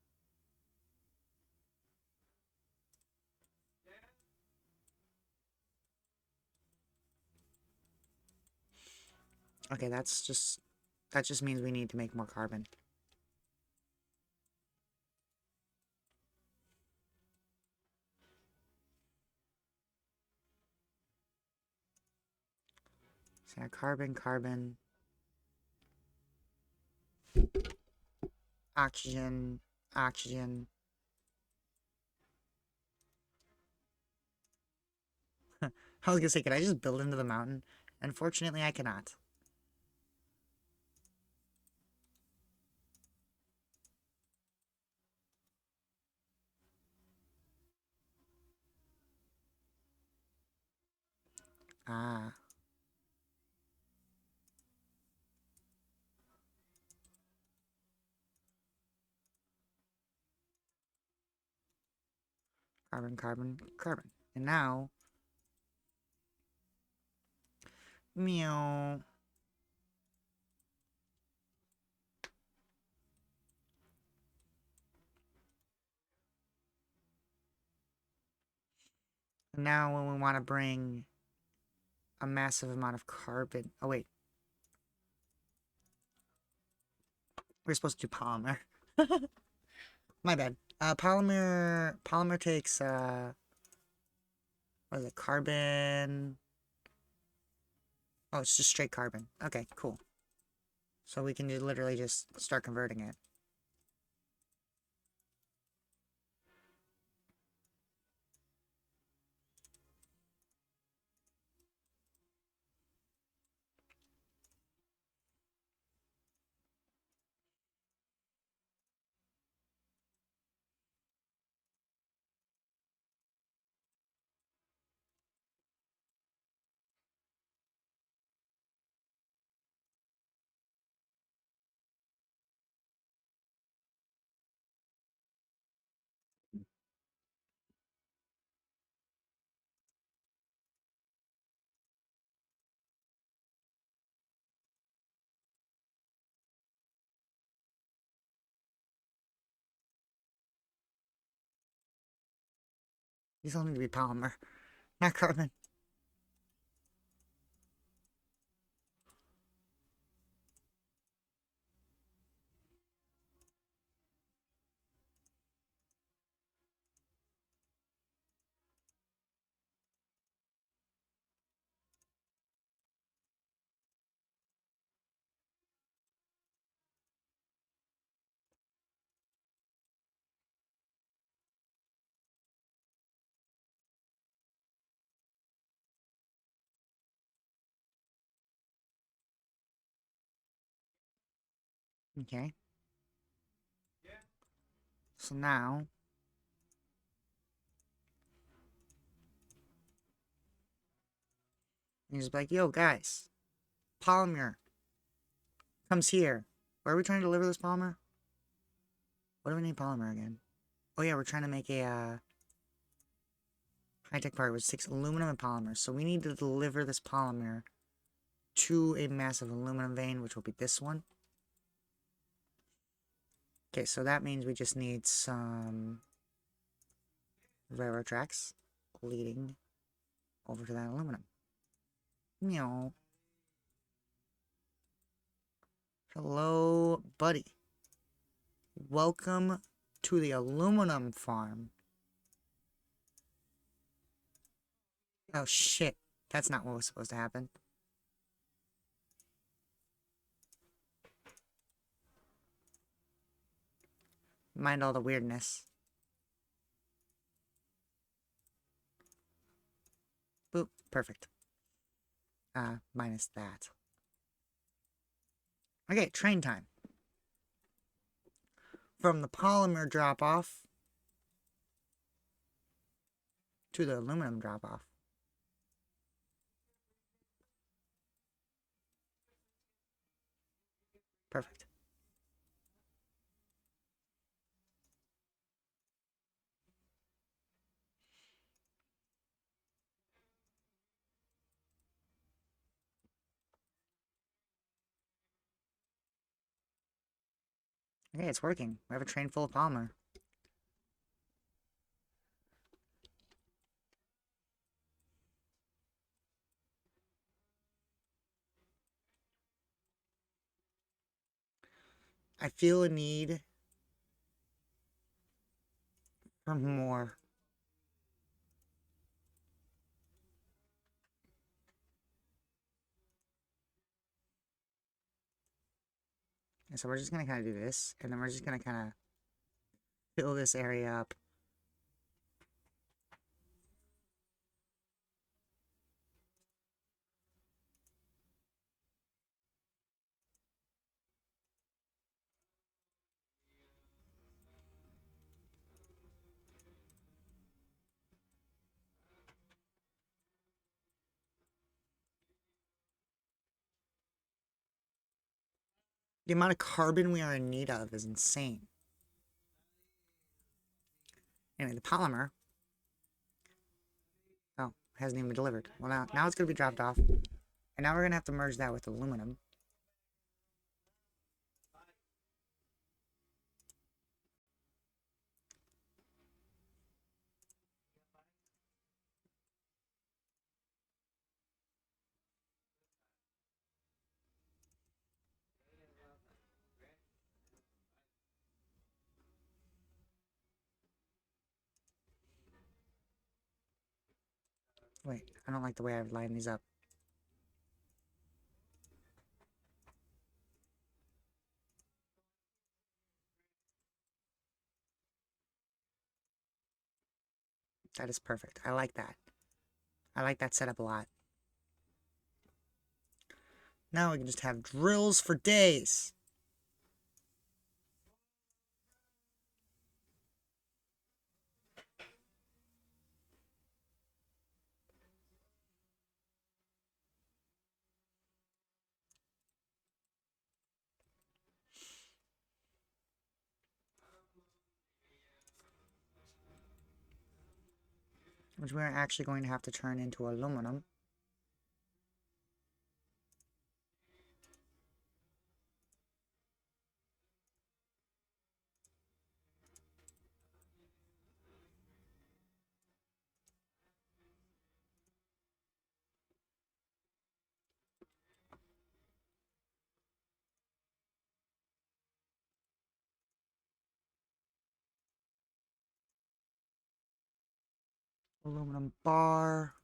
Okay, that just means we need to make more carbon. So yeah, carbon, carbon, oxygen, oxygen. I was gonna say, could I just build into the mountain? Unfortunately, I cannot. Ah. Carbon, carbon, carbon. And now... Meow. Now when we want to bring a massive amount of carbon... Oh, wait. We're supposed to do polymer. My bad. Polymer takes, what is it? Carbon... Oh, it's just straight carbon. Okay, cool. So we can literally just start converting it. These all need to be polymer, not carbon. Okay. So now... He's like, yo, guys. Polymer comes here. Where are we trying to deliver this polymer? What do we need polymer again? Oh yeah, we're trying to make a high-tech part which takes aluminum and polymer. So we need to deliver this polymer to a massive aluminum vein, which will be this one. Okay, so that means we just need some railroad tracks leading over to that aluminum. Meow. Hello, buddy. Welcome to the aluminum farm. Oh shit, that's not what was supposed to happen. Mind all the weirdness. Boop. Perfect. Minus that. Okay, train time. From the polymer drop-off to the aluminum drop-off. Perfect. Okay, it's working. We have a train full of polymer. I feel a need for more. And so we're just going to kind of do this, and then we're just going to kind of fill this area up. The amount of carbon we are in need of is insane. Anyway, the polymer, oh, hasn't even been delivered. Well, now it's going to be dropped off. And now we're going to have to merge that with aluminum. Wait, I don't like the way I've lined these up. That is perfect. I like that. I like that setup a lot. Now we can just have drills for days. Which we're actually going to have to turn into aluminum. Aluminum bar.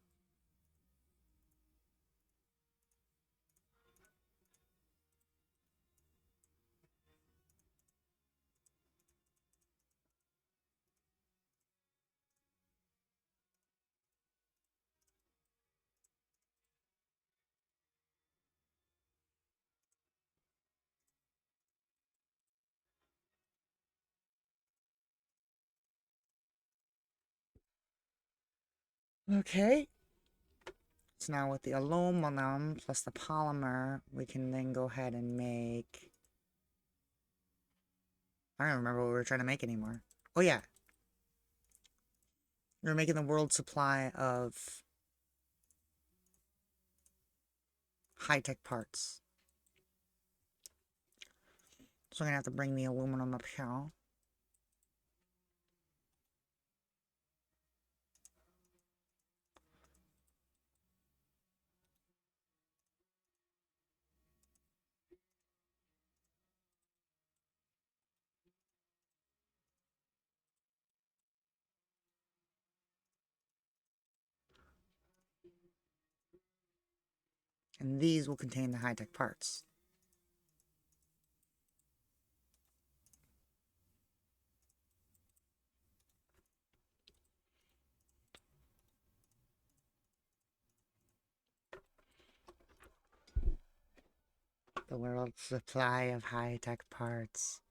Okay. So now with the aluminum plus the polymer, we can then go ahead and make... I don't remember what we were trying to make anymore. Oh yeah. We're making the world supply of high-tech parts. So we're gonna have to bring the aluminum up here. And these will contain the high-tech parts. The world's supply of high-tech parts.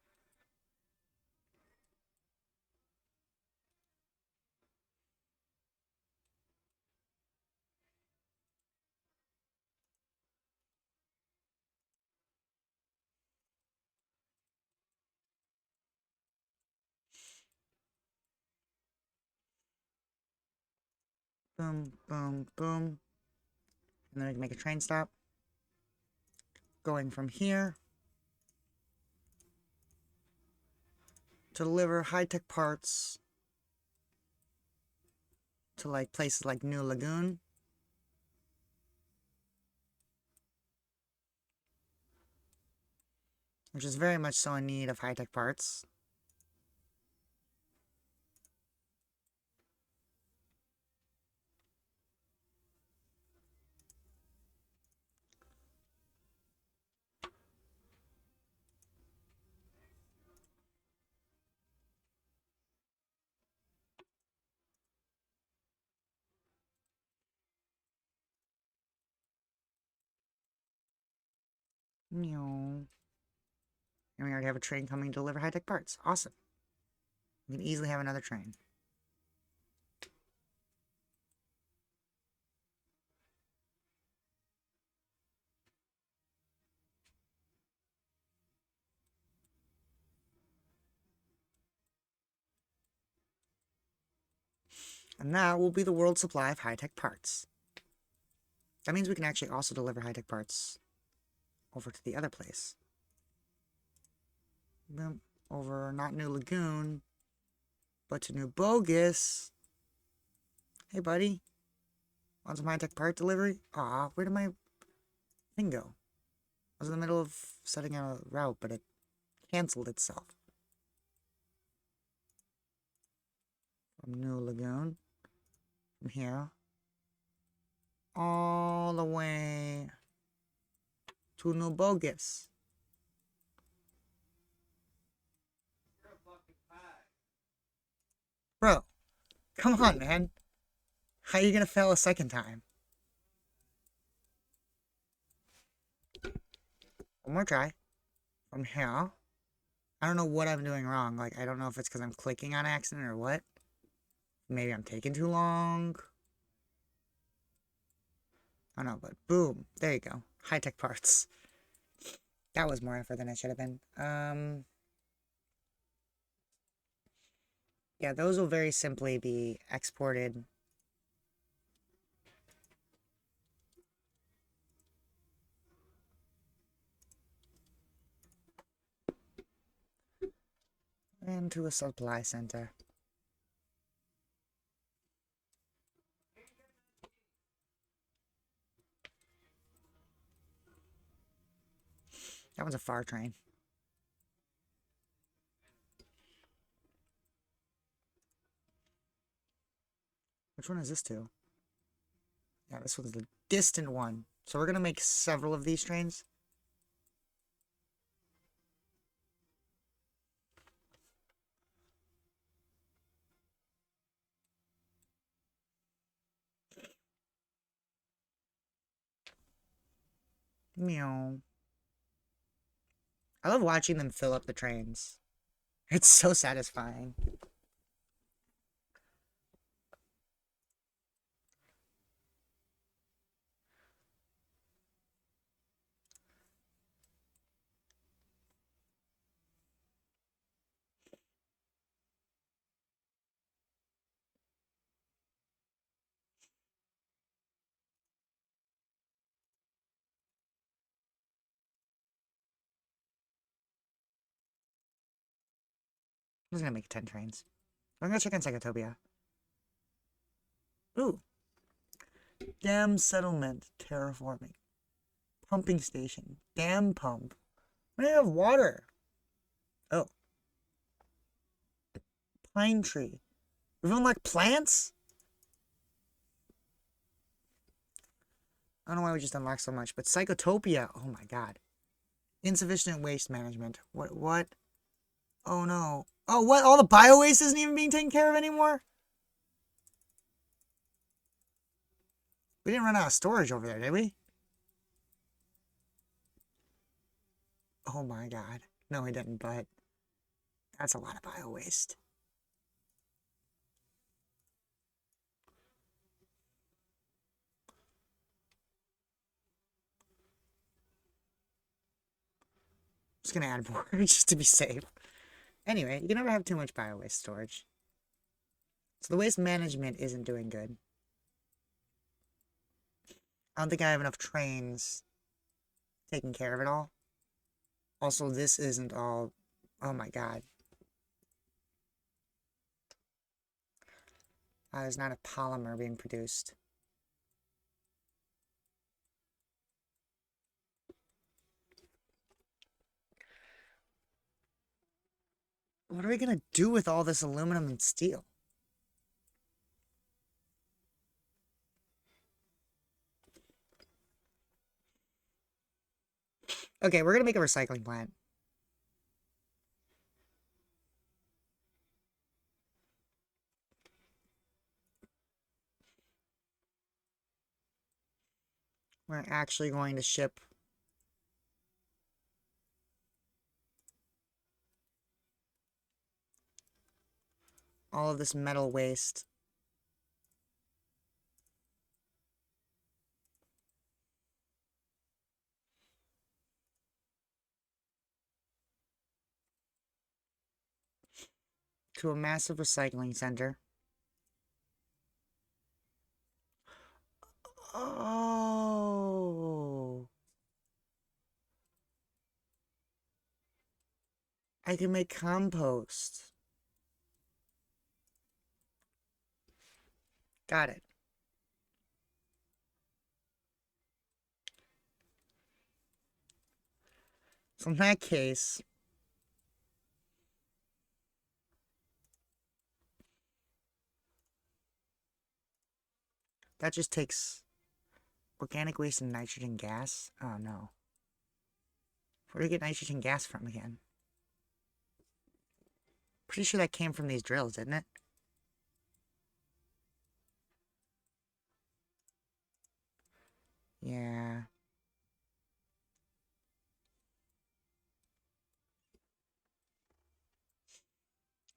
Boom, boom, boom. And then we can make a train stop. Going from here to deliver high-tech parts to like places like New Lagoon. Which is very much so in need of high-tech parts. Meow. And we already have a train coming to deliver high-tech parts. Awesome. We can easily have another train. And that will be the world's supply of high-tech parts. That means we can actually also deliver high-tech parts over to the other place. Boom. Over, not New Lagoon, but to New Bogus. Hey, buddy. Want some high-tech part delivery? Aw, where did my thing go? I was in the middle of setting out a route, but it canceled itself. From New Lagoon. From here. All the way to New Bogus. Bro, come on, man. How are you gonna fail a second time? One more try. From here. I don't know what I'm doing wrong. Like, I don't know if it's because I'm clicking on accident or what. Maybe I'm taking too long. I don't know, but boom. There you go. High-tech parts. That was more effort than it should have been. Yeah, those will very simply be exported. Into a supply center. That one's a far train. Which one is this to? Yeah, this one's the distant one. So we're going to make several of these trains. Meow. I love watching them fill up the trains. It's so satisfying. I'm just gonna make 10 trains. I'm gonna check on Psychotopia. Ooh. Dam settlement terraforming. Pumping station. Dam pump. We don't have water. Oh. Pine tree. We don't like plants? I don't know why we just unlocked so much, but Psychotopia. Oh my god. Insufficient waste management. What? Oh no. Oh, what? All the bio waste isn't even being taken care of anymore? We didn't run out of storage over there, did we? Oh my god. No, he didn't, but that's a lot of bio waste. Just gonna add more just to be safe. Anyway, you can never have too much bio waste storage. So the waste management isn't doing good. I don't think I have enough trains taking care of it all. Also, this isn't all... Oh my god. There's not a polymer being produced. What are we gonna do with all this aluminum and steel? Okay, we're gonna make a recycling plant. We're actually going to ship all of this metal waste to a massive recycling center. Oh, I can make compost. Got it. So in that case, that just takes organic waste and nitrogen gas. Oh no. Where do we get nitrogen gas from again? Pretty sure that came from these drills, didn't it? Yeah.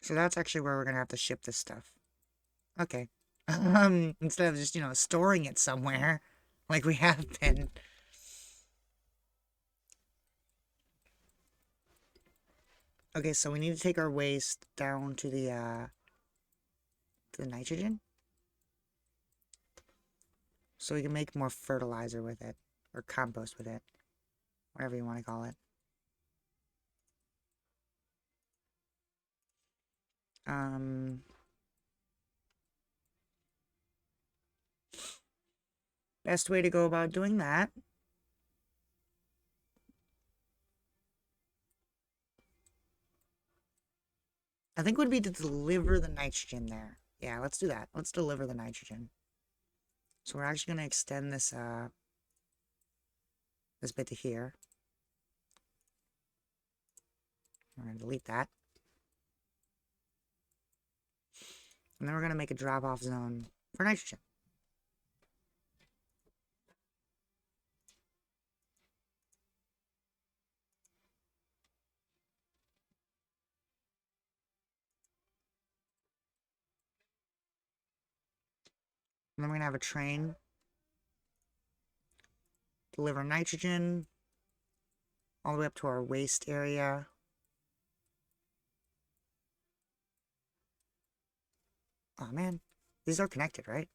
So that's actually where we're gonna have to ship this stuff. Okay. Instead of just, storing it somewhere, like we have been. Okay, so we need to take our waste down to the nitrogen. So we can make more fertilizer with it. Or compost with it. Whatever you want to call it. Best way to go about doing that I think would be to deliver the nitrogen there. Yeah, let's do that. Let's deliver the nitrogen. So we're actually going to extend this this bit to here. We're going to delete that. And then we're going to make a drop-off zone for nitrogen. And then we're going to have a train deliver nitrogen all the way up to our waste area. Oh man, these are connected, right?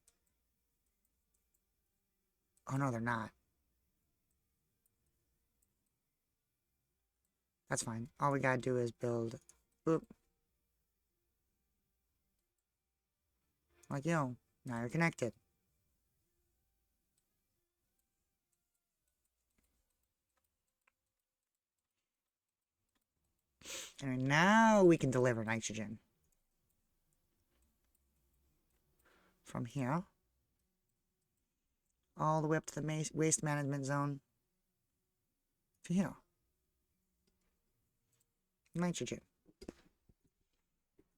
Oh no, they're not. That's fine. All we gotta do is build, boop. Like, yo, now you're connected. And now we can deliver nitrogen. From here. All the way up to the waste management zone. To here. Nitrogen.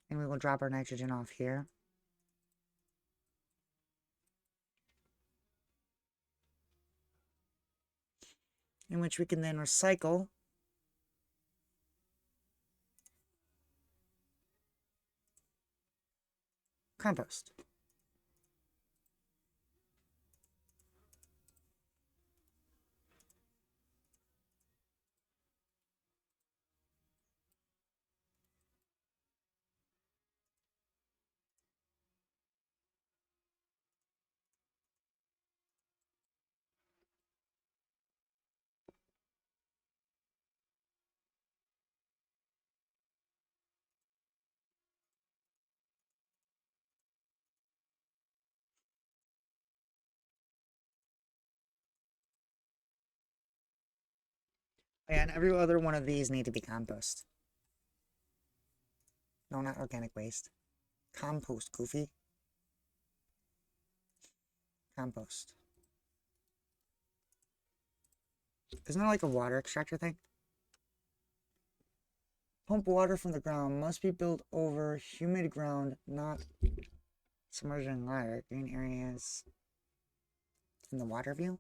And we will drop our nitrogen off here. In which we can then recycle compost. And every other one of these need to be compost. No, not organic waste. Compost, Goofy. Compost. Isn't there like a water extractor thing? Pump water from the ground. Must be built over humid ground, not submerged in water. Green areas in the water view.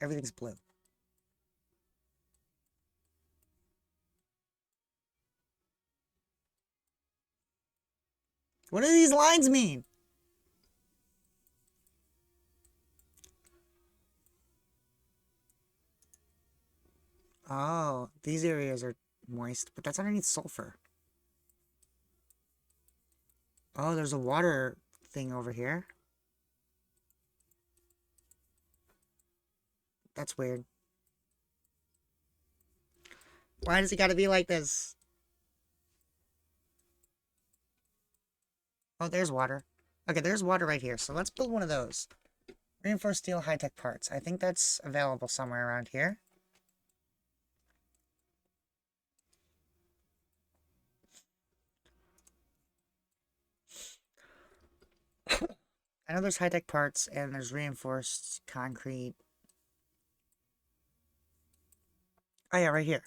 Everything's blue. What do these lines mean? Oh, these areas are moist, but that's underneath sulfur. Oh, there's a water thing over here. That's weird. Why does it gotta be like this? Oh, there's water. Okay, there's water right here. So let's build one of those. Reinforced steel high-tech parts. I think that's available somewhere around here. I know there's high-tech parts and there's reinforced concrete. Oh yeah, right here.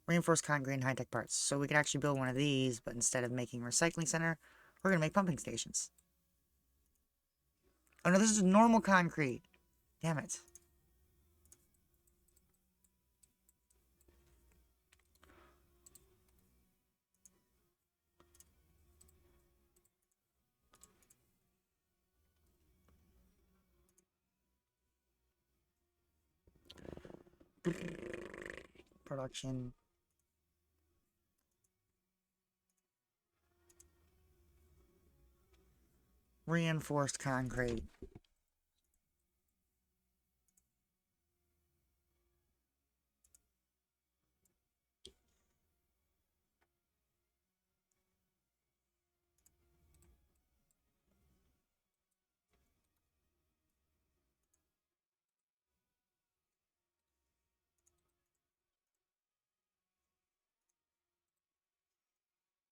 Reinforced concrete and high-tech parts. So we could actually build one of these, but instead of making a recycling center, we're gonna make pumping stations. Oh no, this is normal concrete. Damn it. Production. Reinforced concrete.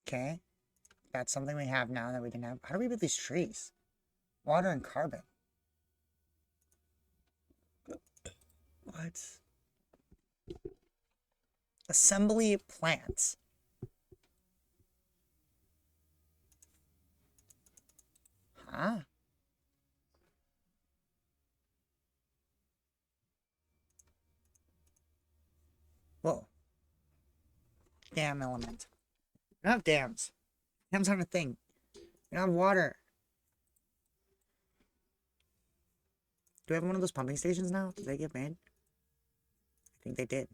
Okay. That's something we have now that we didn't have. How do we build these trees? Water and carbon. What? Assembly plants. Huh? Whoa. Dam element. We don't have dams. Dams aren't a thing. We don't have water. Do we have one of those pumping stations now? Did they get made? I think they did.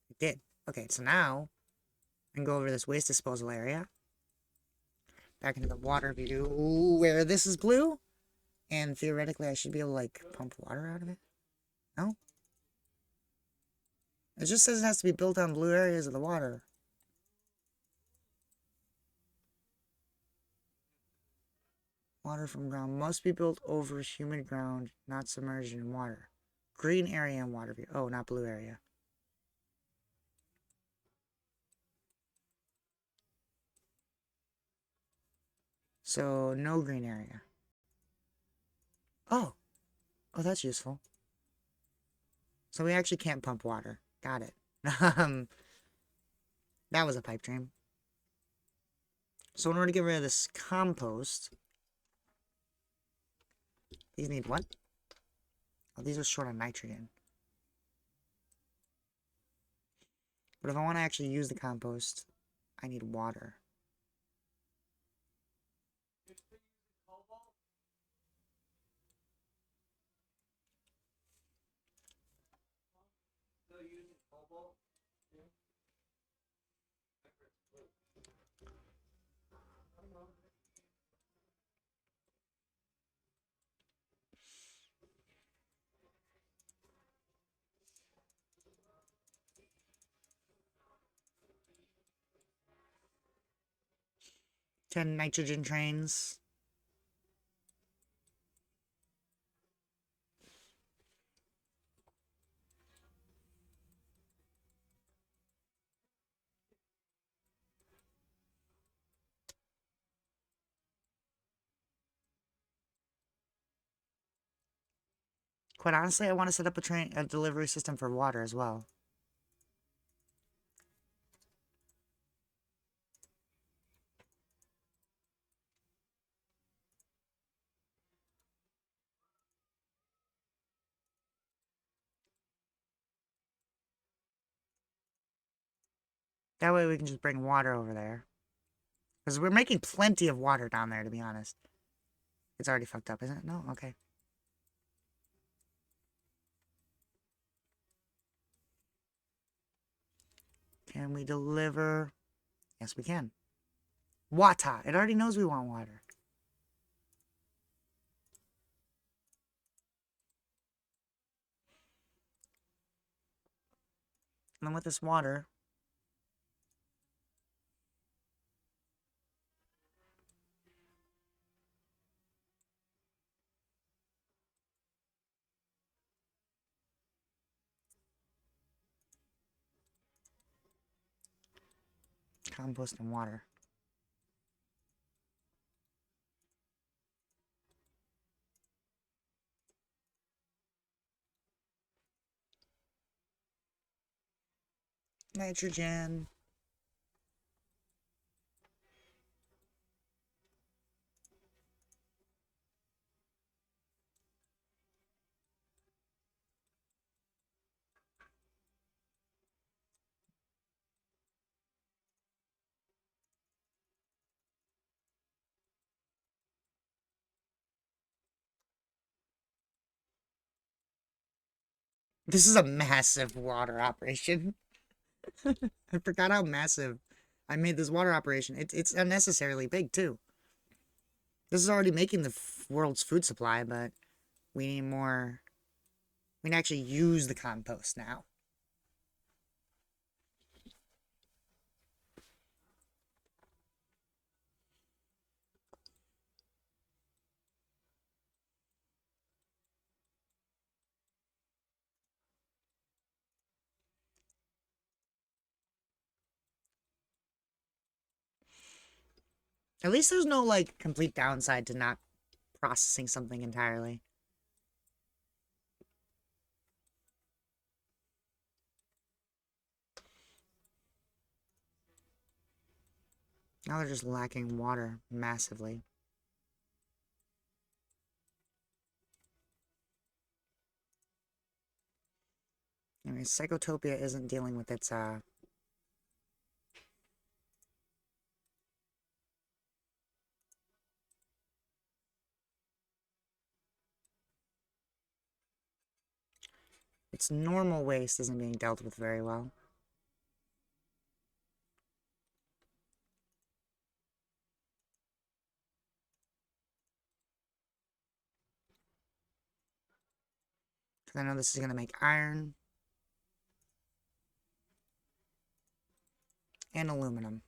They did. Okay, so now I can go over this waste disposal area. Back into the water view where this is blue. And theoretically I should be able to like pump water out of it. No? It just says it has to be built on blue areas of the water. Water from ground must be built over humid ground, not submerged in water. Green area and water view. Oh, not blue area. So, no green area. Oh. Oh, that's useful. So we actually can't pump water. Got it. That was a pipe dream. So in order to get rid of this compost, these need what? Oh, these are short on nitrogen. But if I want to actually use the compost, I need water. You're still using cobalt? Still using cobalt? Yeah. 10 nitrogen trains. Quite honestly, I want to set up a delivery system for water as well. That way we can just bring water over there. Because we're making plenty of water down there, to be honest. It's already fucked up, isn't it? No? Okay. Can we deliver? Yes, we can. Water. It already knows we want water. And then with this water, compost and water. Nitrogen. This is a massive water operation. I forgot how massive I made this water operation. It's unnecessarily big, too. This is already making the world's food supply, but we need more. We can actually use the compost now. At least there's no, like, complete downside to not processing something entirely. Now they're just lacking water massively. Anyway, Psychotopia isn't dealing with its normal waste isn't being dealt with very well. Because I know this is going to make iron and aluminum.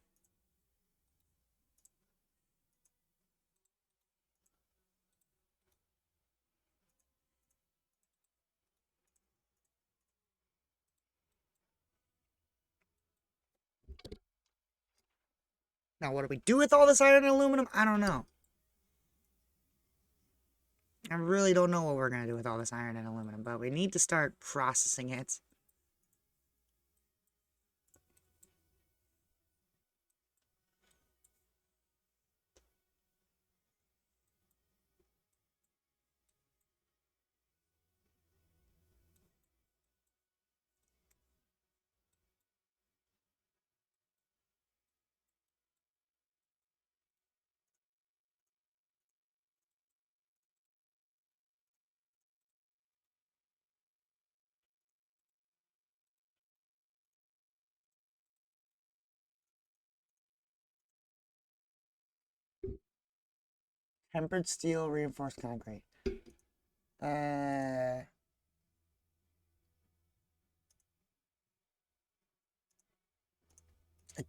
Now, what do we do with all this iron and aluminum? I don't know. I really don't know what we're going to do with all this iron and aluminum, but we need to start processing it. Tempered steel, reinforced concrete. I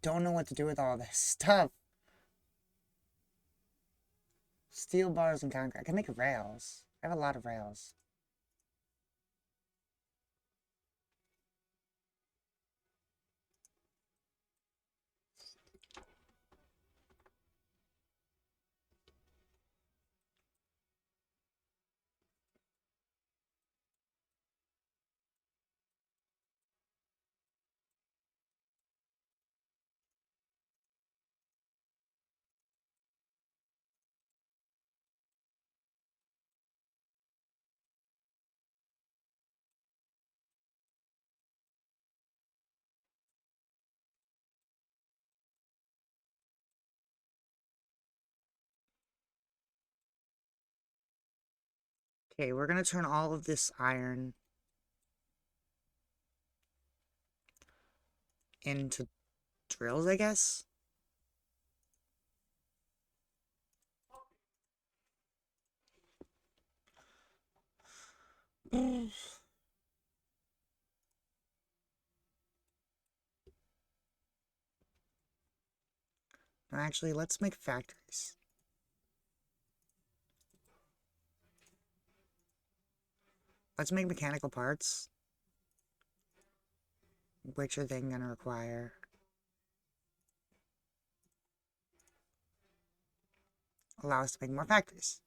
don't know what to do with all this stuff. Steel bars and concrete. I can make rails. I have a lot of rails. Okay, we're gonna turn all of this iron into drills, I guess. Actually, let's make factories. Let's make mechanical parts. Which are they gonna require? Allow us to make more factories.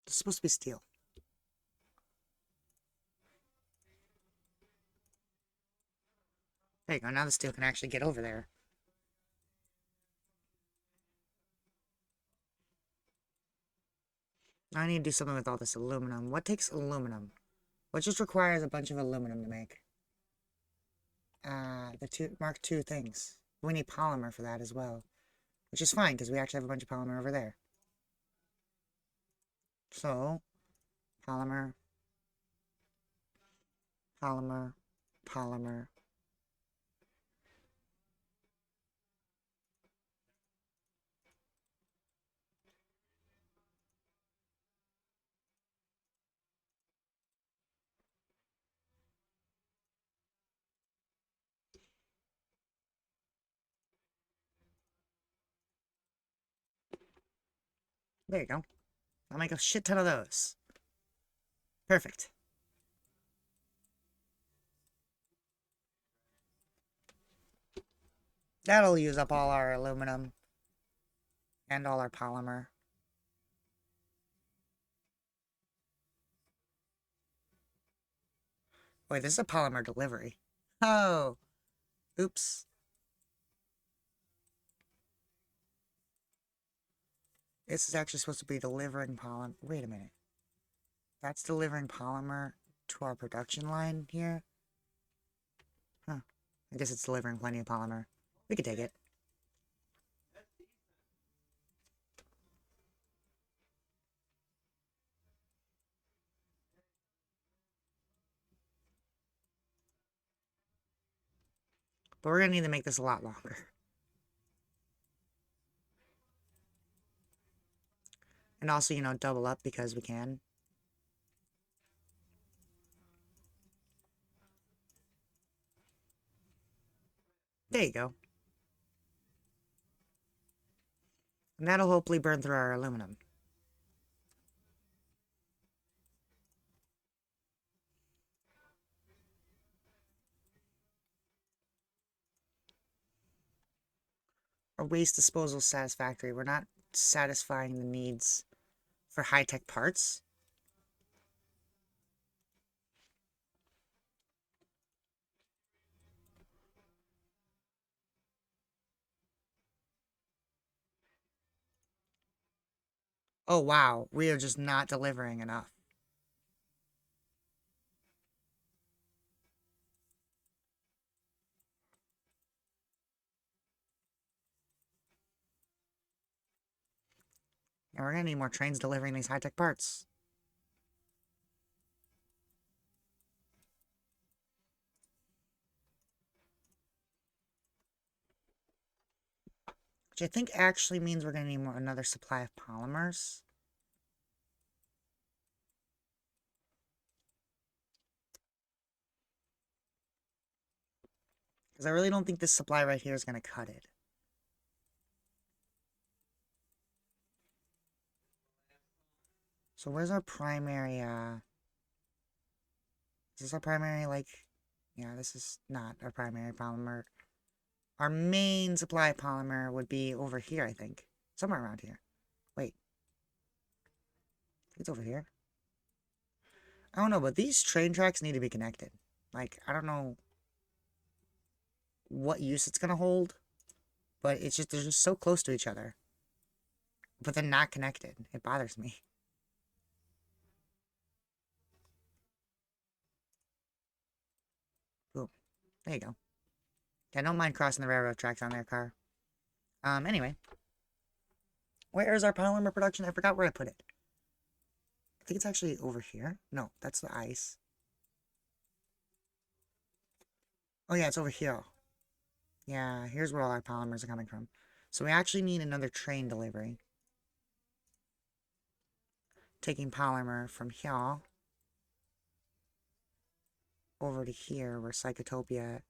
This is supposed to be steel. There you go, now the steel can actually get over there. I need to do something with all this aluminum. What takes aluminum? What just requires a bunch of aluminum to make? The Mark II things. We need polymer for that as well. Which is fine, because we actually have a bunch of polymer over there. So, polymer, polymer, polymer. There you go. I'll make a shit ton of those. Perfect. That'll use up all our aluminum. And all our polymer. Wait, this is a polymer delivery. Oh! Oops. This is actually supposed to be delivering polymer. Wait a minute. That's delivering polymer to our production line here? Huh. I guess it's delivering plenty of polymer. We could take it. But we're gonna need to make this a lot longer. And also, you know, double up because we can. There you go. And that'll hopefully burn through our aluminum. Our waste disposal is satisfactory. We're not satisfying the needs for high-tech parts. Oh, wow. We are just not delivering enough. And we're going to need more trains delivering these high-tech parts. Which I think actually means we're going to need another supply of polymers. Because I really don't think this supply right here is going to cut it. So where's our primary, is this our primary, like, yeah, this is not our primary polymer. Our main supply polymer would be over here, I think. Somewhere around here. Wait. It's over here. I don't know, but these train tracks need to be connected. Like, I don't know what use it's going to hold, but it's just, they're just so close to each other. But they're not connected. It bothers me. Boom. There you go. Yeah, don't mind crossing the railroad tracks on their car. Anyway. Where is our polymer production? I forgot where I put it. I think it's actually over here. No, that's the ice. Oh yeah, it's over here. Yeah, here's where all our polymers are coming from. So we actually need another train delivery. Taking polymer from here over to here where Psychotopia.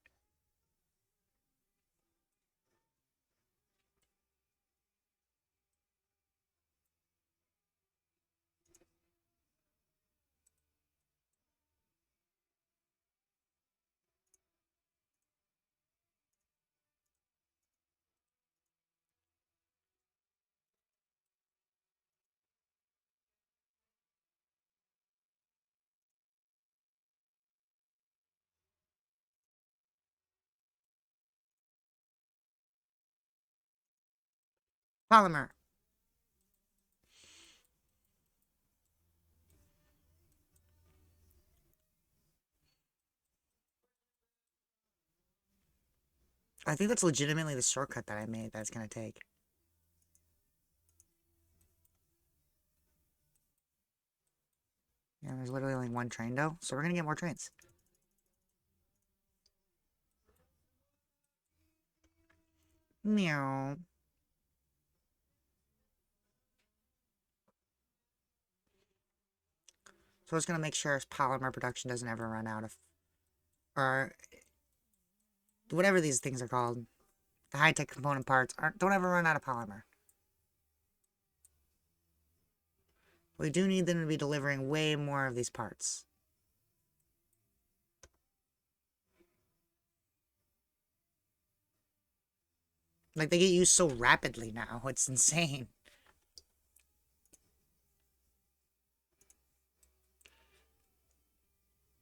Polymer. I think that's legitimately the shortcut that I made that's going to take. Yeah, there's literally only one train though, so we're going to get more trains. Meow. So it's going to make sure polymer production doesn't ever run out of, or whatever these things are called. The high-tech component parts don't ever run out of polymer. We do need them to be delivering way more of these parts. Like, they get used so rapidly now. It's insane.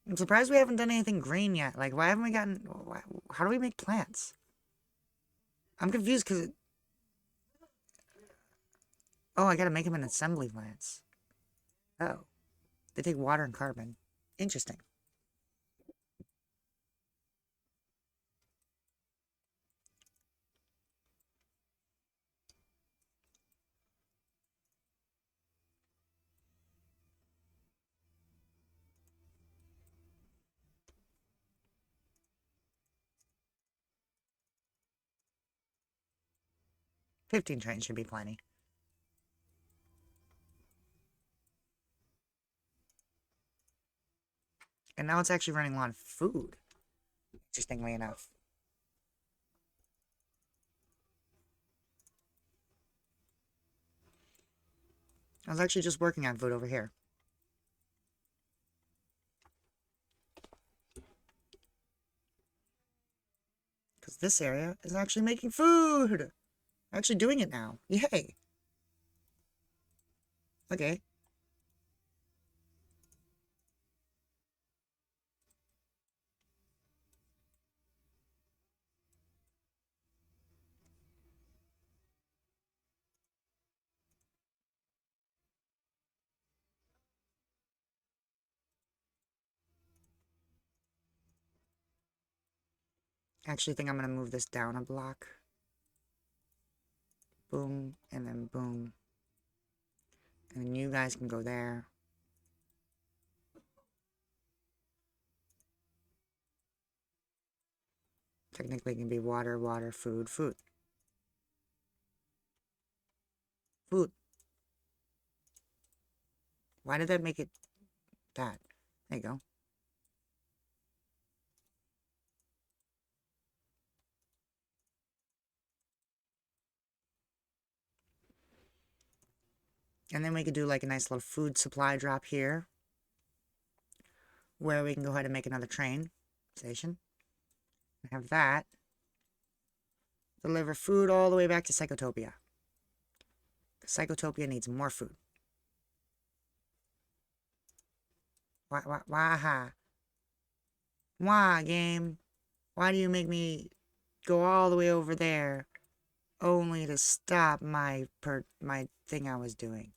I'm surprised we haven't done anything green yet. Like, why haven't we gotten... How do we make plants? I'm confused because... Oh, I gotta make them in assembly plants. Oh. They take water and carbon. Interesting. $15 trains should be plenty. And now it's actually running low on food. Interestingly enough. I was actually just working on food over here. Because this area is actually making food! Actually doing it now. Yay. Okay. Actually think I'm gonna move this down a block. Boom, and then boom. And then you guys can go there. Technically it can be water, water, food, food. Food. Why did that make it that? There you go. And then we could do like a nice little food supply drop here, where we can go ahead and make another train station. Have that deliver food all the way back to Psychotopia. Psychotopia needs more food. Why, game? Why do you make me go all the way over there only to stop my thing I was doing?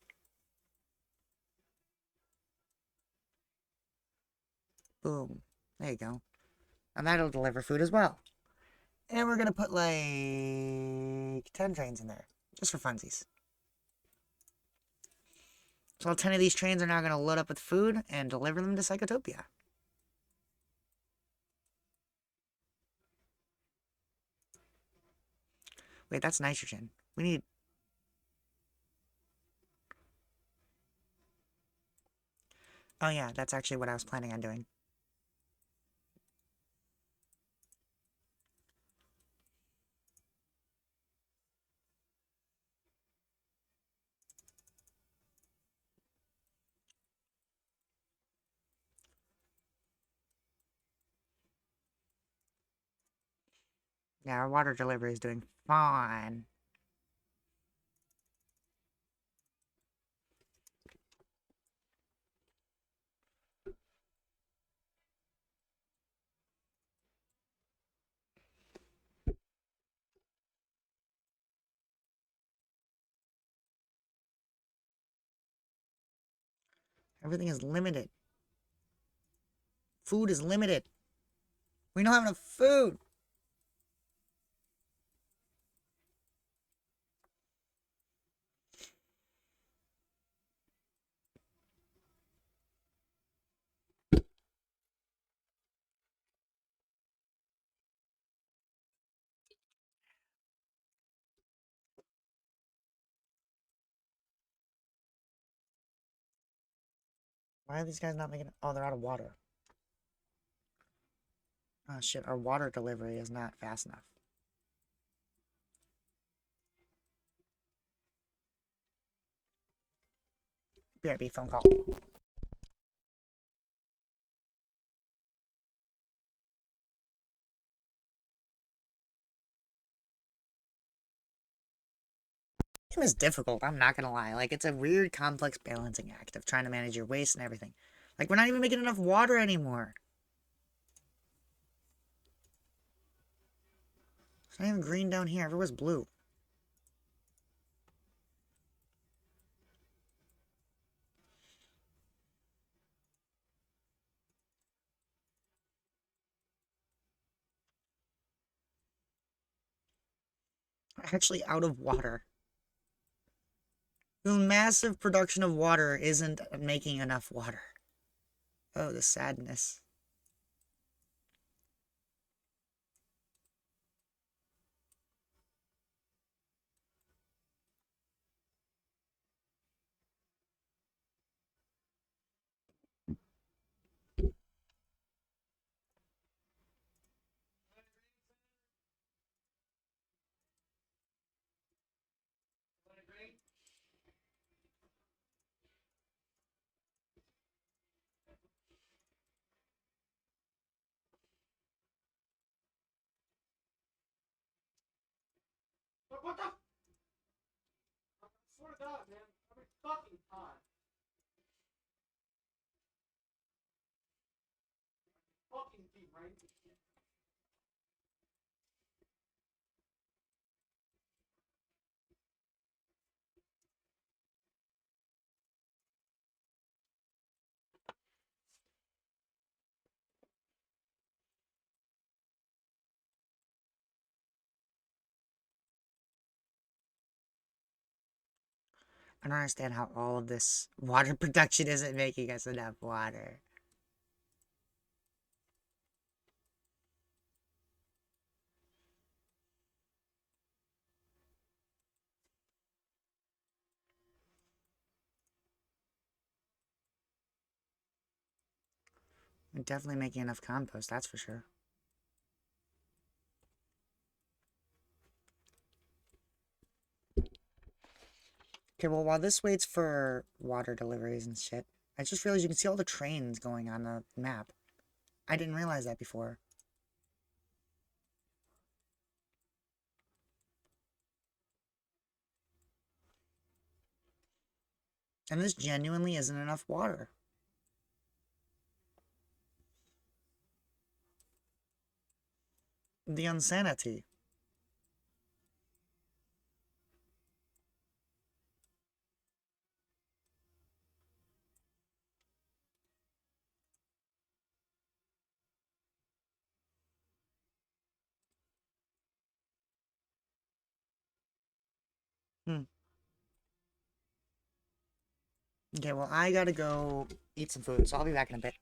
Boom. There you go. And that'll deliver food as well. And we're gonna put like 10 trains in there, just for funsies. So all 10 of these trains are now gonna load up with food and deliver them to Psychotopia. Wait, that's nitrogen. We need... Oh yeah, that's actually what I was planning on doing. Yeah, our water delivery is doing fine. Everything is limited. Food is limited. We don't have enough food. Why are these guys not making... Oh, they're out of water. Oh shit, our water delivery is not fast enough. BRB phone call. Game is difficult, I'm not gonna lie. Like, it's a weird, complex balancing act of trying to manage your waste and everything. Like, we're not even making enough water anymore. It's not even green down here. Everywhere's blue. We're actually out of water. The massive production of water isn't making enough water. Oh, the sadness. fucking time. Fucking keep right. I don't understand how all of this water production isn't making us enough water. We're definitely making enough compost, that's for sure. Okay, well, while this waits for water deliveries and shit, I just realized you can see all the trains going on the map. I didn't realize that before. And this genuinely isn't enough water. The insanity. Hmm. Okay, well, I gotta go eat some food, so I'll be back in a bit.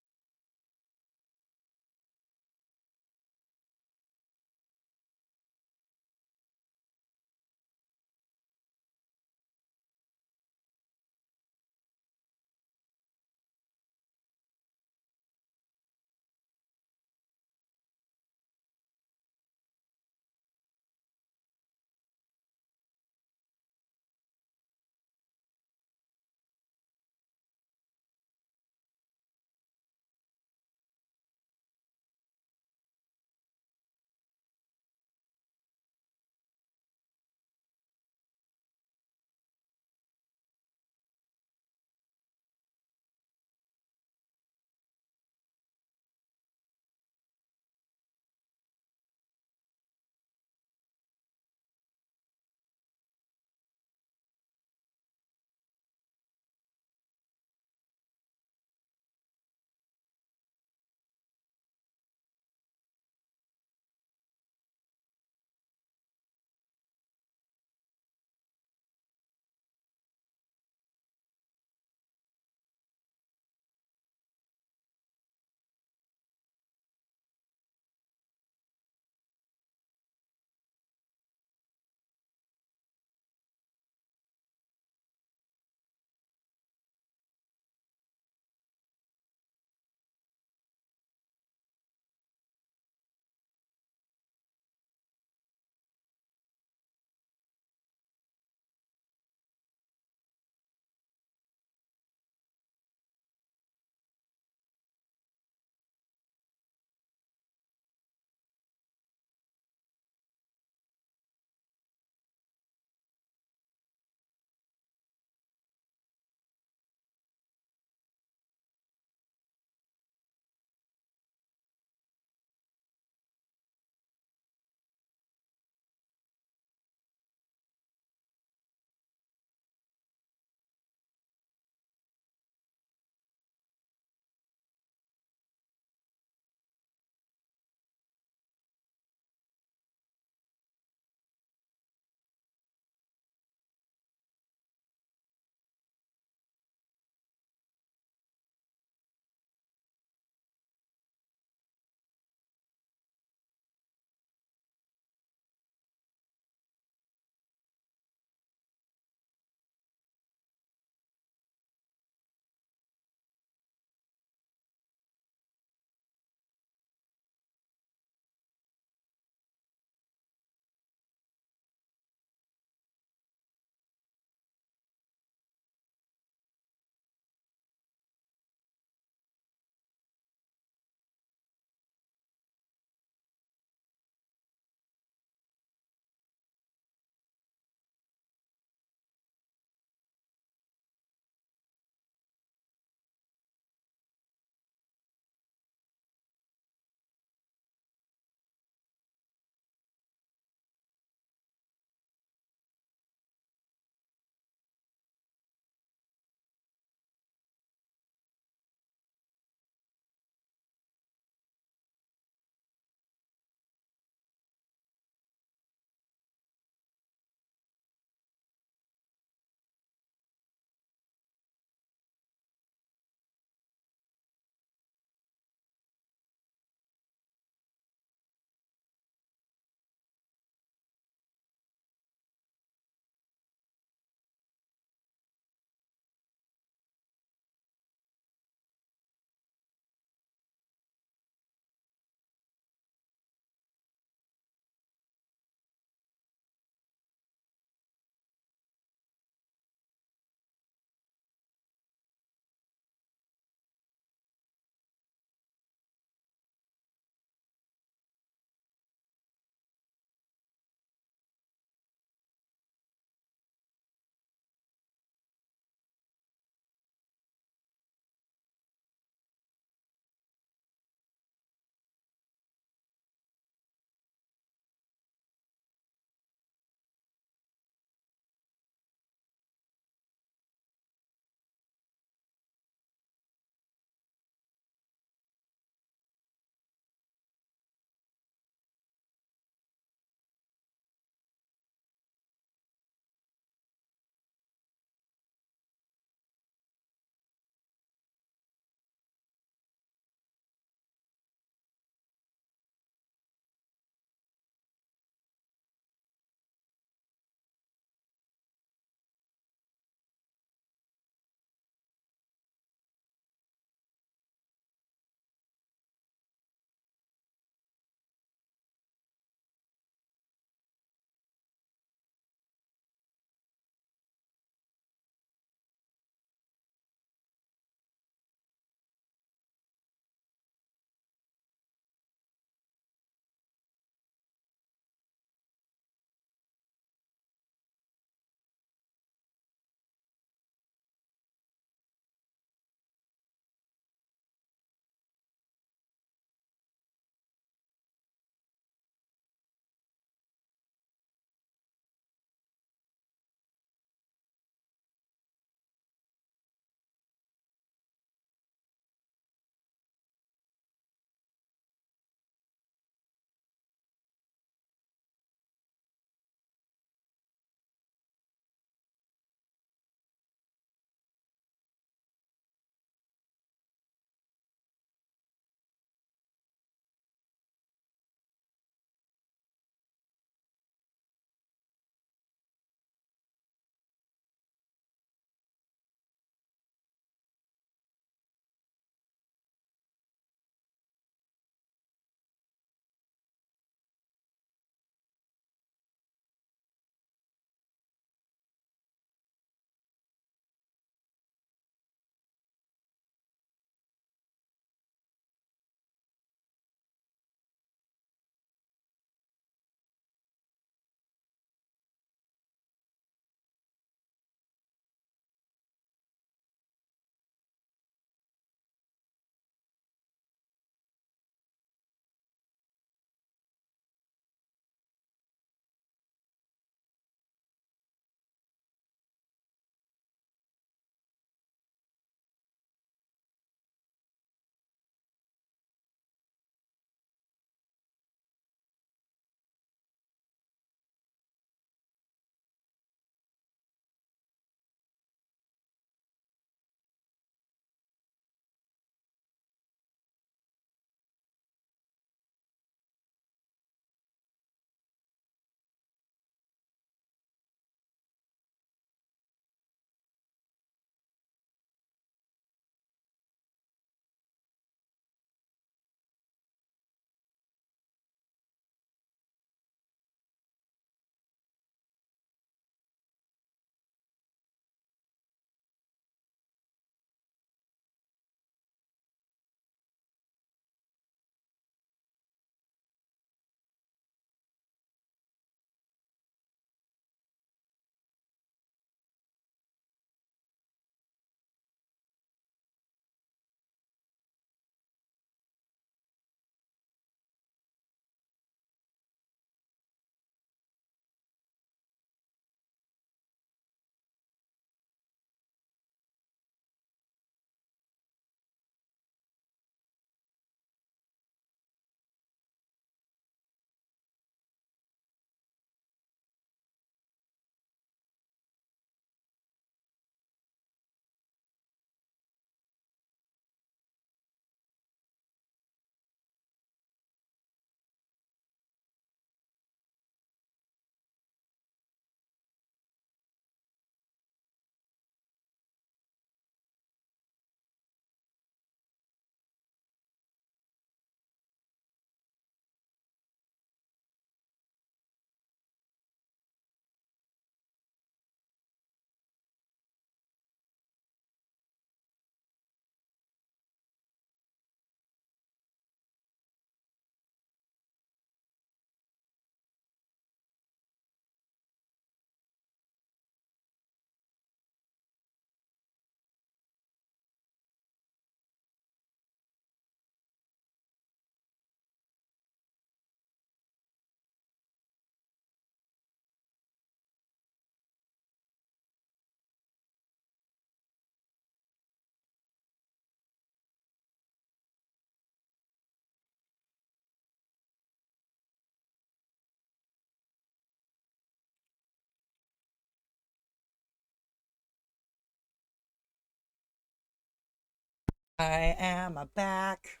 I am back.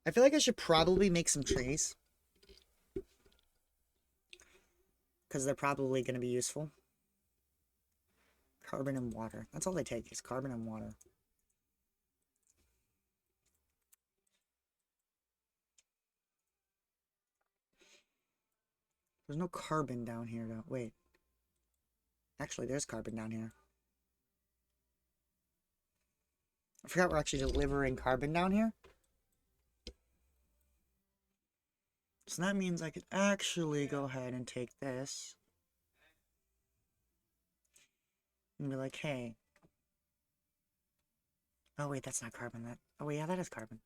I feel like I should probably make some trees. Because they're probably going to be useful. Carbon and water. That's all they take is carbon and water. There's no carbon down here, though. Wait. Actually, there's carbon down here. I forgot we're actually delivering carbon down here. So that means I could actually go ahead and take this. And be like, hey. Oh, wait, that's not carbon. Oh, wait, yeah, that is carbon.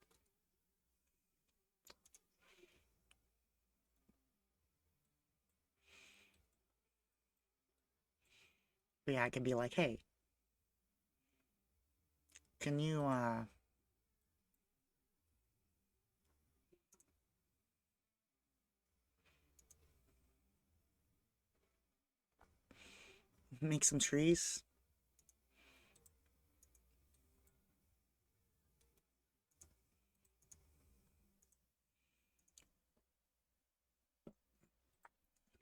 But yeah, I can be like, hey. Can you, make some trees?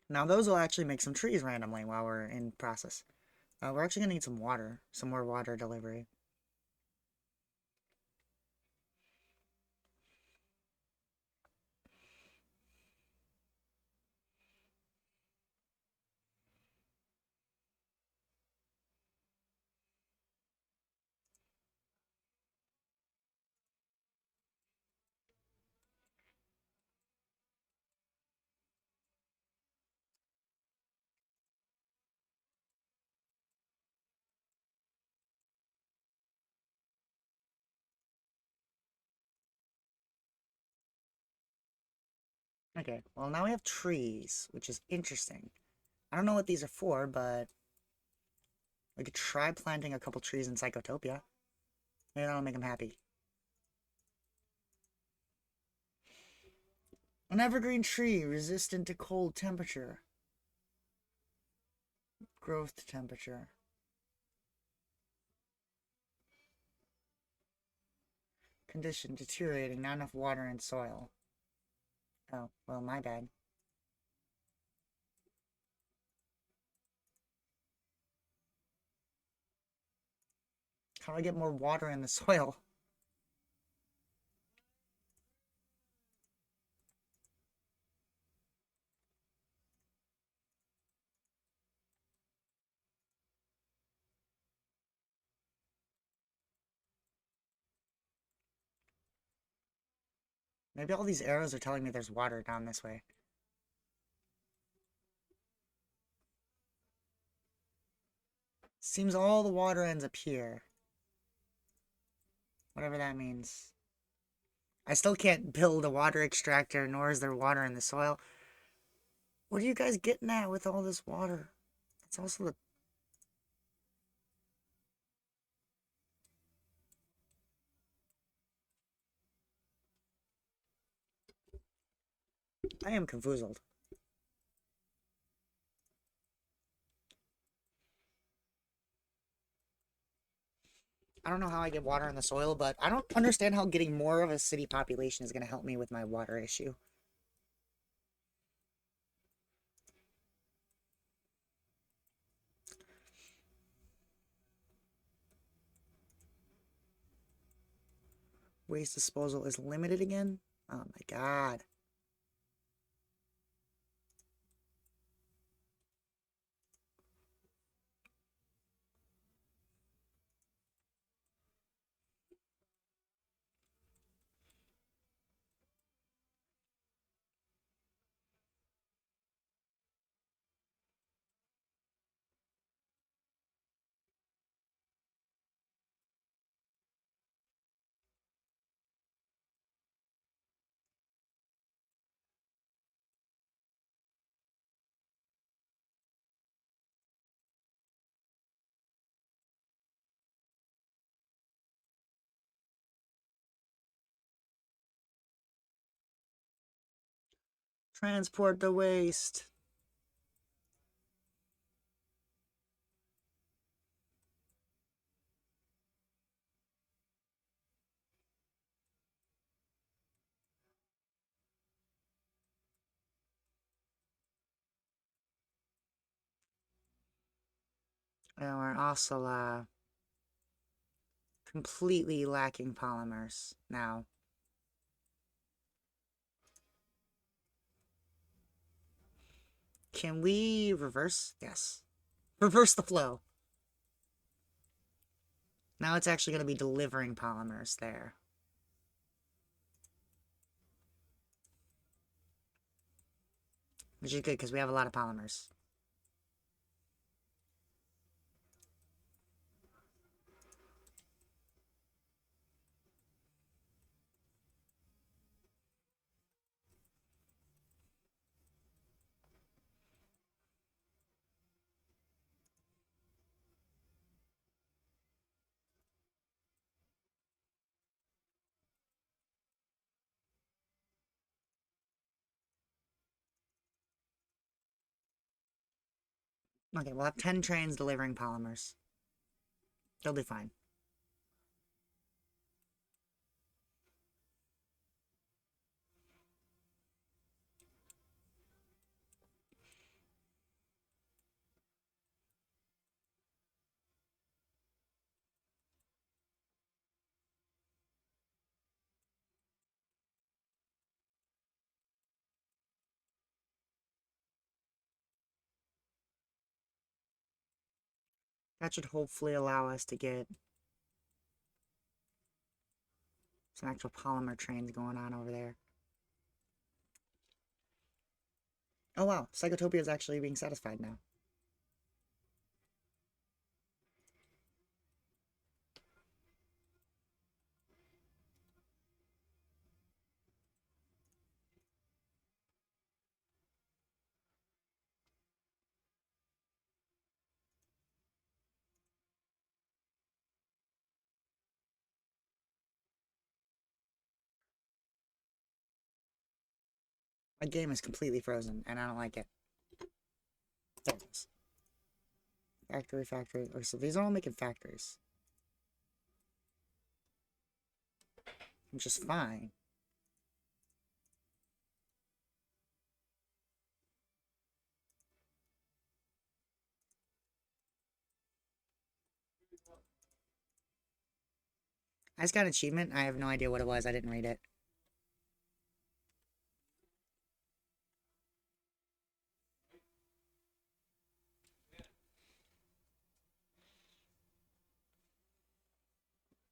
Now those will actually make some trees randomly while we're in process. We're actually gonna need some water, some more water delivery. Okay, well now we have trees, which is interesting. I don't know what these are for, but we could try planting a couple trees in Psychotopia. Maybe that'll make them happy. An evergreen tree resistant to cold temperature. Growth temperature. Condition deteriorating, not enough water and soil. Oh, well, my bad. How do I get more water in the soil? Maybe all these arrows are telling me there's water down this way. Seems all the water ends up here. Whatever that means. I still can't build a water extractor, nor is there water in the soil. What are you guys getting at with all this water? It's also the... I am confoozled. I don't know how I get water in the soil, but I don't understand how getting more of a city population is going to help me with my water issue. Waste disposal is limited again? Oh my god. Transport the waste. And we're also, completely lacking polymers now. Can we reverse? Yes. Reverse the flow. Now it's actually going to be delivering polymers there. Which is good because we have a lot of polymers. Okay, we'll have 10 trains delivering polymers. They'll be fine. That should hopefully allow us to get some actual polymer trains going on over there. Oh wow, Psychotopia is actually being satisfied now. My game is completely frozen, and I don't like it. There it is. Factory, factory. Okay, so these are all making factories. Which is fine. I just got an achievement. I have no idea what it was. I didn't read it.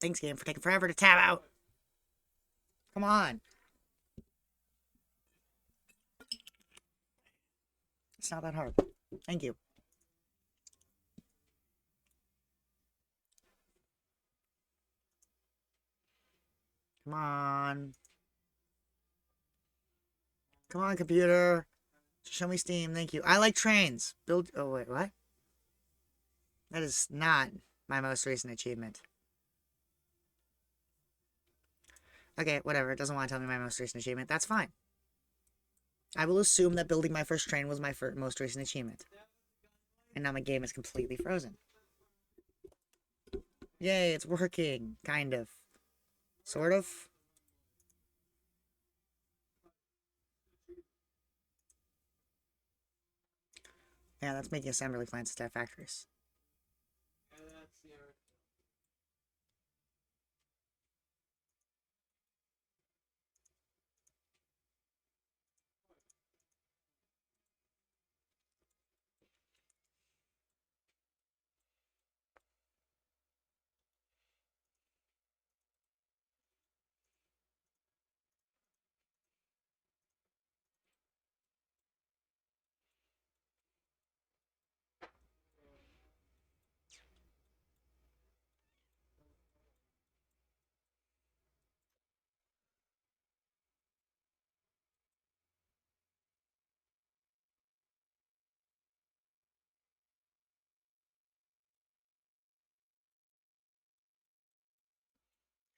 Thanks, game, for taking forever to tab out. Come on. It's not that hard. Thank you. Come on. Come on, computer. Show me Steam. Thank you. I like trains. Build. Oh, wait, what? That is not my most recent achievement. Okay, whatever. It doesn't want to tell me my most recent achievement. That's fine. I will assume that building my first train was my most recent achievement. And now my game is completely frozen. Yay, it's working. Kind of. Sort of. Yeah, that's making assembly plants instead of factories.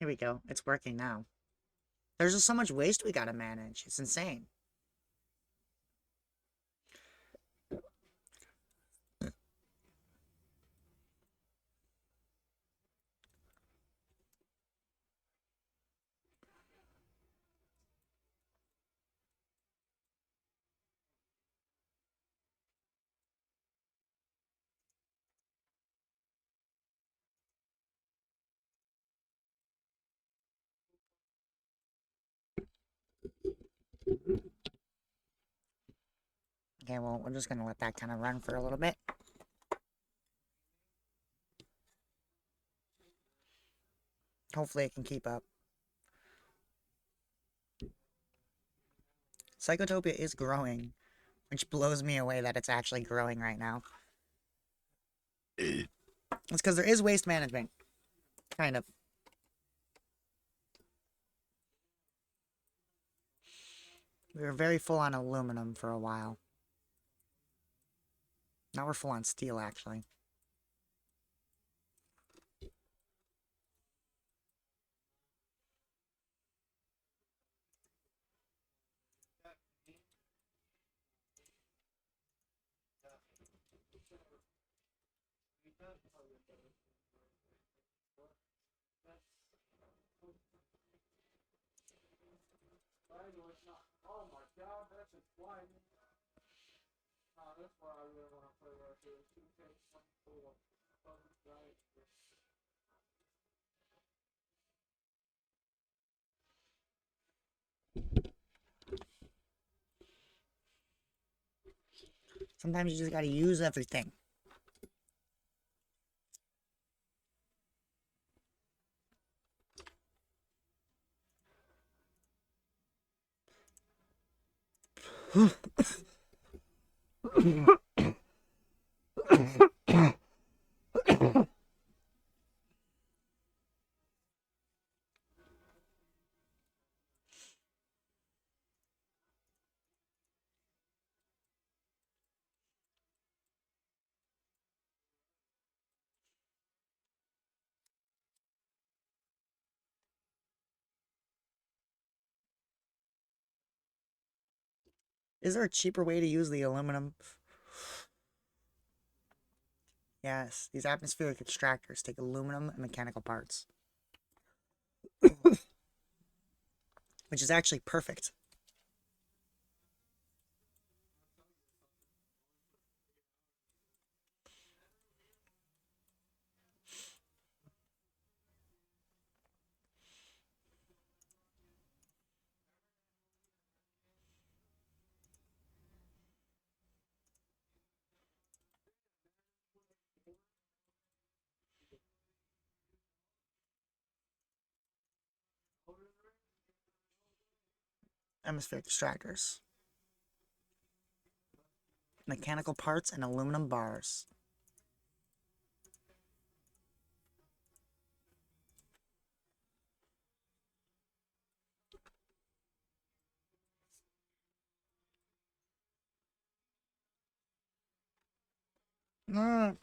Here we go. It's working now. There's just so much waste we gotta manage. It's insane. Okay, well, we're just gonna let that kind of run for a little bit. Hopefully it can keep up. Psychotopia is growing, which blows me away that it's actually growing right now. It's because there is waste management. Kind of. We were very full on aluminum for a while. Now we're full on steel, actually. Oh my god, that's a flying. That's what I really want to play right here. 2K24. Sometimes you just gotta use everything. Is there a cheaper way to use the aluminum? Yes, these atmospheric extractors take aluminum and mechanical parts. Which is actually perfect. Atmospheric extractors. Mechanical parts and aluminum bars. Mm.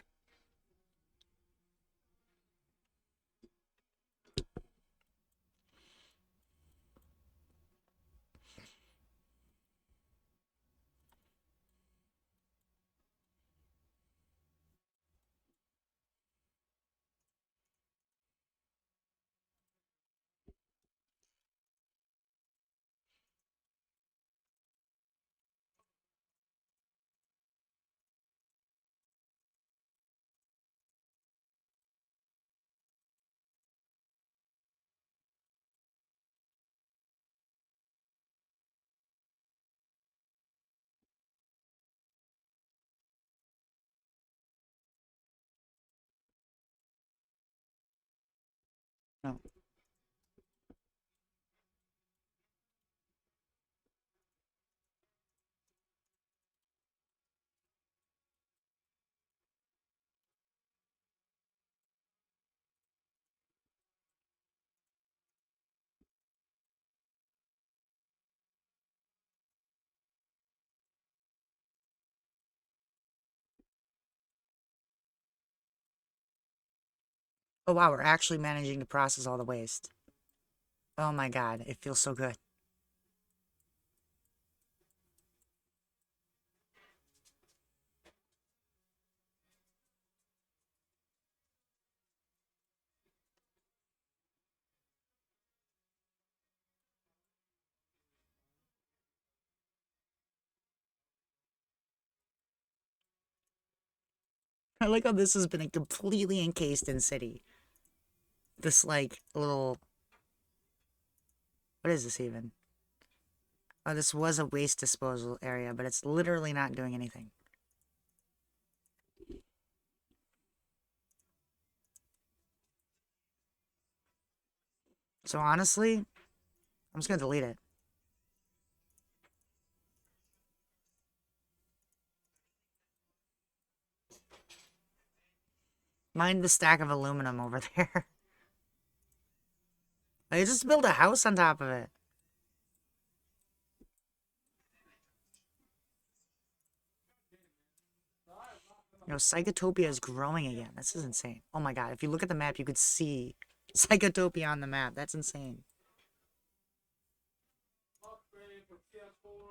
No. Oh wow, we're actually managing to process all the waste. Oh my god, it feels so good. I like how this has been completely encased in city. This, like, little... What is this even? Oh, this was a waste disposal area, but it's literally not doing anything. So honestly, I'm just gonna delete it. Mind the stack of aluminum over there. I just built a house on top of it. You know, Psychotopia is growing again. This is insane. Oh my god, if you look at the map, you could see Psychotopia on the map. That's insane. Upgrade for PS4.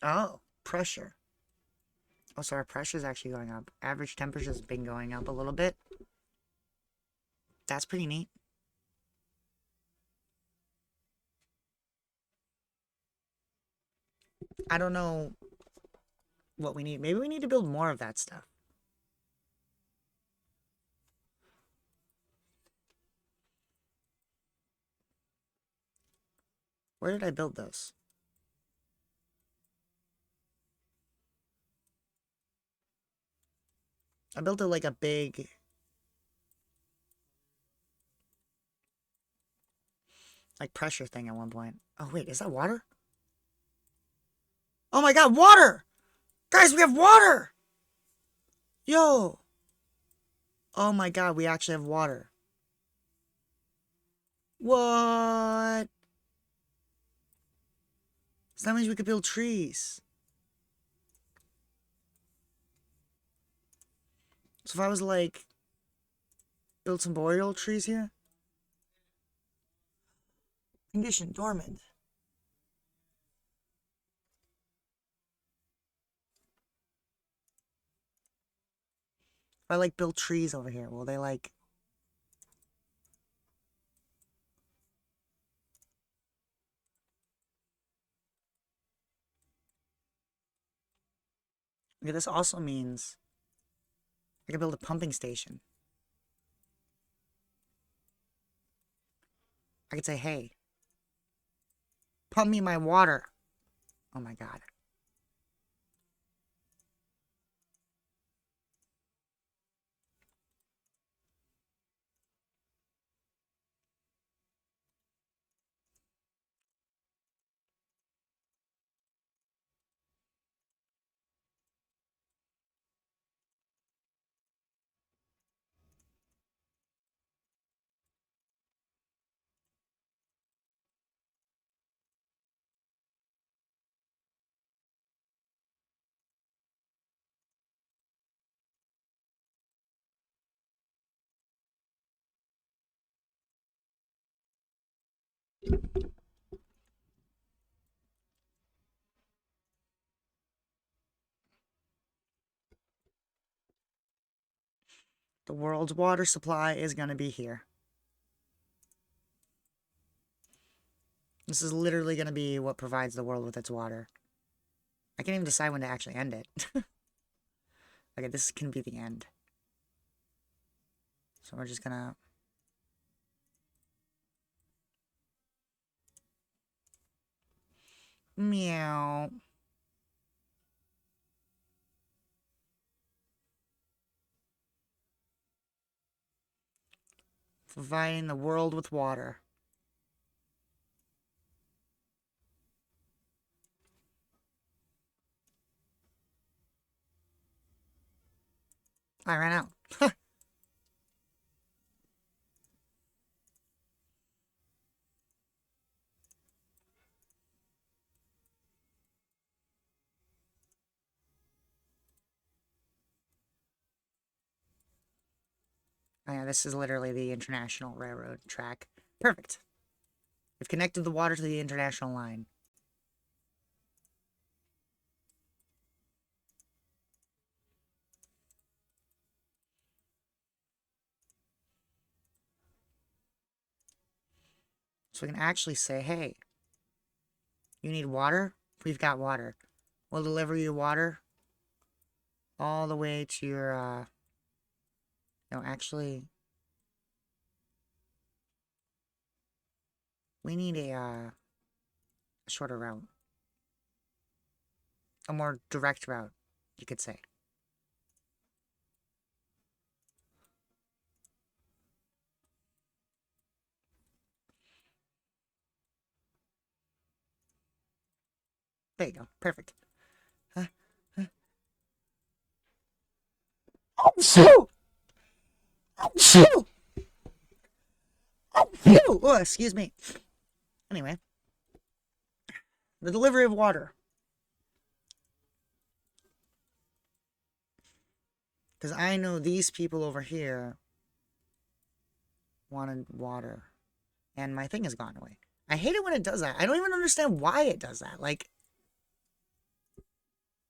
Oh, pressure. Oh, so our pressure is actually going up. Average temperature has been going up a little bit. That's pretty neat. I don't know what we need. Maybe we need to build more of that stuff. Where did I build those? I built it like a big... like pressure thing at one point. Oh wait, is that water? Oh my god, water! Guys, we have water! Yo! Oh my god, we actually have water. What? So that means we could build trees. So if I was like... build some boreal trees here? Condition dormant. If I like build trees over here, will they like... Okay, this also means I can build a pumping station. I could say, hey, pump me my water. Oh my god. The world's water supply is gonna be here. This is literally gonna be what provides the world with its water. I can't even decide when to actually end it. Okay, this can be the end. So we're just gonna... meow. Providing the world with water. I ran out. Oh yeah, this is literally the international railroad track. Perfect. We've connected the water to the international line. So we can actually say, hey, You need water? We've got water. We'll deliver you water all the way to your, no, actually, we need a shorter route. A more direct route, you could say. There you go. Perfect. Achoo! Achoo! Achoo! Oh, excuse me. Anyway. The delivery of water. Because I know these people over here wanted water. And my thing has gone away. I hate it when it does that. I don't even understand why it does that. Like,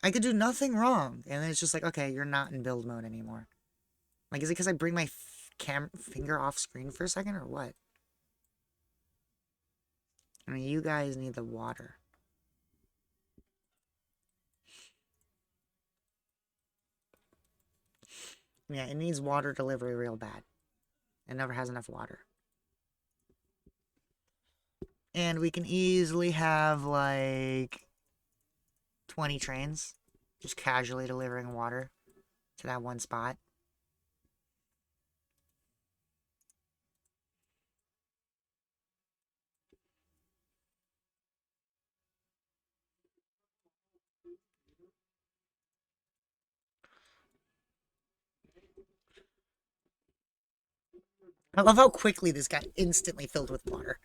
I could do nothing wrong. And then it's just like, okay, you're not in build mode anymore. Like, is it because I bring my finger off screen for a second or what? I mean, you guys need the water. Yeah, it needs water delivery real bad. It never has enough water. And we can easily have, like, 20 trains just casually delivering water to that one spot. I love how quickly this got instantly filled with water.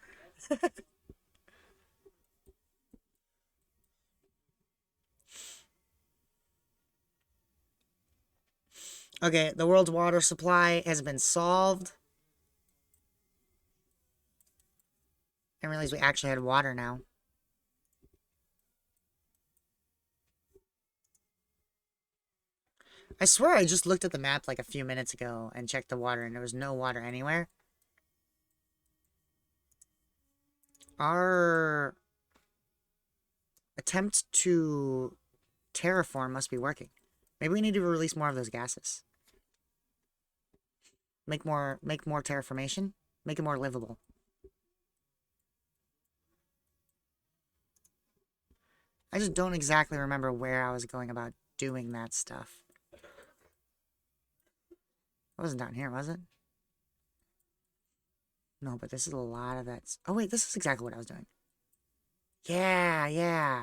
Okay, the world's water supply has been solved. I realized we actually had water now. I swear I just looked at the map like a few minutes ago and checked the water and there was no water anywhere. Our attempt to terraform must be working. Maybe we need to release more of those gases. Make more terraformation. Make it more livable. I just don't exactly remember where I was going about doing that stuff. It wasn't down here, was it? No, but this is a lot of that. Oh, wait, this is exactly what I was doing. Yeah, yeah.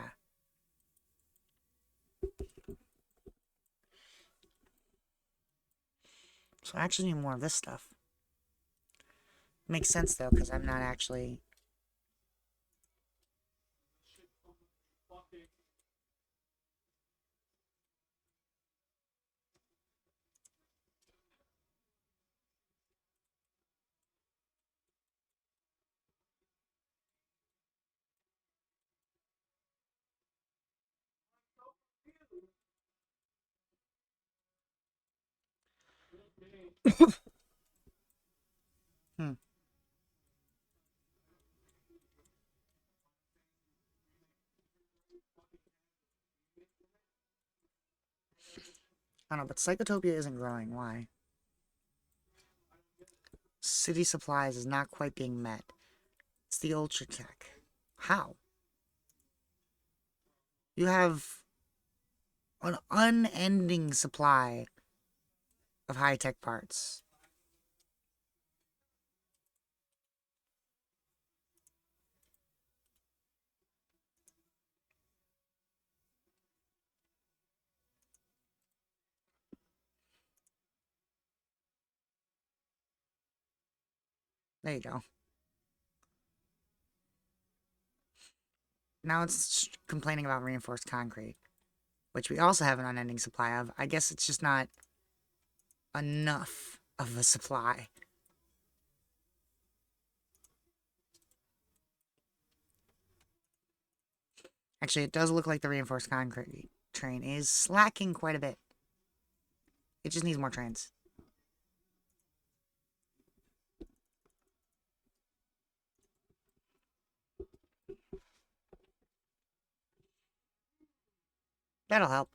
So I actually need more of this stuff. Makes sense, though, because I'm not actually... Hmm. I don't know, but Psychotopia isn't growing. Why? City supplies is not quite being met. It's the Ultra Tech. How? You have an unending supply of high-tech parts. There you go. Now it's complaining about reinforced concrete, which we also have an unending supply of. I guess it's just not enough of a supply. Actually, it does look like the reinforced concrete train is slacking quite a bit. It just needs more trains. That'll help.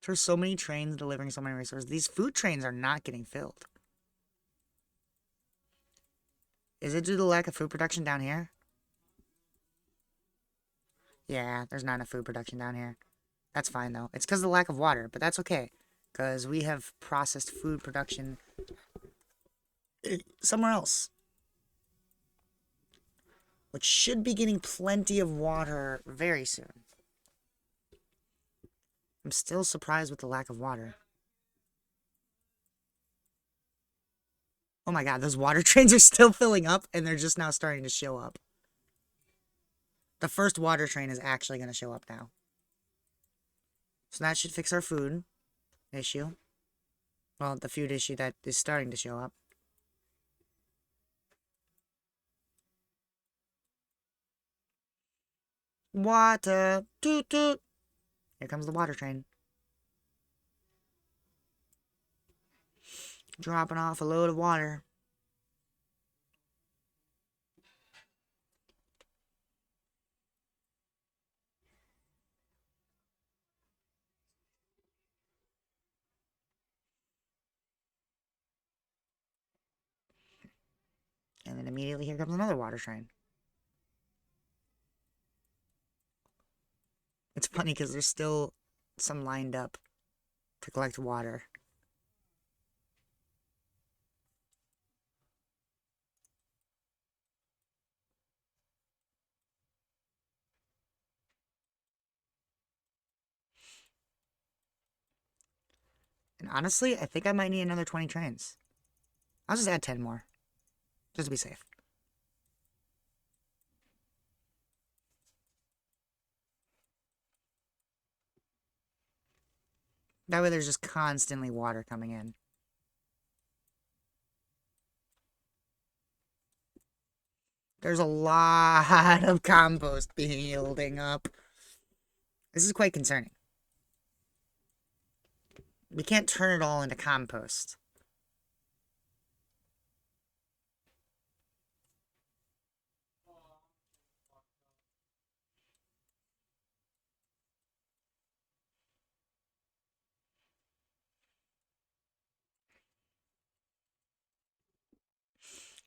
There's so many trains delivering so many resources. These food trains are not getting filled. Is it due to the lack of food production down here? Yeah, there's not enough food production down here. That's fine, though. It's because of the lack of water, but that's okay. Because we have processed food production somewhere else. Which should be getting plenty of water very soon. I'm still surprised with the lack of water. Oh my god, those water trains are still filling up, and they're just now starting to show up. The first water train is actually going to show up now. So that should fix our food issue. Well, the food issue that is starting to show up. Water! Toot toot! Here comes the water train. Dropping off a load of water. And then immediately here comes another water train. It's funny because there's still some lined up to collect water. And honestly, I think I might need another 20 trains. I'll just add 10 more. Just to be safe. That way there's just constantly water coming in. There's a lot of compost building up. This is quite concerning. We can't turn it all into compost.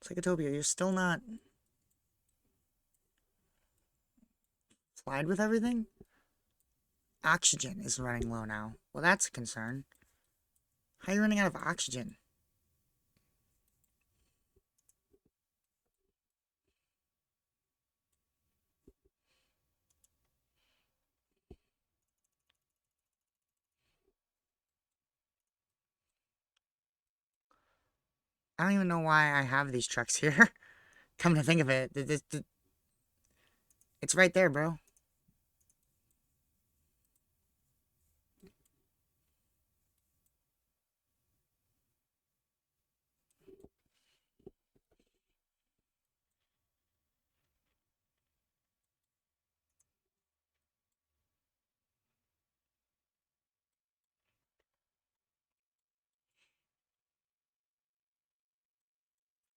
Psychotopia, you're still not flied with everything? Oxygen is running low now. Well, that's a concern. How are you running out of oxygen? I don't even know why I have these trucks here. Come to think of it, it's right there, bro.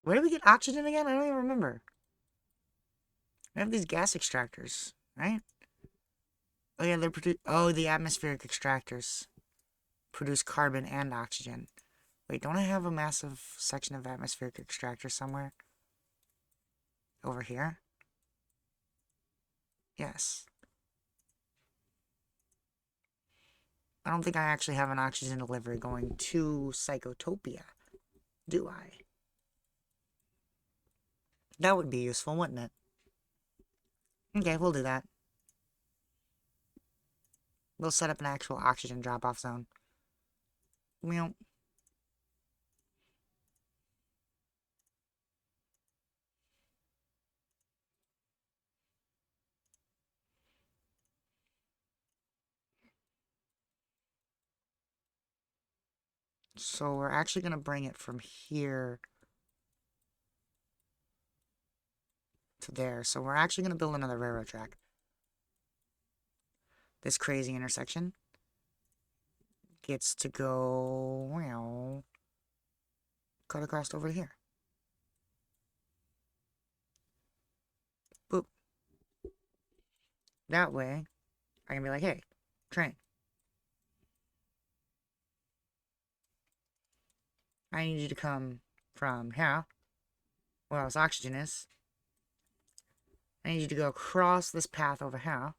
Where did we get oxygen again? I don't even remember. We have these gas extractors, right? Oh yeah, the atmospheric extractors produce carbon and oxygen. Wait, don't I have a massive section of atmospheric extractor somewhere? Over here? Yes. I don't think I actually have an oxygen delivery going to Psychotopia, do I? That would be useful, wouldn't it? Okay, we'll do that. We'll set up an actual oxygen drop-off zone. Meow. So we're actually going to bring it from here to there. So we're actually going to build another railroad track. This crazy intersection gets to go, well, cut across over here. That way, I can be like, hey, train. I need you to come from here, where else oxygen is. I need you to go across this path over here.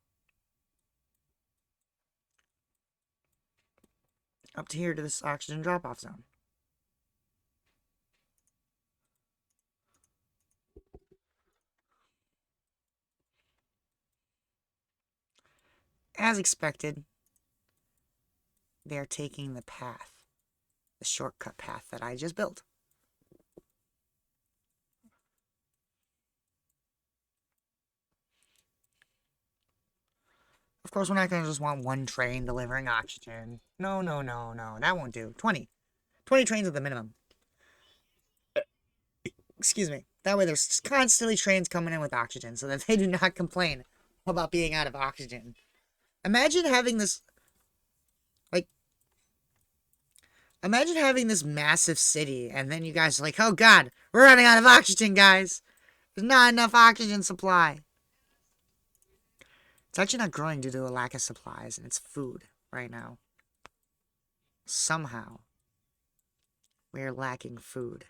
Up to here to this oxygen drop-off zone. As expected, they are taking the path, the shortcut path that I just built. Of course, we're not going to just want one train delivering oxygen. No, no, no, no. That won't do. 20. 20 trains at the minimum. Excuse me. That way there's constantly trains coming in with oxygen so that they do not complain about being out of oxygen. Imagine having this... Like... Imagine having this massive city and then you guys are like, oh god, we're running out of oxygen, guys. There's not enough oxygen supply. It's actually not growing due to a lack of supplies, and it's food right now. Somehow, we're lacking food.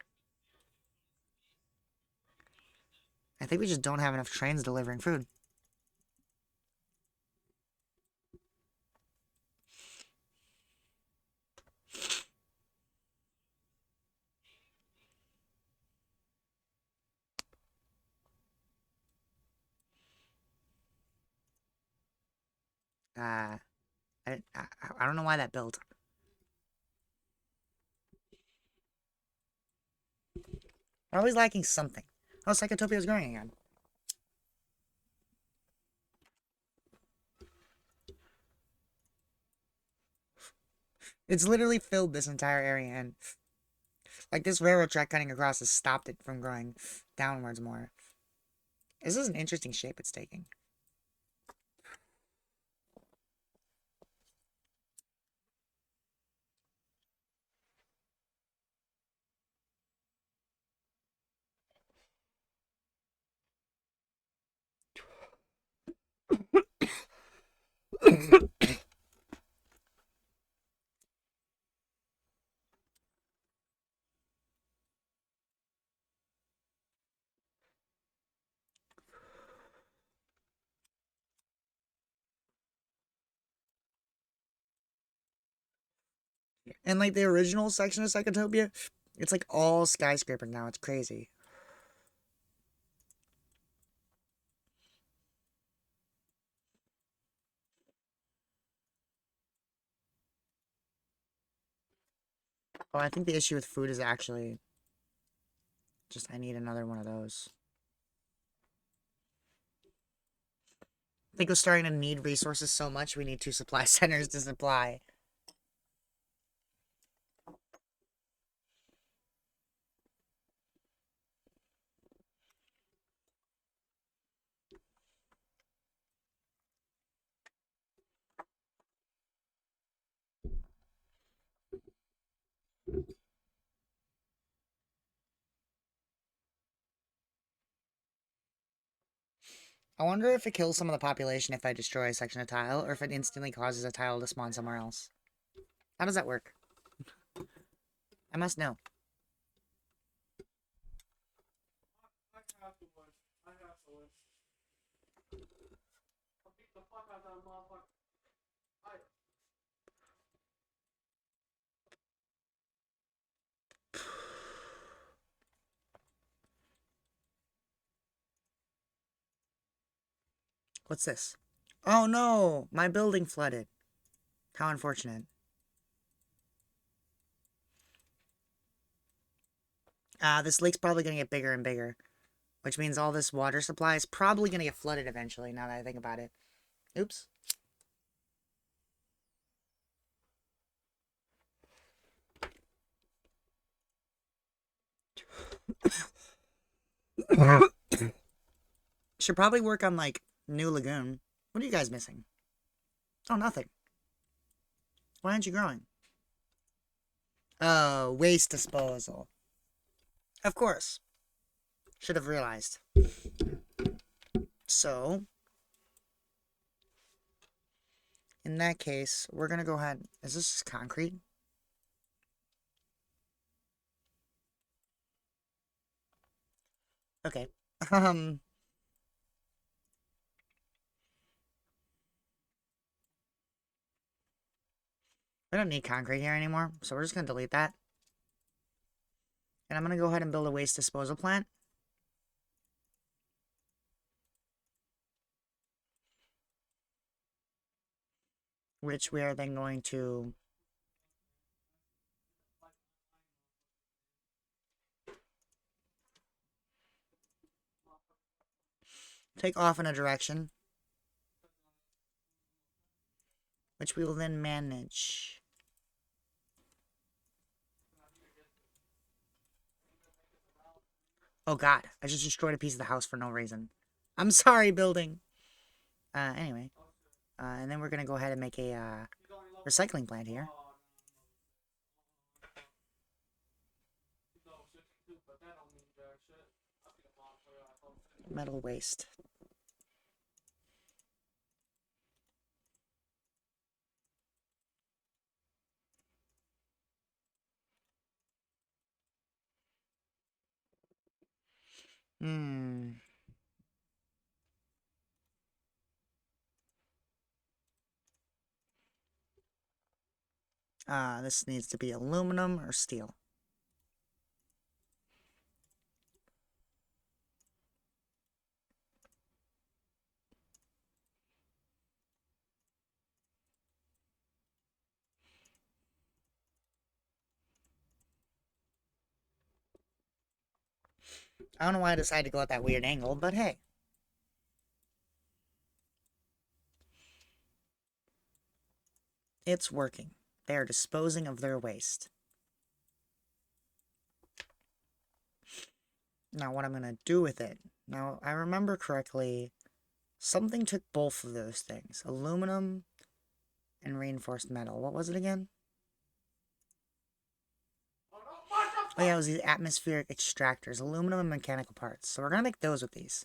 I think we just don't have enough trains delivering food. I don't know why that built. We're always lacking something. Oh, Psychotopia is growing again. It's literally filled this entire area, and like this railroad track cutting across has stopped it from growing downwards more. This is an interesting shape it's taking. And like the original section of Psychotopia, it's like all skyscraper now. It's crazy. Oh, I think the issue with food is actually just I need another one of those. I think we're starting to need resources so much we need 2 supply centers to supply. I wonder if it kills some of the population if I destroy a section of tile, or if it instantly causes a tile to spawn somewhere else. How does that work? I must know. What's this? Oh no! My building flooded. How unfortunate. This lake's probably gonna get bigger and bigger. Which means all this water supply is probably gonna get flooded eventually, now that I think about it. Oops. Should probably work on, like, new lagoon. What are you guys missing? Oh, nothing. Why aren't you growing? Oh, waste disposal. Of course. Should have realized. So, In that case, we're gonna go ahead. Is this concrete? Okay. Um, we don't need concrete here anymore, so we're just gonna delete that. And I'm gonna go ahead and build a waste disposal plant. Which we are then going to take off in a direction, which we will then manage. Oh god, I just destroyed a piece of the house for no reason. I'm sorry, building. Anyway. And then we're gonna go ahead and make a recycling plant here. Metal waste. Hmm. This needs to be aluminum or steel. I don't know why I decided to go at that weird angle, but hey. It's working. They are disposing of their waste. Now, what I'm going to do with it. Now, I remember correctly, something took both of those things. Aluminum and reinforced metal. What was it again? Oh yeah, it was these atmospheric extractors. Aluminum and mechanical parts. So we're going to make those with these.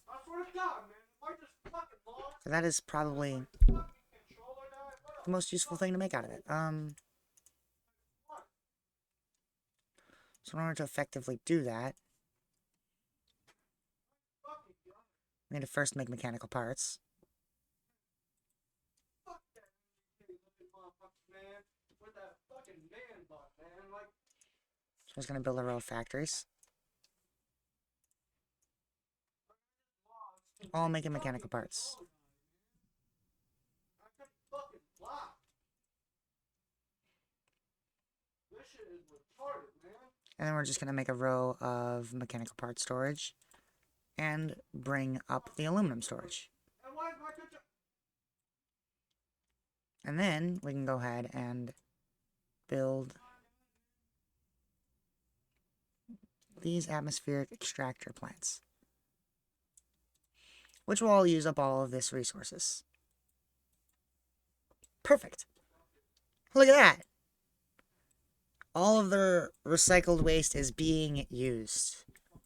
So that is probably the most useful thing to make out of it. So in order to effectively do that, we need to first make mechanical parts. So I was going to build a row of factories. All making mechanical parts. And then we're just going to make a row of mechanical part storage and bring up the aluminum storage. And then we can go ahead and build these atmospheric extractor plants, which will all use up all of this resources. Perfect. Look at that. All of their recycled waste is being used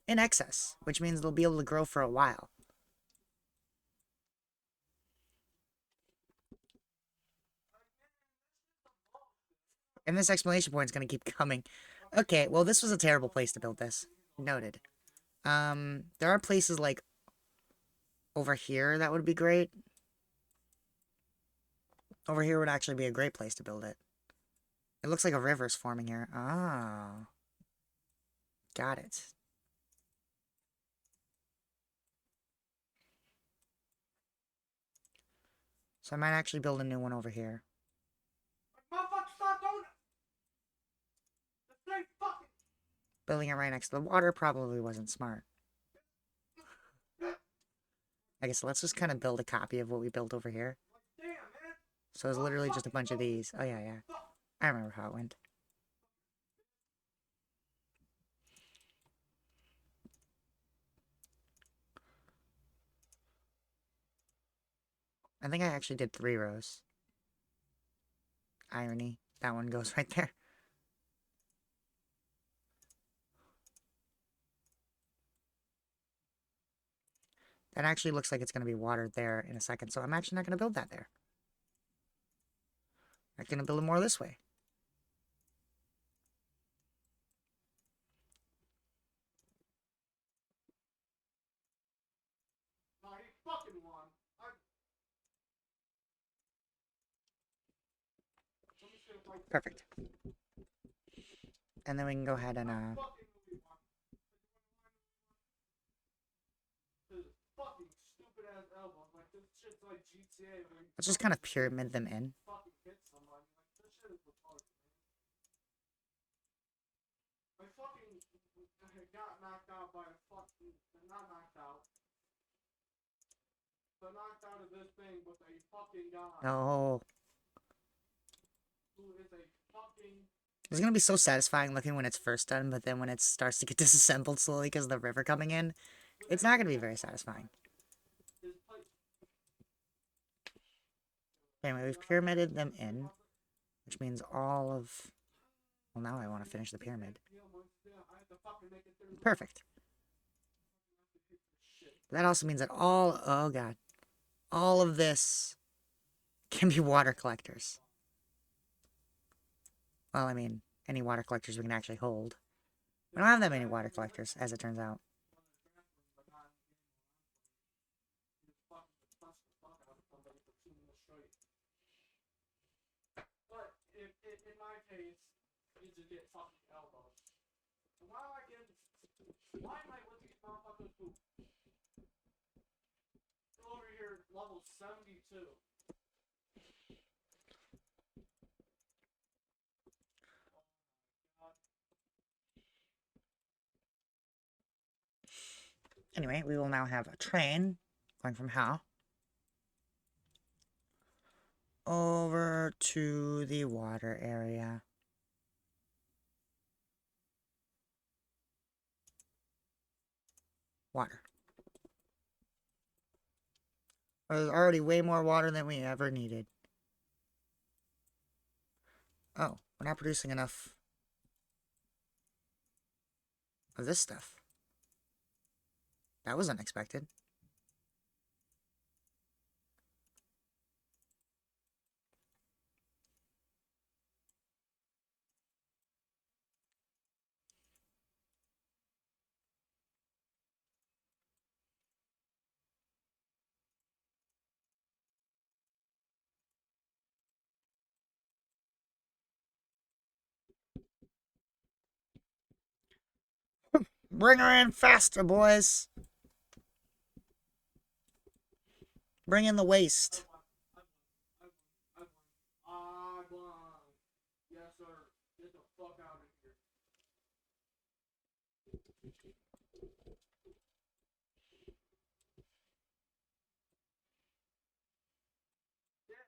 in excess, which means they'll be able to grow for a while. And this explanation point is going to keep coming. Okay, well, this was a terrible place to build this. Noted. There are places like over here that would be great. Over here would actually be a great place to build it. It looks like a river's forming here. Oh. Got it. So I might actually build a new one over here. Building it right next to the water probably wasn't smart. I guess let's just kind of build a copy of what we built over here. So it's literally just a bunch of these. Oh, yeah, yeah. I remember how it went. I think I actually did 3 rows. Irony. That one goes right there. That actually looks like it's going to be watered there in a second, so I'm actually not going to build that there. I'm gonna build more this way. No, he fucking won. Let me see if I can Perfect. And then we can go ahead and fucking really won. This fucking stupid ass elbow. Like this shit's like GTA where you let's just kind of pyramid them in. fucking hit somebody. Like this shit is retarded, man. I fucking got knocked out by a fucking not knocked out. But knocked out of this thing with a fucking guy No. who is a fucking It's gonna be so satisfying looking when it's first done, but then when it starts to get disassembled slowly because of the river coming in, it's not gonna be very satisfying. his place. Anyway, we've pyramided them in, which means all of... Well, now I want to finish the pyramid. I had to fucking make it through. Perfect. That also means that all... Oh, God. All of this can be water collectors. Well, I mean, any water collectors we can actually hold. We don't have that many water collectors, as it turns out. But in my case, you just get fucking elbows. Why am I getting? Why am I with these motherfuckers who over here level 72? Anyway, we will now have a train going from how? Over to the water area. Water. There's already way more water than we ever needed. Oh, we're not producing enough of this stuff. That was unexpected. Bring her in faster, boys. Bring in the waste. I won. Yes, sir. Get the fuck out of here. Yeah,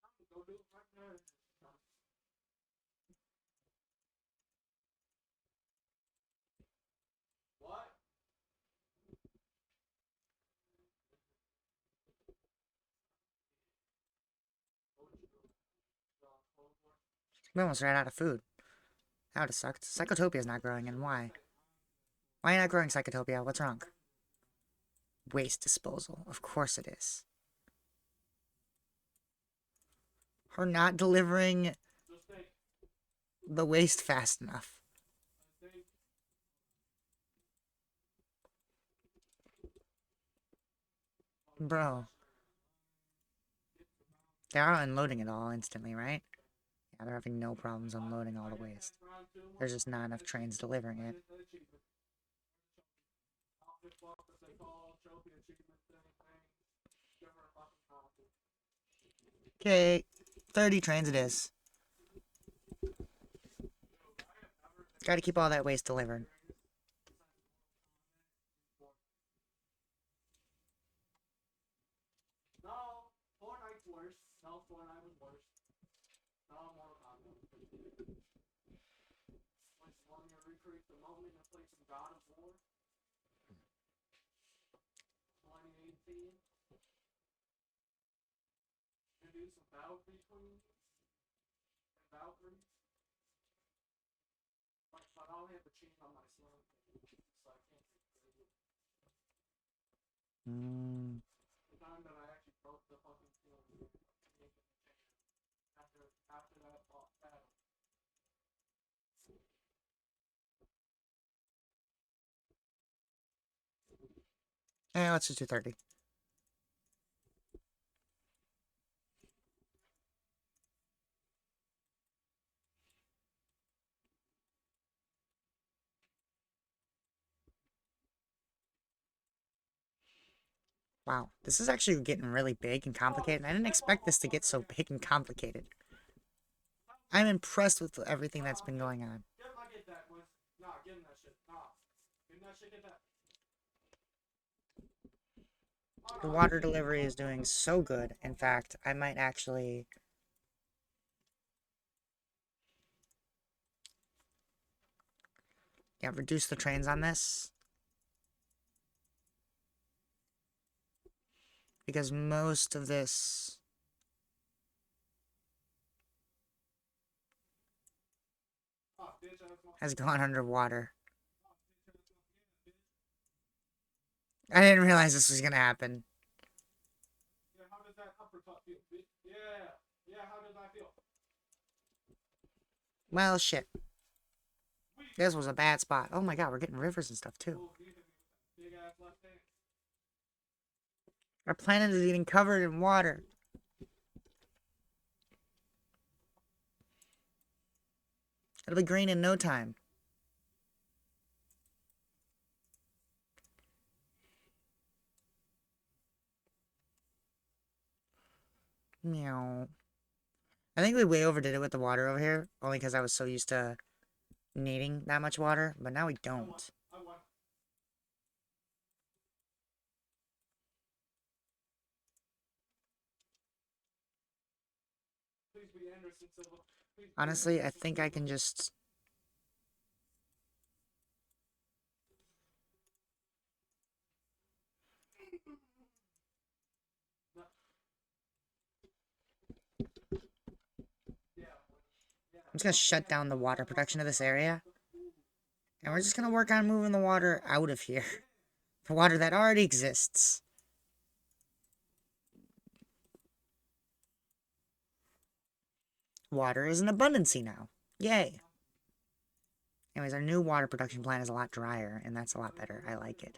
I'm gonna go do it right now. What? We almost ran out of food. That would have sucked. Psychotopia's not growing, and why? Why are you not growing, Psychotopia? What's wrong? Waste disposal. Of course it is. Her not delivering the waste fast enough. Bro. They are unloading it all instantly, right? Yeah, they're having no problems unloading all the waste. There's just not enough trains delivering it. Okay, 30 trains it is. Gotta keep all that waste delivered. No, Fortnite's worse. No, Fortnite was worse. No, Mortal Kombat. I just want me to recreate the moment and play some God of War. 2018. And do some Valkyrie queens. And Valkyries. But I don't have the chain on my slime. So I can't get it. The time that I actually broke the fucking field. After Let's just do 30. Wow, this is actually getting really big and complicated. I didn't expect this to get so big and complicated. I'm impressed with everything that's been going on. Get that, boys. Nah, get him that shit. Nah. Get him that shit, get that. The water delivery is doing so good. In fact, I might actually... Yeah, reduce the trains on this. Because most of this... has gone underwater. I didn't realize this was gonna happen. Yeah, how does that uppercut feel? Yeah. Yeah, how does that feel? Well, shit. This was a bad spot. Oh my god, we're getting rivers and stuff too. Big ass left hand. Our planet is getting covered in water. It'll be green in no time. Meow. I think we way overdid it with the water over here, only because I was so used to needing that much water, but now we don't. I won. Please be Anderson Silva. Please be Honestly, I Anderson think I Silva. can just... I'm just gonna shut down the water production of this area. And we're just gonna work on moving the water out of here. The water that already exists. Water is an abundancy now. Yay. Anyways, our new water production plant is a lot drier, and that's a lot better. I like it.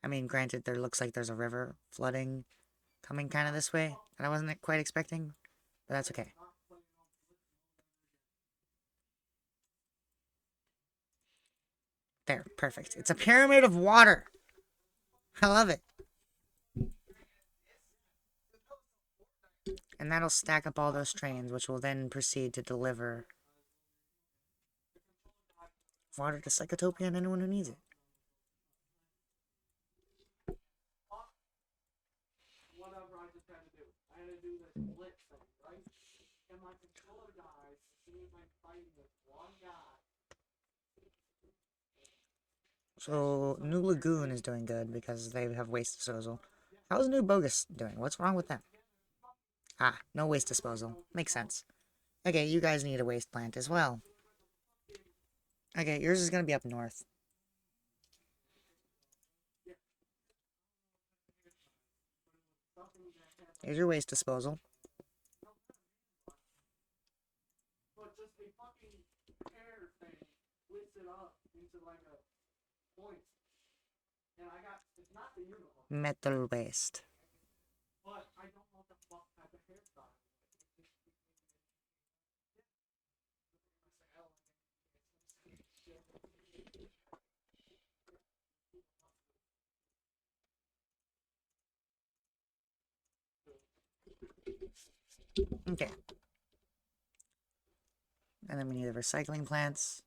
I mean, granted, there looks like there's a river flooding coming kind of this way that I wasn't quite expecting, but that's okay. There, perfect. It's a pyramid of water. I love it. And that'll stack up all those trains, which will then proceed to deliver water to Psychotopia and anyone who needs it. Whatever I just had to do. I had to do this blitz thing, right? And my controller dies as soon as I'm fighting this one guy. So, New Lagoon is doing good because they have waste disposal. How's New Bogus doing? What's wrong with them? Ah, no waste disposal. Makes sense. Okay, you guys need a waste plant as well. Okay, yours is gonna be up north. Here's your waste disposal. But just a fucking hair thing twisted up into like a point. And I got, it's not the uniform, Metal waste. but I don't know what the fuck type of hairstyle. Okay. And then we need the recycling plants.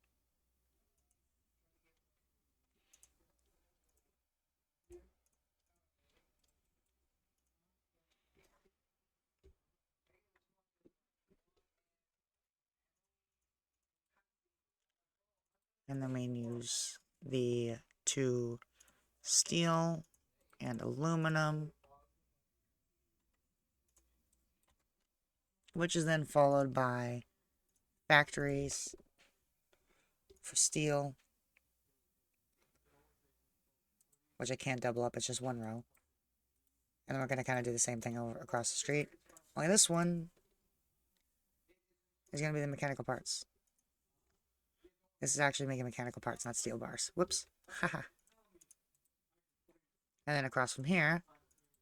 And then we use the 2 steel and aluminum, which is then followed by factories for steel, which I can't double up, it's just 1 row. And then we're going to kind of do the same thing over across the street. Only this one is going to be the mechanical parts. This is actually making mechanical parts, not steel bars. Whoops. Haha. And then across from here,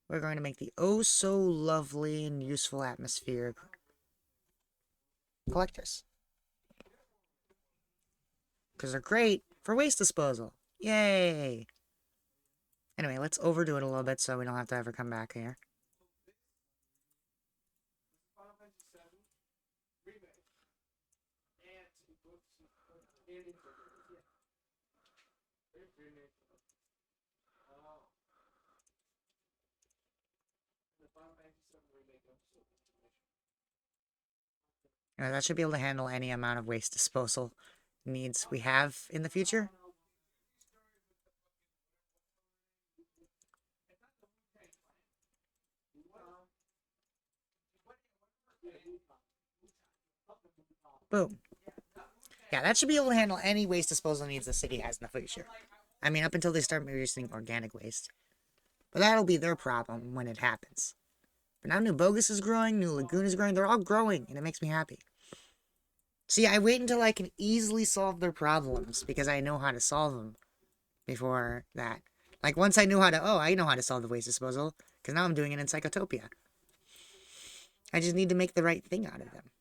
we're going to make the oh so lovely and useful atmospheric collectors. Because they're great for waste disposal. Yay! Anyway, let's overdo it a little bit so we don't have to ever come back here. That should be able to handle any amount of waste disposal needs we have in the future. Boom. Yeah, that should be able to handle any waste disposal needs the city has in the future. I mean, up until they start producing organic waste. But that'll be their problem when it happens. But now New Bogus is growing, New Lagoon is growing. They're all growing, and it makes me happy. See, I wait until I can easily solve their problems because I know how to solve them before that. Like, once I knew how to, I know how to solve the waste disposal because now I'm doing it in Psychotopia. I just need to make the right thing out of them.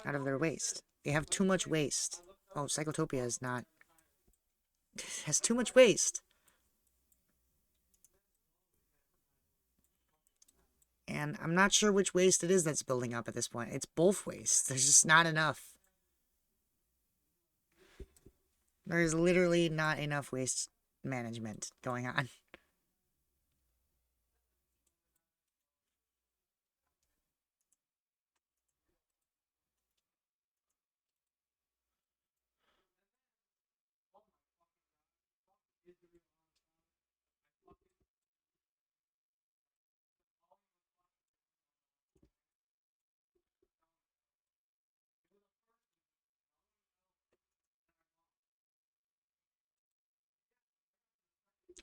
Out of their waste. They have too much waste. Oh, Psychotopia is not... It has too much waste. And I'm not sure which waste it is that's building up at this point. It's both waste. There's just not enough. There's literally not enough waste management going on.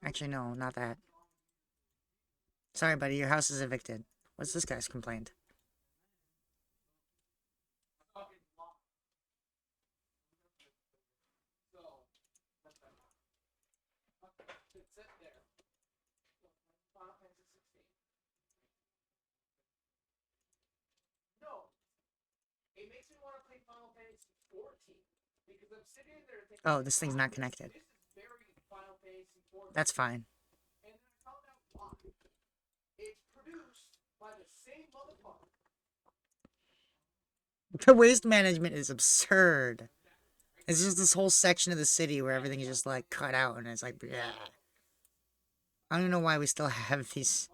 Actually, no, not that. Sorry, buddy, your house is evicted. What's this guy's complaint? Oh, this thing's not connected. That's fine. The waste management is absurd. It's just this whole section of the city where everything is just like cut out and it's like, yeah. I don't even know why we still have these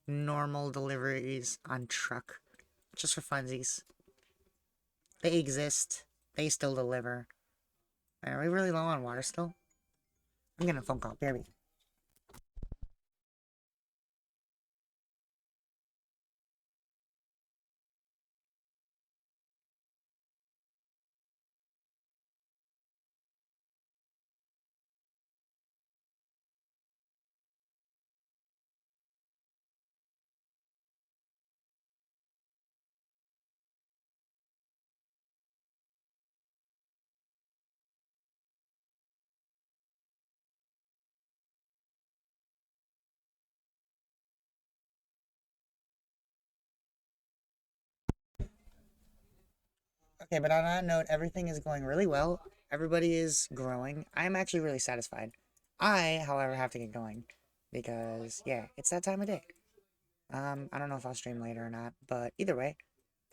normal deliveries on truck. Just for funsies. They exist. They still deliver. Are we really low on water still? I'm getting a phone call. BRB. Okay, but on that note, everything is going really well. Everybody is growing. I'm actually really satisfied. I, however, have to get going because, yeah, it's that time of day. I don't know if I'll stream later or not, but either way,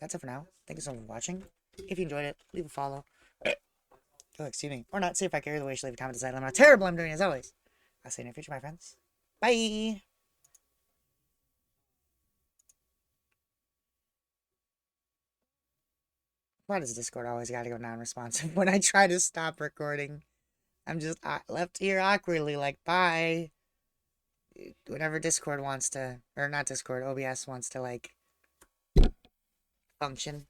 that's it for now. Thank you so much for watching. If you enjoyed it, leave a follow. Oh, excuse me. Or not. See if I carry the way. Leave a comment to decide how terrible I'm doing as always. I'll see you in the future, my friends. Bye! Why does Discord always gotta go non-responsive when I try to stop recording? I'm just left here awkwardly like, bye. Whenever Discord wants to, or not Discord, OBS wants to, like, function.